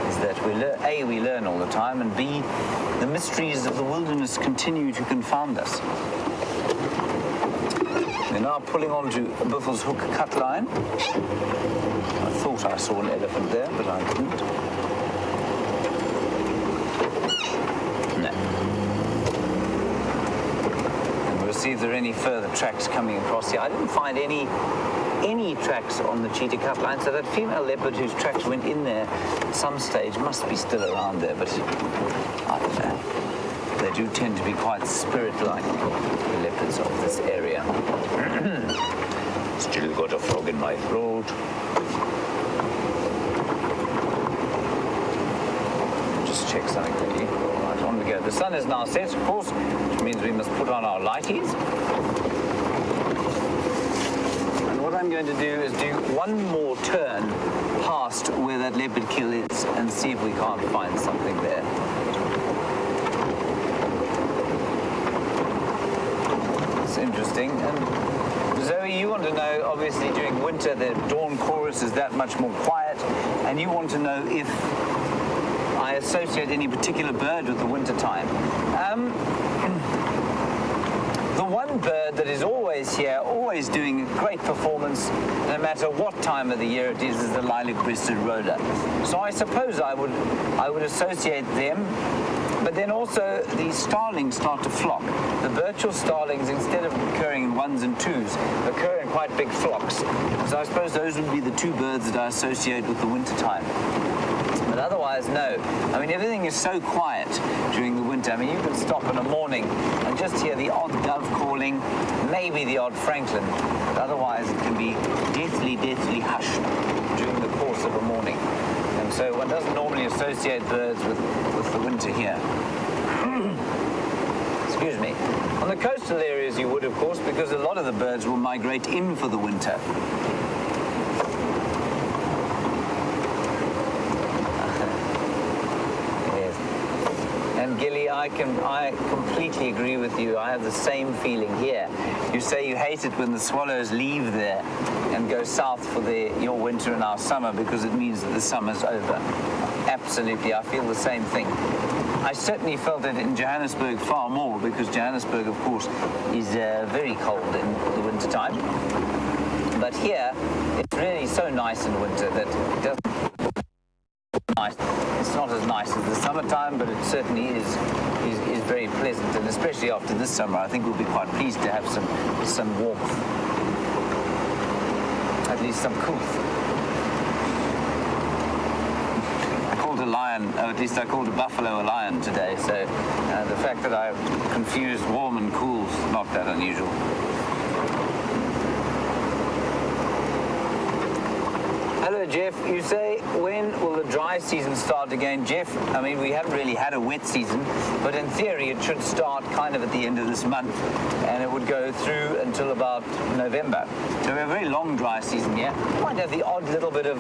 S1: is that we learn all the time, and B, the mysteries of the wilderness continue to confound us. We're now pulling onto Buffel's hook cut line. I thought I saw an elephant there, but I didn't. No. And we'll see if there are any further tracks coming across here. I didn't find any tracks on the cheetah cut line, so that female leopard whose tracks went in there at some stage must be still around there, but I don't know. They do tend to be quite spirit-like, the leopards of this area. Still got a frog in my throat. Just check something quickly. Right, on we go. The sun is now set, of course, which means we must put on our lighties. What I'm going to do is do one more turn past where that leopard kill is and see if we can't find something there. It's interesting. And Zoe, you want to know, obviously during winter the dawn chorus is that much more quiet, and you want to know if I associate any particular bird with the winter time. The one bird that is always here, always doing a great performance, no matter what time of the year it is the lilac-breasted roller. So I suppose I would associate them, but then also the starlings start to flock. The Birchall starlings, instead of occurring in ones and twos, occur in quite big flocks. So I suppose those would be the two birds that I associate with the winter time. But otherwise, no. I mean, everything is so quiet during the winter. I mean, you can stop in the morning and just hear the odd dove calling, maybe the odd francolin, but otherwise it can be deathly hushed during the course of a morning. And so one doesn't normally associate birds with the winter here. Excuse me. On the coastal areas you would, of course, because a lot of the birds will migrate in for the winter. Gilly, I completely agree with you. I have the same feeling here. You say you hate it when the swallows leave there and go south for your winter and our summer because it means that the summer's over. Absolutely, I feel the same thing. I certainly felt it in Johannesburg far more because Johannesburg, of course, is very cold in the winter time. But here, it's really so nice in winter that it doesn't. It's not as nice as the summertime, but it certainly is very pleasant, and especially after this summer, I think we'll be quite pleased to have some warmth, at least some cooth. I called a lion, or at least I called a buffalo a lion today, so the fact that I confused warm and cool is not that unusual. Hello, Jeff. You say, when will the dry season start again? Jeff, I mean, we haven't really had a wet season, but in theory it should start kind of at the end of this month, and it would go through until about November. So we have a very long dry season here. We might have the odd little bit of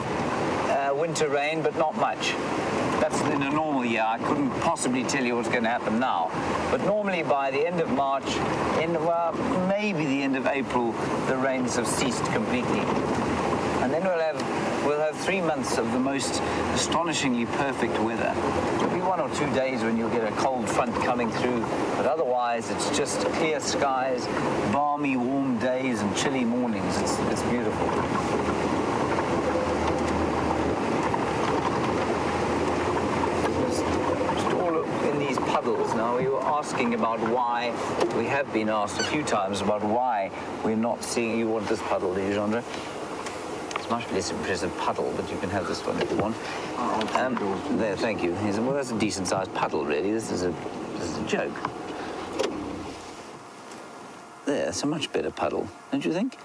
S1: winter rain, but not much. That's in a normal year. I couldn't possibly tell you what's going to happen now. But normally by the end of March, maybe the end of April, the rains have ceased completely. And then we'll have 3 months of the most astonishingly perfect weather. There'll be 1 or 2 days when you'll get a cold front coming through, but otherwise it's just clear skies, balmy, warm days and chilly mornings. It's beautiful. Just all in these pub puddles. Now, we were asking about why, we have been asked a few times about why we're not seeing, you want this puddle, do you, Jean-Andre? It's much less impressive puddle, but you can have this one if you want. There, thank you. He said, well, that's a decent-sized puddle, really. This is a joke. There, it's a much better puddle, don't you think?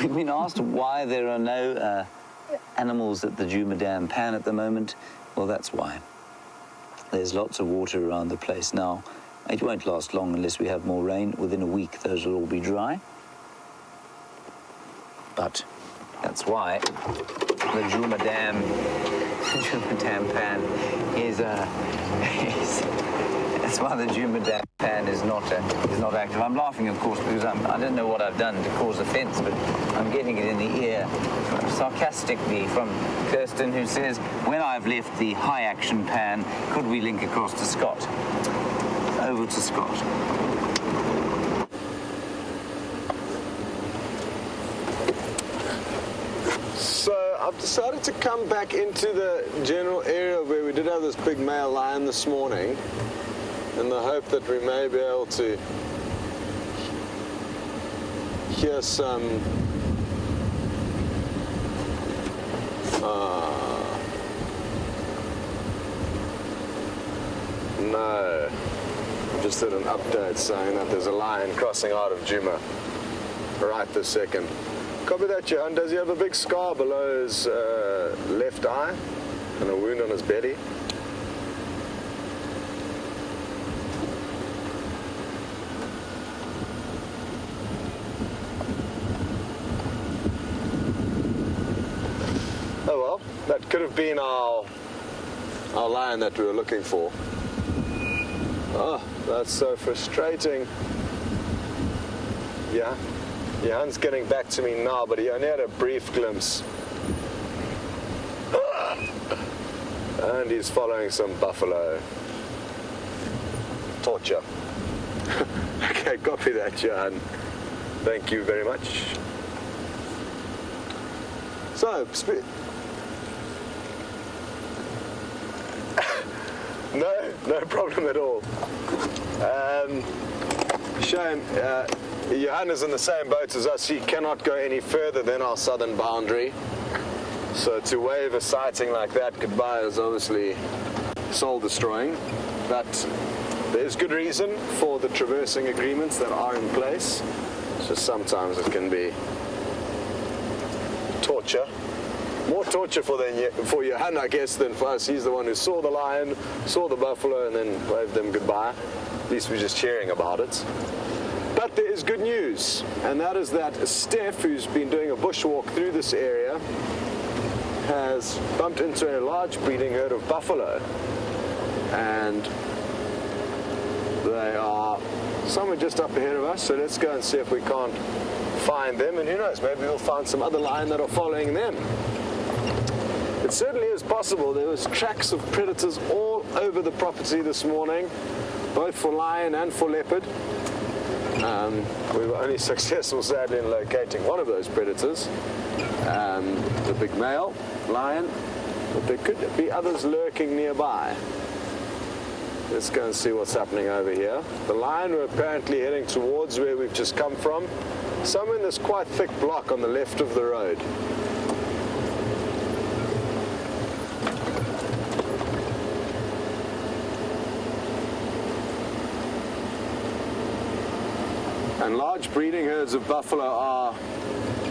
S1: We've been asked why there are no animals at the Djuma Dam Pan at the moment. Well, that's why. There's lots of water around the place now. It won't last long unless we have more rain. Within a week, those will all be dry. But that's why the Djuma Dam Pan is that's why the Djuma Dam Pan is not active. I'm laughing, of course, because I don't know what I've done to cause offence, but I'm getting it in the ear sarcastically from Kirsten, who says, when I've left the high action pan, could we link across to Scott? Over to Scott.
S2: So I've decided to come back into the general area where we did have this big male lion this morning, in the hope that we may be able to hear some no, I just did an update saying that there's a lion crossing out of Djuma right this second. Copy that, Johan. Does he have a big scar below his left eye and a wound on his belly? Oh well, that could have been our lion that we were looking for. Oh, that's so frustrating. Yeah. Johan's getting back to me now, but he only had a brief glimpse. And he's following some buffalo. Torture. Okay, copy that, Johan. Thank you very much. So, no problem at all. Shame. Johan is in the same boat as us. He cannot go any further than our southern boundary. So to wave a sighting like that goodbye is obviously soul-destroying. But there's good reason for the traversing agreements that are in place. It's just sometimes it can be torture. More torture for Johan, I guess, than for us. He's the one who saw the lion, saw the buffalo, and then waved them goodbye. At least we're just cheering about it. But there is good news, and that is that Steph, who's been doing a bushwalk through this area, has bumped into a large breeding herd of buffalo. And they are somewhere just up ahead of us, so let's go and see if we can't find them. And who knows, maybe we'll find some other lion that are following them. It certainly is possible. There was tracks of predators all over the property this morning, both for lion and for leopard. We were only successful, sadly, in locating one of those predators, the big male lion, but there could be others lurking nearby. Let's go and see what's happening over here. The lion were apparently heading towards where we've just come from, somewhere in this quite thick block on the left of the road. And large breeding herds of buffalo are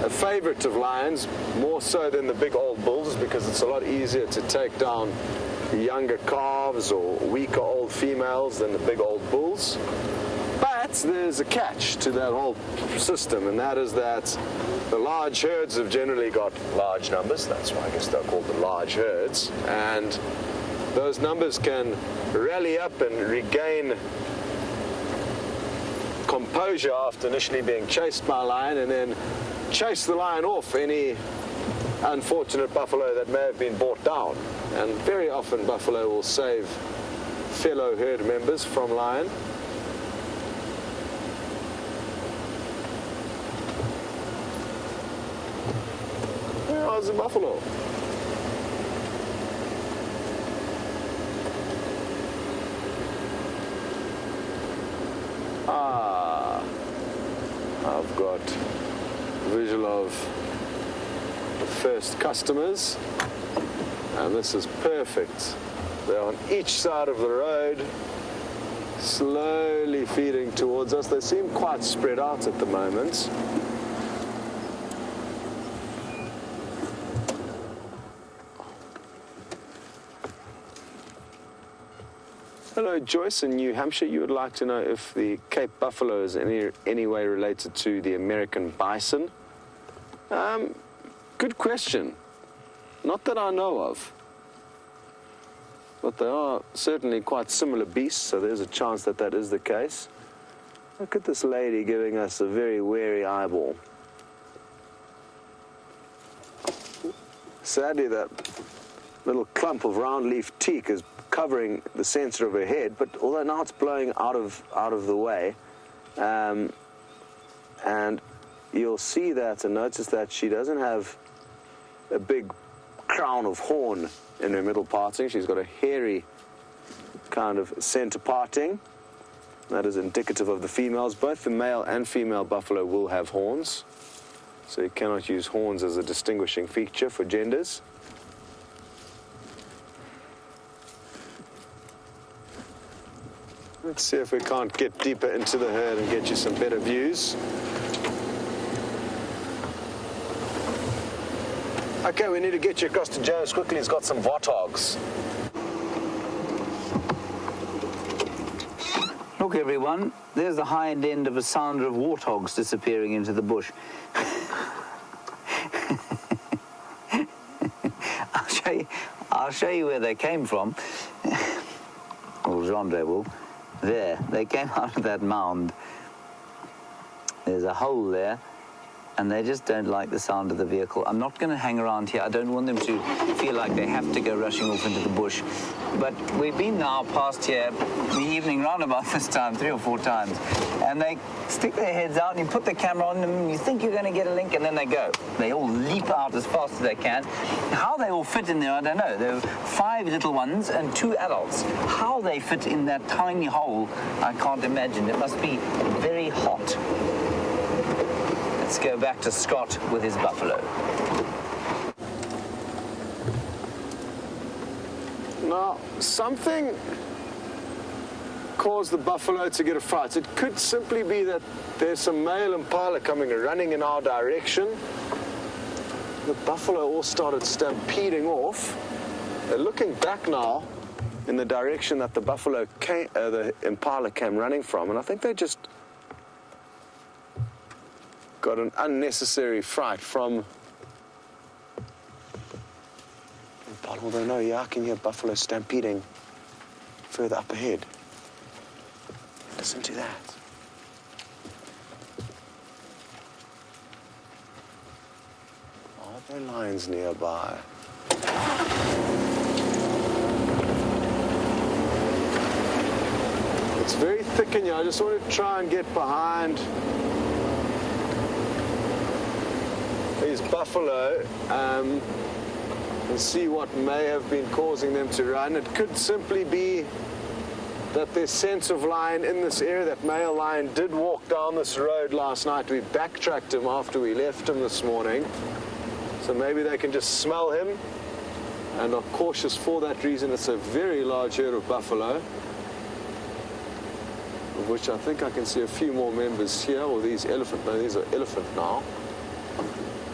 S2: a favorite of lions, more so than the big old bulls, because it's a lot easier to take down younger calves or weaker old females than the big old bulls. But there's a catch to that whole system, and that is that the large herds have generally got large numbers. That's why I guess they're called the large herds. And those numbers can rally up and regain composure after initially being chased by a lion, and then chase the lion off any unfortunate buffalo that may have been brought down. And very often buffalo will save fellow herd members from lion. Where's the buffalo? I've got a visual of the first customers, and this is perfect. They're on each side of the road, slowly feeding towards us. They seem quite spread out at the moment. Hello, Joyce in New Hampshire. You would like to know if the Cape buffalo is any way related to the American bison? Good question. Not that I know of. But they are certainly quite similar beasts, so there's a chance that that is the case. Look at this lady giving us a very wary eyeball. Sadly, that little clump of round leaf teak is covering the center of her head, but although now it's blowing out of the way, and you'll see that and notice that she doesn't have a big crown of horn in her middle parting. She's got a hairy kind of center parting. That is indicative of the females. Both the male and female buffalo will have horns, so you cannot use horns as a distinguishing feature for genders. Let's see if we can't get deeper into the herd and get you some better views. Okay, we need to get you across to Joe's quickly. He's got some warthogs.
S1: Look, everyone, there's the hind end of a sounder of warthogs disappearing into the bush. I'll show you where they came from. Or Gendre will. There, they came out of that mound. There's a hole there, and they just don't like the sound of the vehicle. I'm not going to hang around here. I don't want them to feel like they have to go rushing off into the bush. But we've been now past here the evening roundabout this time, 3 or 4 times, and they stick their heads out, and you put the camera on them, and you think you're going to get a link, and then they go. They all leap out as fast as they can. How they all fit in there, I don't know. There are 5 little ones and 2 adults. How they fit in that tiny hole, I can't imagine. It must be very hot. Let's go back to Scott with his buffalo.
S2: Now, something caused the buffalo to get a fright. It could simply be that there's some male impala coming and running in our direction. The buffalo all started stampeding off. They're looking back now in the direction that the buffalo came, the impala came running from, and I think they just got an unnecessary fright from impala. Although no, yeah, I can hear buffalo stampeding further up ahead. Listen to that. Are there lions nearby? It's very thick in here. I just want to try and get behind these buffalo and see what may have been causing them to run. It could simply be that there's sense of lion in this area. That male lion did walk down this road last night. We backtracked him after we left him this morning. So maybe they can just smell him and are cautious for that reason. It's a very large herd of buffalo, of which I think I can see a few more members here, or these elephant. No, these are elephant now.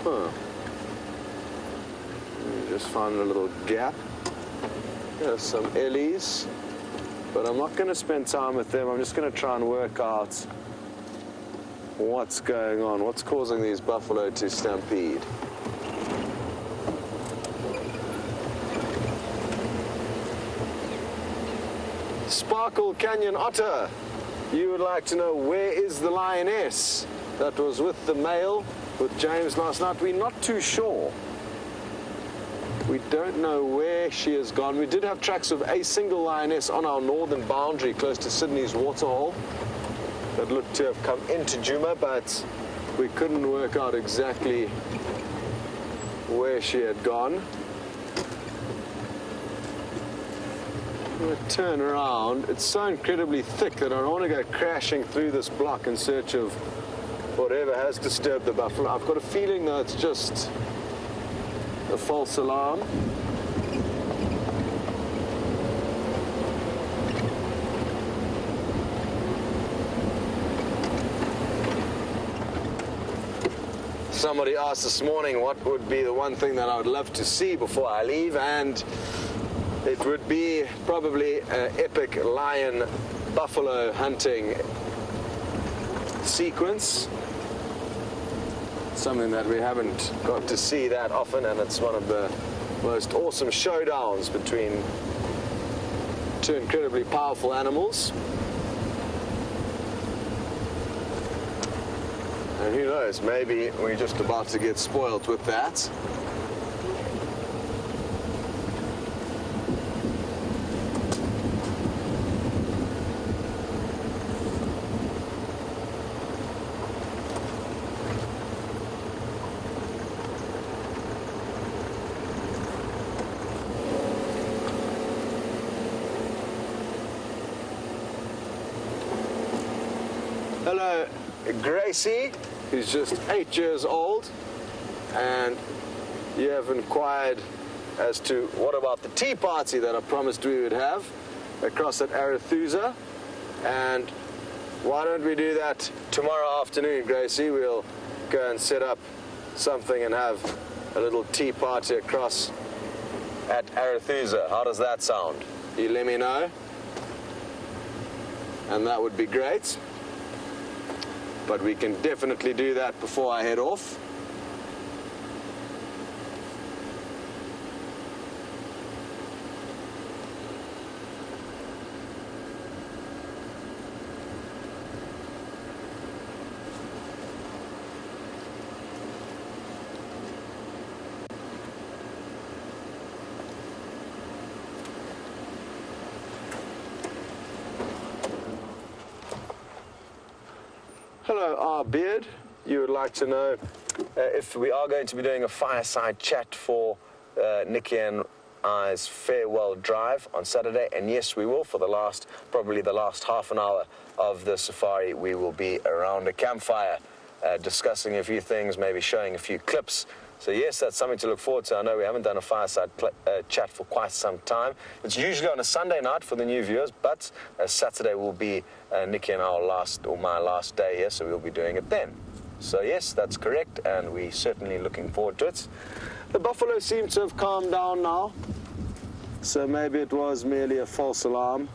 S2: Huh. Just found a little gap. There's some ellies, but I'm not going to spend time with them. I'm just going to try and work out what's going on, what's causing these buffalo to stampede. Sparkle Canyon Otter, you would like to know where is the lioness that was with the male, with James last night? We're not too sure. We don't know where she has gone. We did have tracks of a single lioness on our northern boundary close to Sydney's waterhole that looked to have come into Juma, but we couldn't work out exactly where she had gone. I'm going to turn around. It's so incredibly thick that I don't want to go crashing through this block in search of whatever has disturbed the buffalo. I've got a feeling that it's just a false alarm. Somebody asked this morning what would be the one thing that I would love to see before I leave, and it would be probably an epic lion buffalo hunting sequence. Something that we haven't got to see that often, and it's one of the most awesome showdowns between two incredibly powerful animals. And who knows, maybe we're just about to get spoiled with that. Hello, Gracie, who's just 8 years old, and you have inquired as to what about the tea party that I promised we would have across at Arethusa, and why don't we do that tomorrow afternoon, Gracie? We'll go and set up something and have a little tea party across at Arethusa. How does that sound? You let me know, and that would be great. But we can definitely do that before I head off. Hello, our beard. You would like to know if we are going to be doing a fireside chat for Nikki and I's farewell drive on Saturday, and yes, we will. For probably the last half an hour of the safari, we will be around a campfire discussing a few things, maybe showing a few clips. So yes, that's something to look forward to. I know we haven't done a fireside chat for quite some time. It's usually on a Sunday night for the new viewers, but Saturday will be Nikki and my last day here, so we'll be doing it then. So yes, that's correct, and we're certainly looking forward to it. The buffalo seem to have calmed down now, so maybe it was merely a false alarm.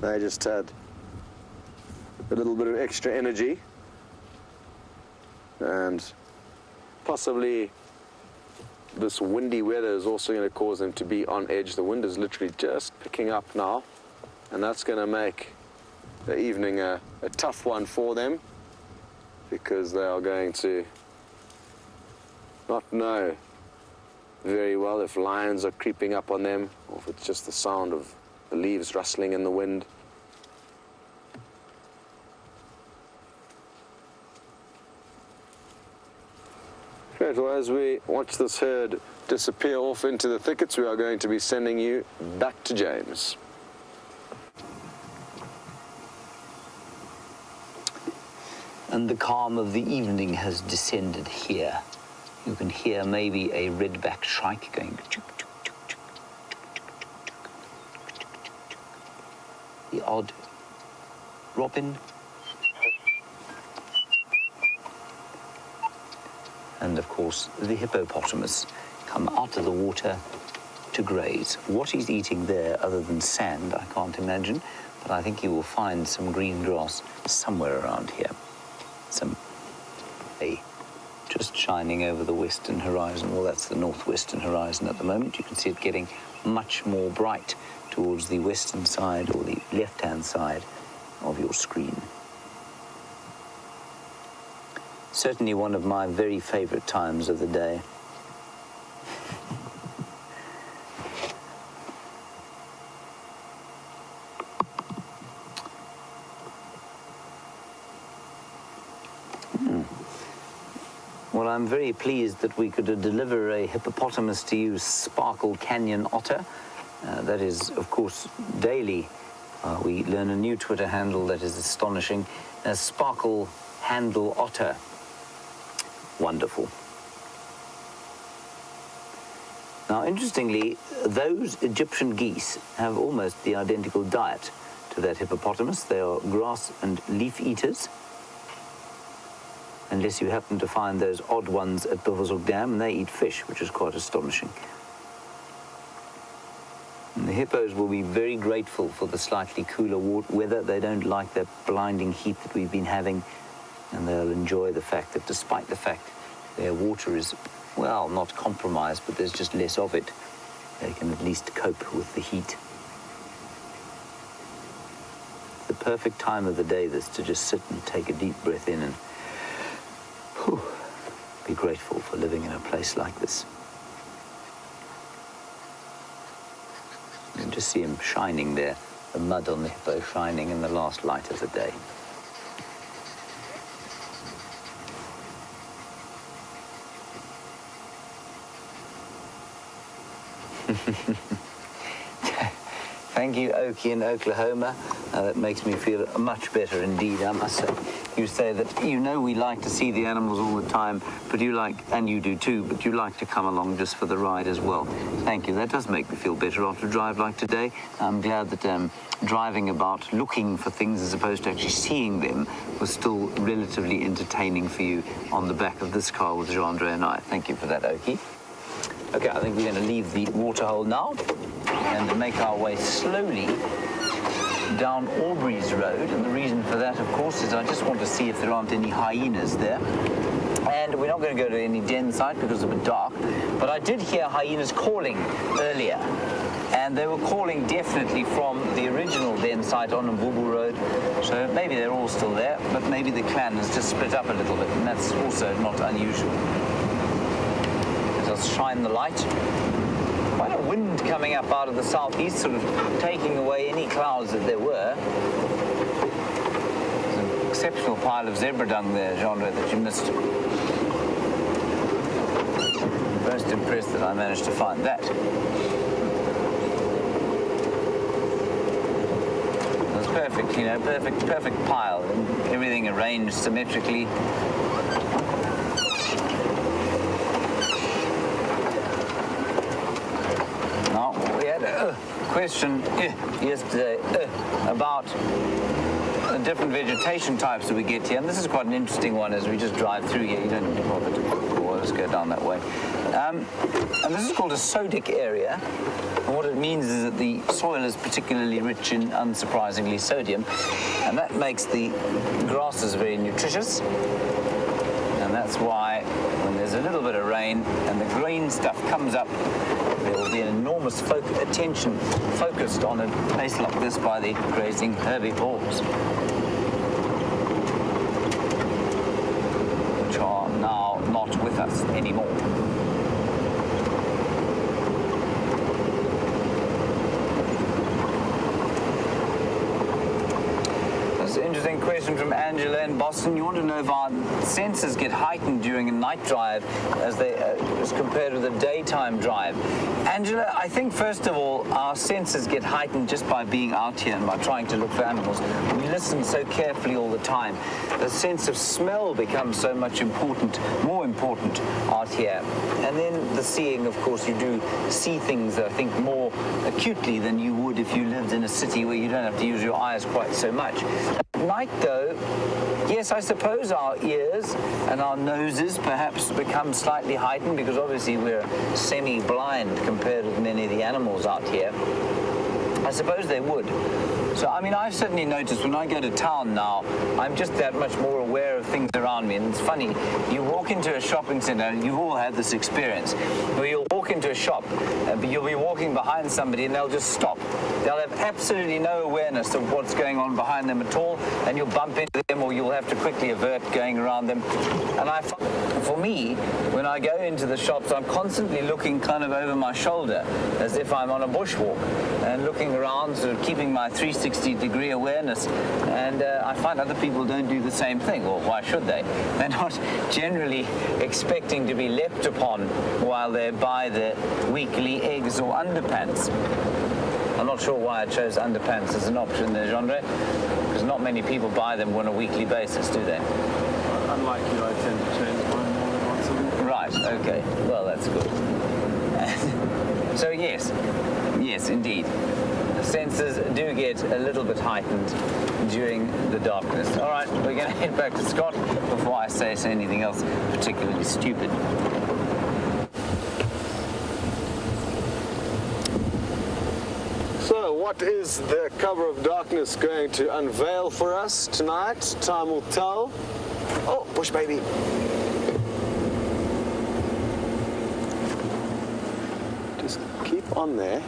S2: They just had a little bit of extra energy, and possibly this windy weather is also going to cause them to be on edge. The wind is literally just picking up now, and that's going to make the evening a tough one for them, because they are going to not know very well if lions are creeping up on them, or if it's just the sound of the leaves rustling in the wind. Great, well, as we watch this herd disappear off into the thickets, we are going to be sending you back to James.
S1: And the calm of the evening has descended here. You can hear maybe a red-backed shrike going chook, chook, chook, chook, chook, chook, chook, chook, chook. The odd robin. And of course, the hippopotamus come out of the water to graze. What he's eating there, other than sand, I can't imagine, but I think he will find some green grass somewhere around here. Just shining over the western horizon. Well, that's the northwestern horizon at the moment. You can see it getting much more bright towards the western side or the left-hand side of your screen. Certainly one of my very favorite times of the day. Well, I'm very pleased that we could deliver a hippopotamus to you, Sparkle Canyon Otter. That is, of course, daily. We learn a new Twitter handle that is astonishing. Sparkle Handle Otter. wonderful. Now, interestingly, those Egyptian geese have almost the identical diet to that hippopotamus. They are grass and leaf eaters, unless you happen to find those odd ones at Buffelshoek Dam, and they eat fish, which is quite astonishing. And the hippos will be very grateful for the slightly cooler weather. They don't like that blinding heat that we've been having, and they'll enjoy the fact that despite the fact their water is, well, not compromised, but there's just less of it, they can at least cope with the heat. It's the perfect time of the day, this, to just sit and take a deep breath in and be grateful for living in a place like this. You can just see him shining there, the mud on the hippo shining in the last light of the day. Thank you, Oki in Oklahoma. That makes me feel much better indeed, I must say. You say that, you know, we like to see the animals all the time, but you like, and you do too, but you like to come along just for the ride as well. Thank you. That does make me feel better after a drive like today. I'm glad that driving about looking for things as opposed to actually seeing them was still relatively entertaining for you on the back of this car with Jean-Andre and I. Thank you for that, Oki. Okay, I think we're going to leave the waterhole now and make our way slowly down Aubrey's Road. And the reason for that, of course, is I just want to see if there aren't any hyenas there. And we're not going to go to any den site because of the dark, but I did hear hyenas calling earlier. And they were calling definitely from the original den site on Mvubu Road. So maybe they're all still there, but maybe the clan has just split up a little bit, and that's also not unusual. Let's shine the light. Quite a wind coming up out of the southeast, sort of taking away any clouds that there were. There's an exceptional pile of zebra dung there, Jean-Andre, that you missed. Most impressed that I managed to find that. It was perfect, you know, perfect pile, and everything arranged symmetrically. Question yesterday about the different vegetation types that we get here, and this is quite an interesting one as we just drive through here. You don't need to bother to let's go down that way. And this is called a sodic area, and what it means is that the soil is particularly rich in, unsurprisingly, sodium, and that makes the grasses very nutritious. And that's why when there's a little bit of rain and the green stuff comes up, there will be an enormous attention focused on a place like this by the grazing herbivores, which are now not with us anymore. Interesting question from Angela in Boston. You want to know if our senses get heightened during a night drive as compared with a daytime drive. Angela, I think first of all, our senses get heightened just by being out here and by trying to look for animals. We listen so carefully all the time. The sense of smell becomes so much more important out here. And then the seeing, of course, you do see things, I think, more acutely than you would if you lived in a city where you don't have to use your eyes quite so much. At night, though, yes, I suppose our ears and our noses perhaps become slightly heightened because obviously we're semi-blind compared with many of the animals out here. I suppose they would. So, I mean, I've certainly noticed when I go to town now, I'm just that much more aware of things around me. And it's funny, you walk into a shopping center, and you've all had this experience, where you'll walk into a shop, but you'll be walking behind somebody and they'll just stop. They'll have absolutely no awareness of what's going on behind them at all, and you'll bump into them or you'll have to quickly avert going around them. And for me, when I go into the shops, I'm constantly looking kind of over my shoulder as if I'm on a bushwalk and looking around, sort of keeping my 360-degree awareness. And I find other people don't do the same thing. Well, why should they? They're not generally expecting to be leapt upon while they buy their weekly eggs or underpants. I'm not sure why I chose underpants as an option there, Jean-Andre, because not many people buy them on a weekly basis, do they?
S3: Unlike you, I tend to change mine more than
S1: Okay, well, that's good. So yes, indeed. Senses do get a little bit heightened during the darkness. All right, we're going to head back to Scott before I say anything else particularly stupid.
S2: So, what is the cover of darkness going to unveil for us tonight? Time will tell. Oh, bush baby. Just keep on there.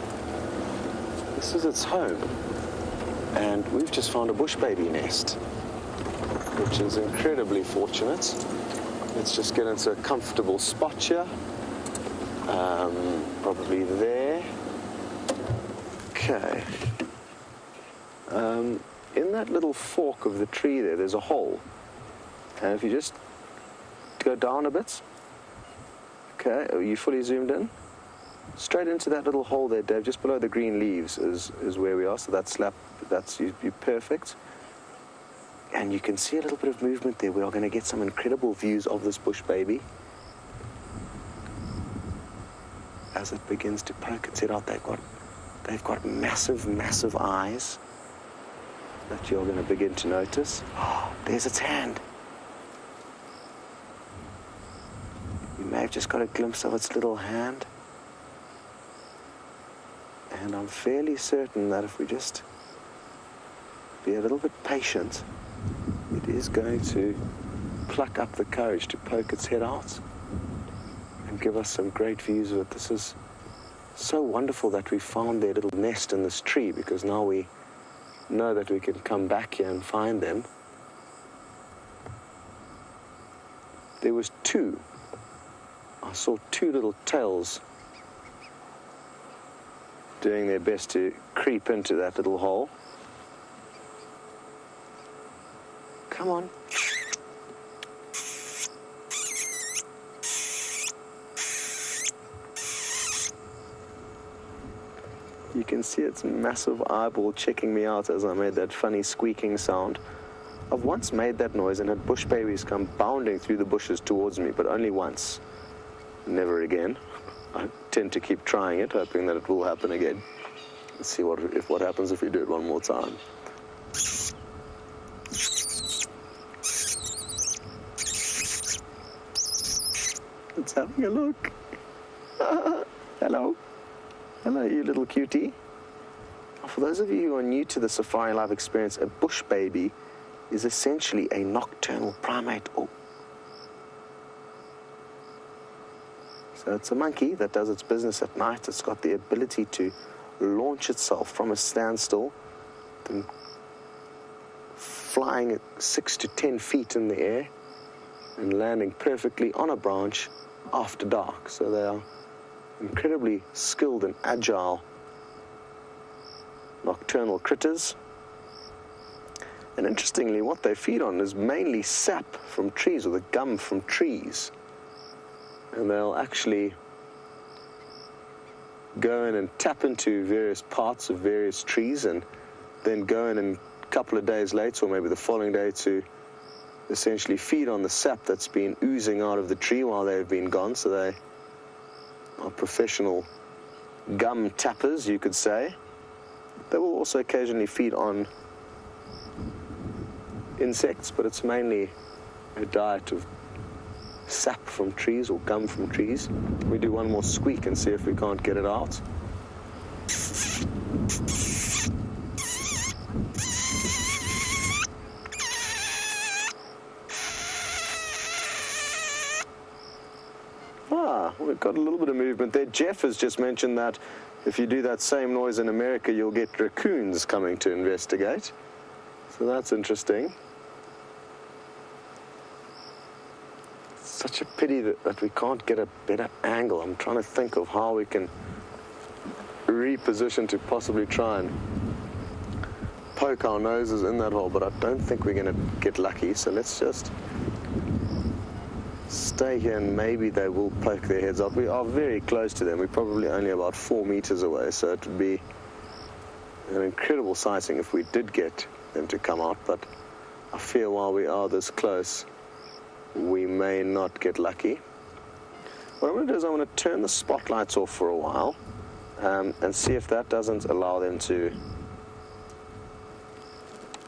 S2: This is its home. And we've just found a bush baby nest, which is incredibly fortunate. Let's just get into a comfortable spot here. Probably there. Okay. In that little fork of the tree there's a hole. And if you just go down a bit. Okay, are you fully zoomed in? Straight into that little hole there, Dave, just below the green leaves is where we are. So that's you're perfect. And you can see a little bit of movement there. We are going to get some incredible views of this bush baby. As it begins to poke its head out, they've got massive, massive eyes that you're going to begin to notice. Oh, there's its hand. You may have just got a glimpse of its little hand. And I'm fairly certain that if we just be a little bit patient, it is going to pluck up the courage to poke its head out and give us some great views of it. This is so wonderful that we found their little nest in this tree, because now we know that we can come back here and find them. There was two. I saw two little tails doing their best to creep into that little hole. Come on. You can see its massive eyeball checking me out as I made that funny squeaking sound. I've once made that noise and had bush babies come bounding through the bushes towards me, but only once. Never again. I tend to keep trying it, hoping that it will happen again. Let's see what happens if we do it one more time. It's having a look. Hello. Hello, you little cutie. For those of you who are new to the Safari Live experience, a bush baby is essentially a nocturnal primate. So it's a monkey that does its business at night. It's got the ability to launch itself from a standstill, then flying at 6 to 10 feet in the air and landing perfectly on a branch after dark. So they are incredibly skilled and agile nocturnal critters. And interestingly, what they feed on is mainly sap from trees, or the gum from trees. And they'll actually go in and tap into various parts of various trees and then go in and a couple of days later, or maybe the following day, to essentially feed on the sap that's been oozing out of the tree while they've been gone. So they are professional gum tappers, you could say. They will also occasionally feed on insects, but it's mainly a diet of sap from trees or gum from trees. We do one more squeak and see if we can't get it out. We've got a little bit of movement there. Jeff has just mentioned that if you do that same noise in America, you'll get raccoons coming to investigate. So that's interesting. Such a pity that we can't get a better angle. I'm trying to think of how we can reposition to possibly try and poke our noses in that hole, but I don't think we're going to get lucky. So let's just stay here and maybe they will poke their heads up. We are very close to them. We're probably only about 4 meters away, so it would be an incredible sighting if we did get them to come out, but I fear while we are this close, we may not get lucky. What I'm going to do is I'm going to turn the spotlights off for a while and see if that doesn't allow them to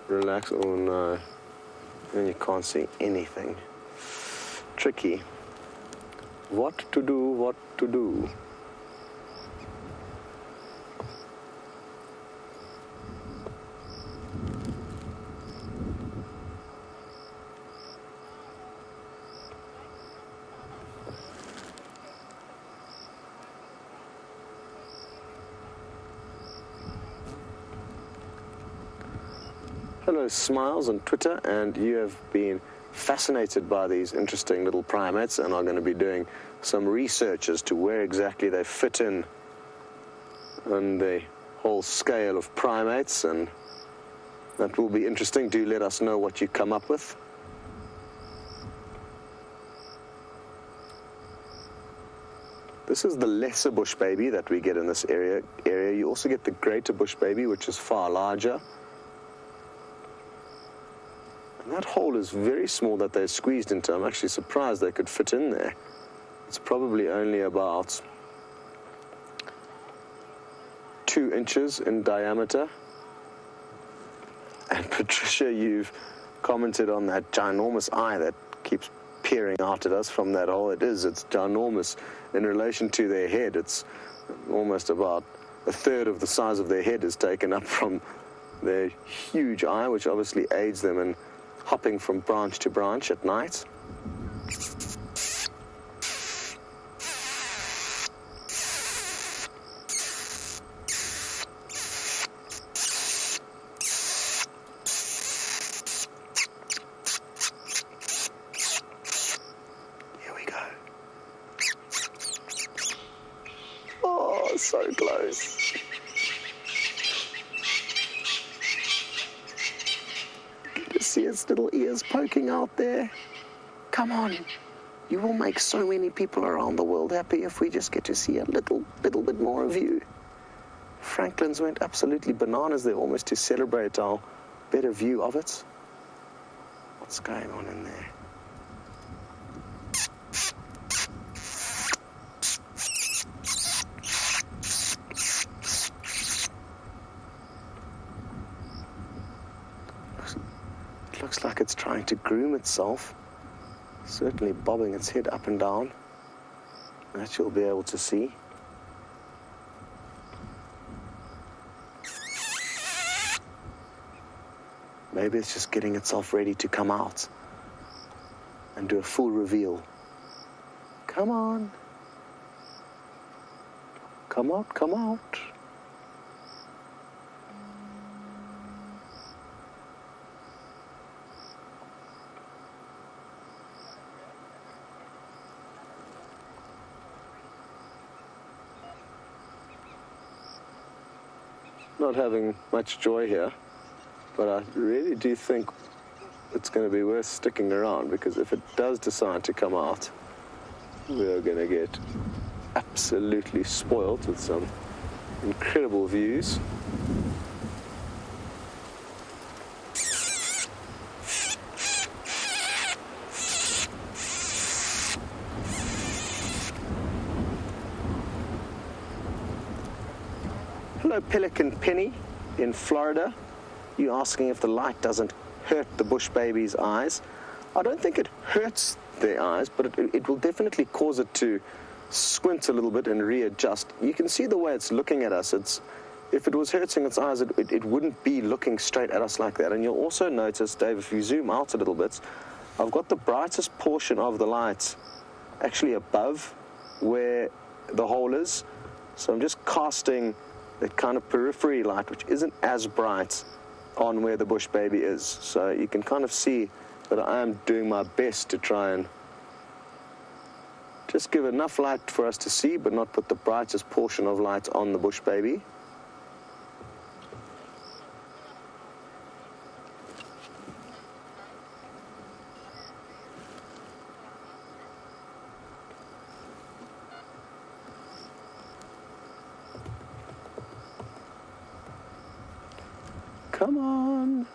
S2: relax. Oh no, and you can't see anything. Tricky. What to do, what to do. Hello, Smiles on Twitter, and you have been fascinated by these interesting little primates and are going to be doing some research as to where exactly they fit in on the whole scale of primates, and that will be interesting. Do let us know what you come up with. This is the lesser bush baby that we get in this area. You also get the greater bush baby, which is far larger. And that hole is very small that they're squeezed into. I'm actually surprised they could fit in there. It's probably only about 2 inches in diameter. And Patricia, you've commented on that ginormous eye that keeps peering out at us from that hole. It's ginormous in relation to their head. It's almost about a third of the size of their head is taken up from their huge eye, which obviously aids them in hopping from branch to branch at night. Here we go. Oh, so close. See its little ears poking out there. Come on, you will make so many people around the world happy if we just get to see a little bit more of you. Franklin's went absolutely bananas there, almost to celebrate our better view of it. What's going on in there? Looks like it's trying to groom itself, certainly bobbing its head up and down. That you'll be able to see. Maybe it's just getting itself ready to come out and do a full reveal. Come on. Come out, come out. Not having much joy here, but I really do think it's going to be worth sticking around, because if it does decide to come out, we're going to get absolutely spoiled with some incredible views. Hello, Pelican Penny in Florida. You asking if the light doesn't hurt the bush baby's eyes. I don't think it hurts their eyes, but it will definitely cause it to squint a little bit and readjust. You can see the way it's looking at us. If it was hurting its eyes, it wouldn't be looking straight at us like that. And you'll also notice, Dave, if you zoom out a little bit, I've got the brightest portion of the light actually above where the hole is. So I'm just casting that kind of periphery light, which isn't as bright, on where the bush baby is. So you can kind of see that I am doing my best to try and just give enough light for us to see, but not put the brightest portion of light on the bush baby. Come on.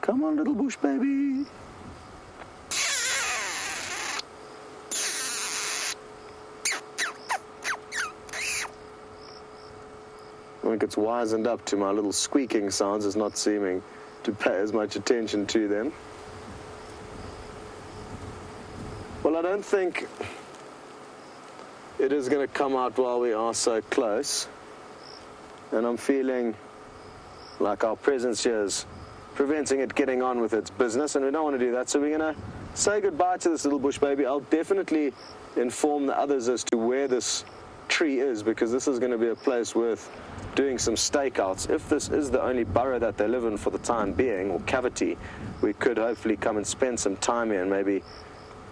S2: Come on, little bush baby. think it's wizened up to my little squeaking sounds. It's not seeming to pay as much attention to them. Well, I don't think it is going to come out while we are so close. And I'm feeling like our presence here is preventing it getting on with its business, and we don't want to do that. So we're going to say goodbye to this little bush baby. I'll definitely inform the others as to where this tree is, because this is going to be a place worth doing some stakeouts. If this is the only burrow that they live in for the time being, or cavity, we could hopefully come and spend some time here and maybe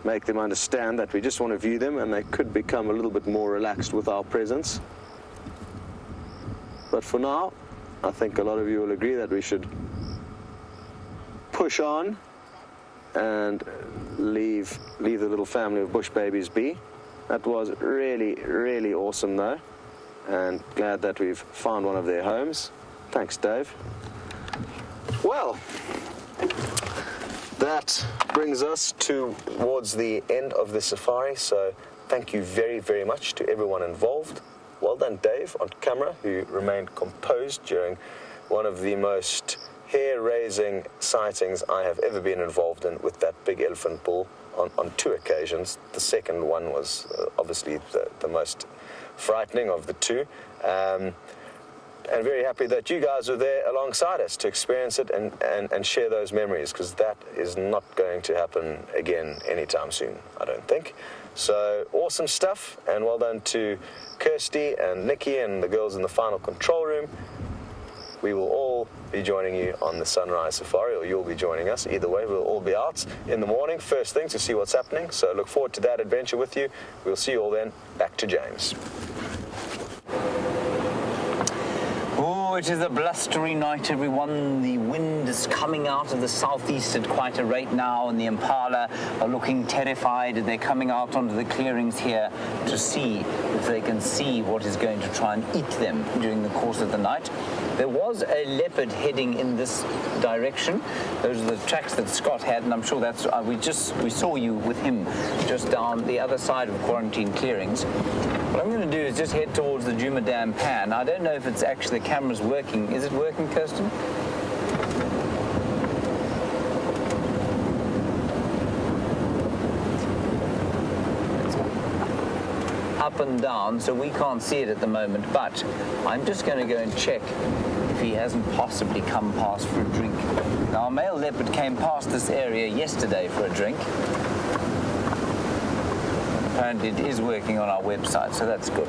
S2: make them understand that we just want to view them, and they could become a little bit more relaxed with our presence. But for now, I think a lot of you will agree that we should push on and leave the little family of bush babies be. That was really, really awesome though, and glad that we've found one of their homes. Thanks, Dave. Well, that brings us towards the end of the safari, so thank you very, very much to everyone involved. Well done, Dave, on camera, who remained composed during one of the most hair-raising sightings I have ever been involved in with that big elephant bull on 2 occasions. The second one was obviously the most frightening of the 2. And very happy that you guys were there alongside us to experience it and share those memories, because that is not going to happen again anytime soon, I don't think. So awesome stuff, and well done to Kirsty and Nikki and the girls in the final control room. We will all be joining you on the sunrise safari, or you'll be joining us. Either way, we'll all be out in the morning, first thing, to see what's happening. So look forward to that adventure with you. We'll see you all then. Back to James.
S1: Oh, it is a blustery night, everyone. The wind is coming out of the southeast at quite a rate now, and the impala are looking terrified. They're coming out onto the clearings here to see if they can see what is going to try and eat them during the course of the night. There was a leopard heading in this direction. Those are the tracks that Scott had, and I'm sure that's we saw you with him just down the other side of quarantine clearings. What I'm going to do is just head towards the Djuma Dam pan. I don't know if it's actually, the camera's working. Is it working, Kirsten? It's up and down, so we can't see it at the moment, but I'm just going to go and check if he hasn't possibly come past for a drink. Now, our male leopard came past this area yesterday for a drink. Apparently it is working on our website, so that's good.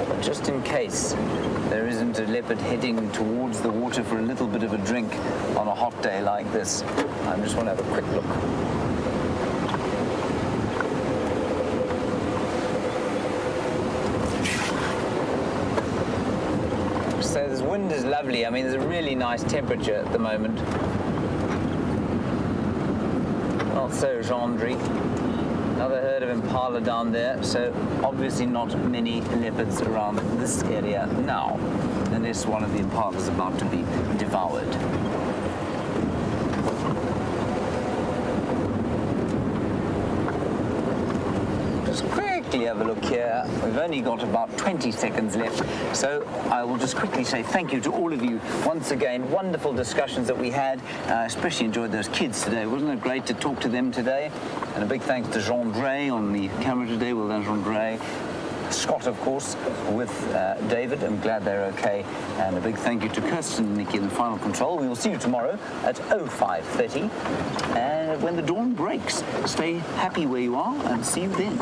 S1: But just in case there isn't a leopard heading towards the water for a little bit of a drink on a hot day like this, I just want to have a quick look. So this wind is lovely. I mean, there's a really nice temperature at the moment. Not so Gendry. Another herd of impala down there, so obviously not many leopards around this area now, unless one of the impalas is about to be devoured. Just quickly have a look here. We've only got about 20 seconds left, so I will just quickly say thank you to all of you. Once again, wonderful discussions that we had. Especially enjoyed those kids today. Wasn't it great to talk to them today? And a big thanks to Gendry on the camera today. Well done, Gendry. Scott, of course, with David. I'm glad they're okay. And a big thank you to Kirsten and Nikki in the final control. We will see you tomorrow at 05:30. And when the dawn breaks, stay happy where you are, and see you then.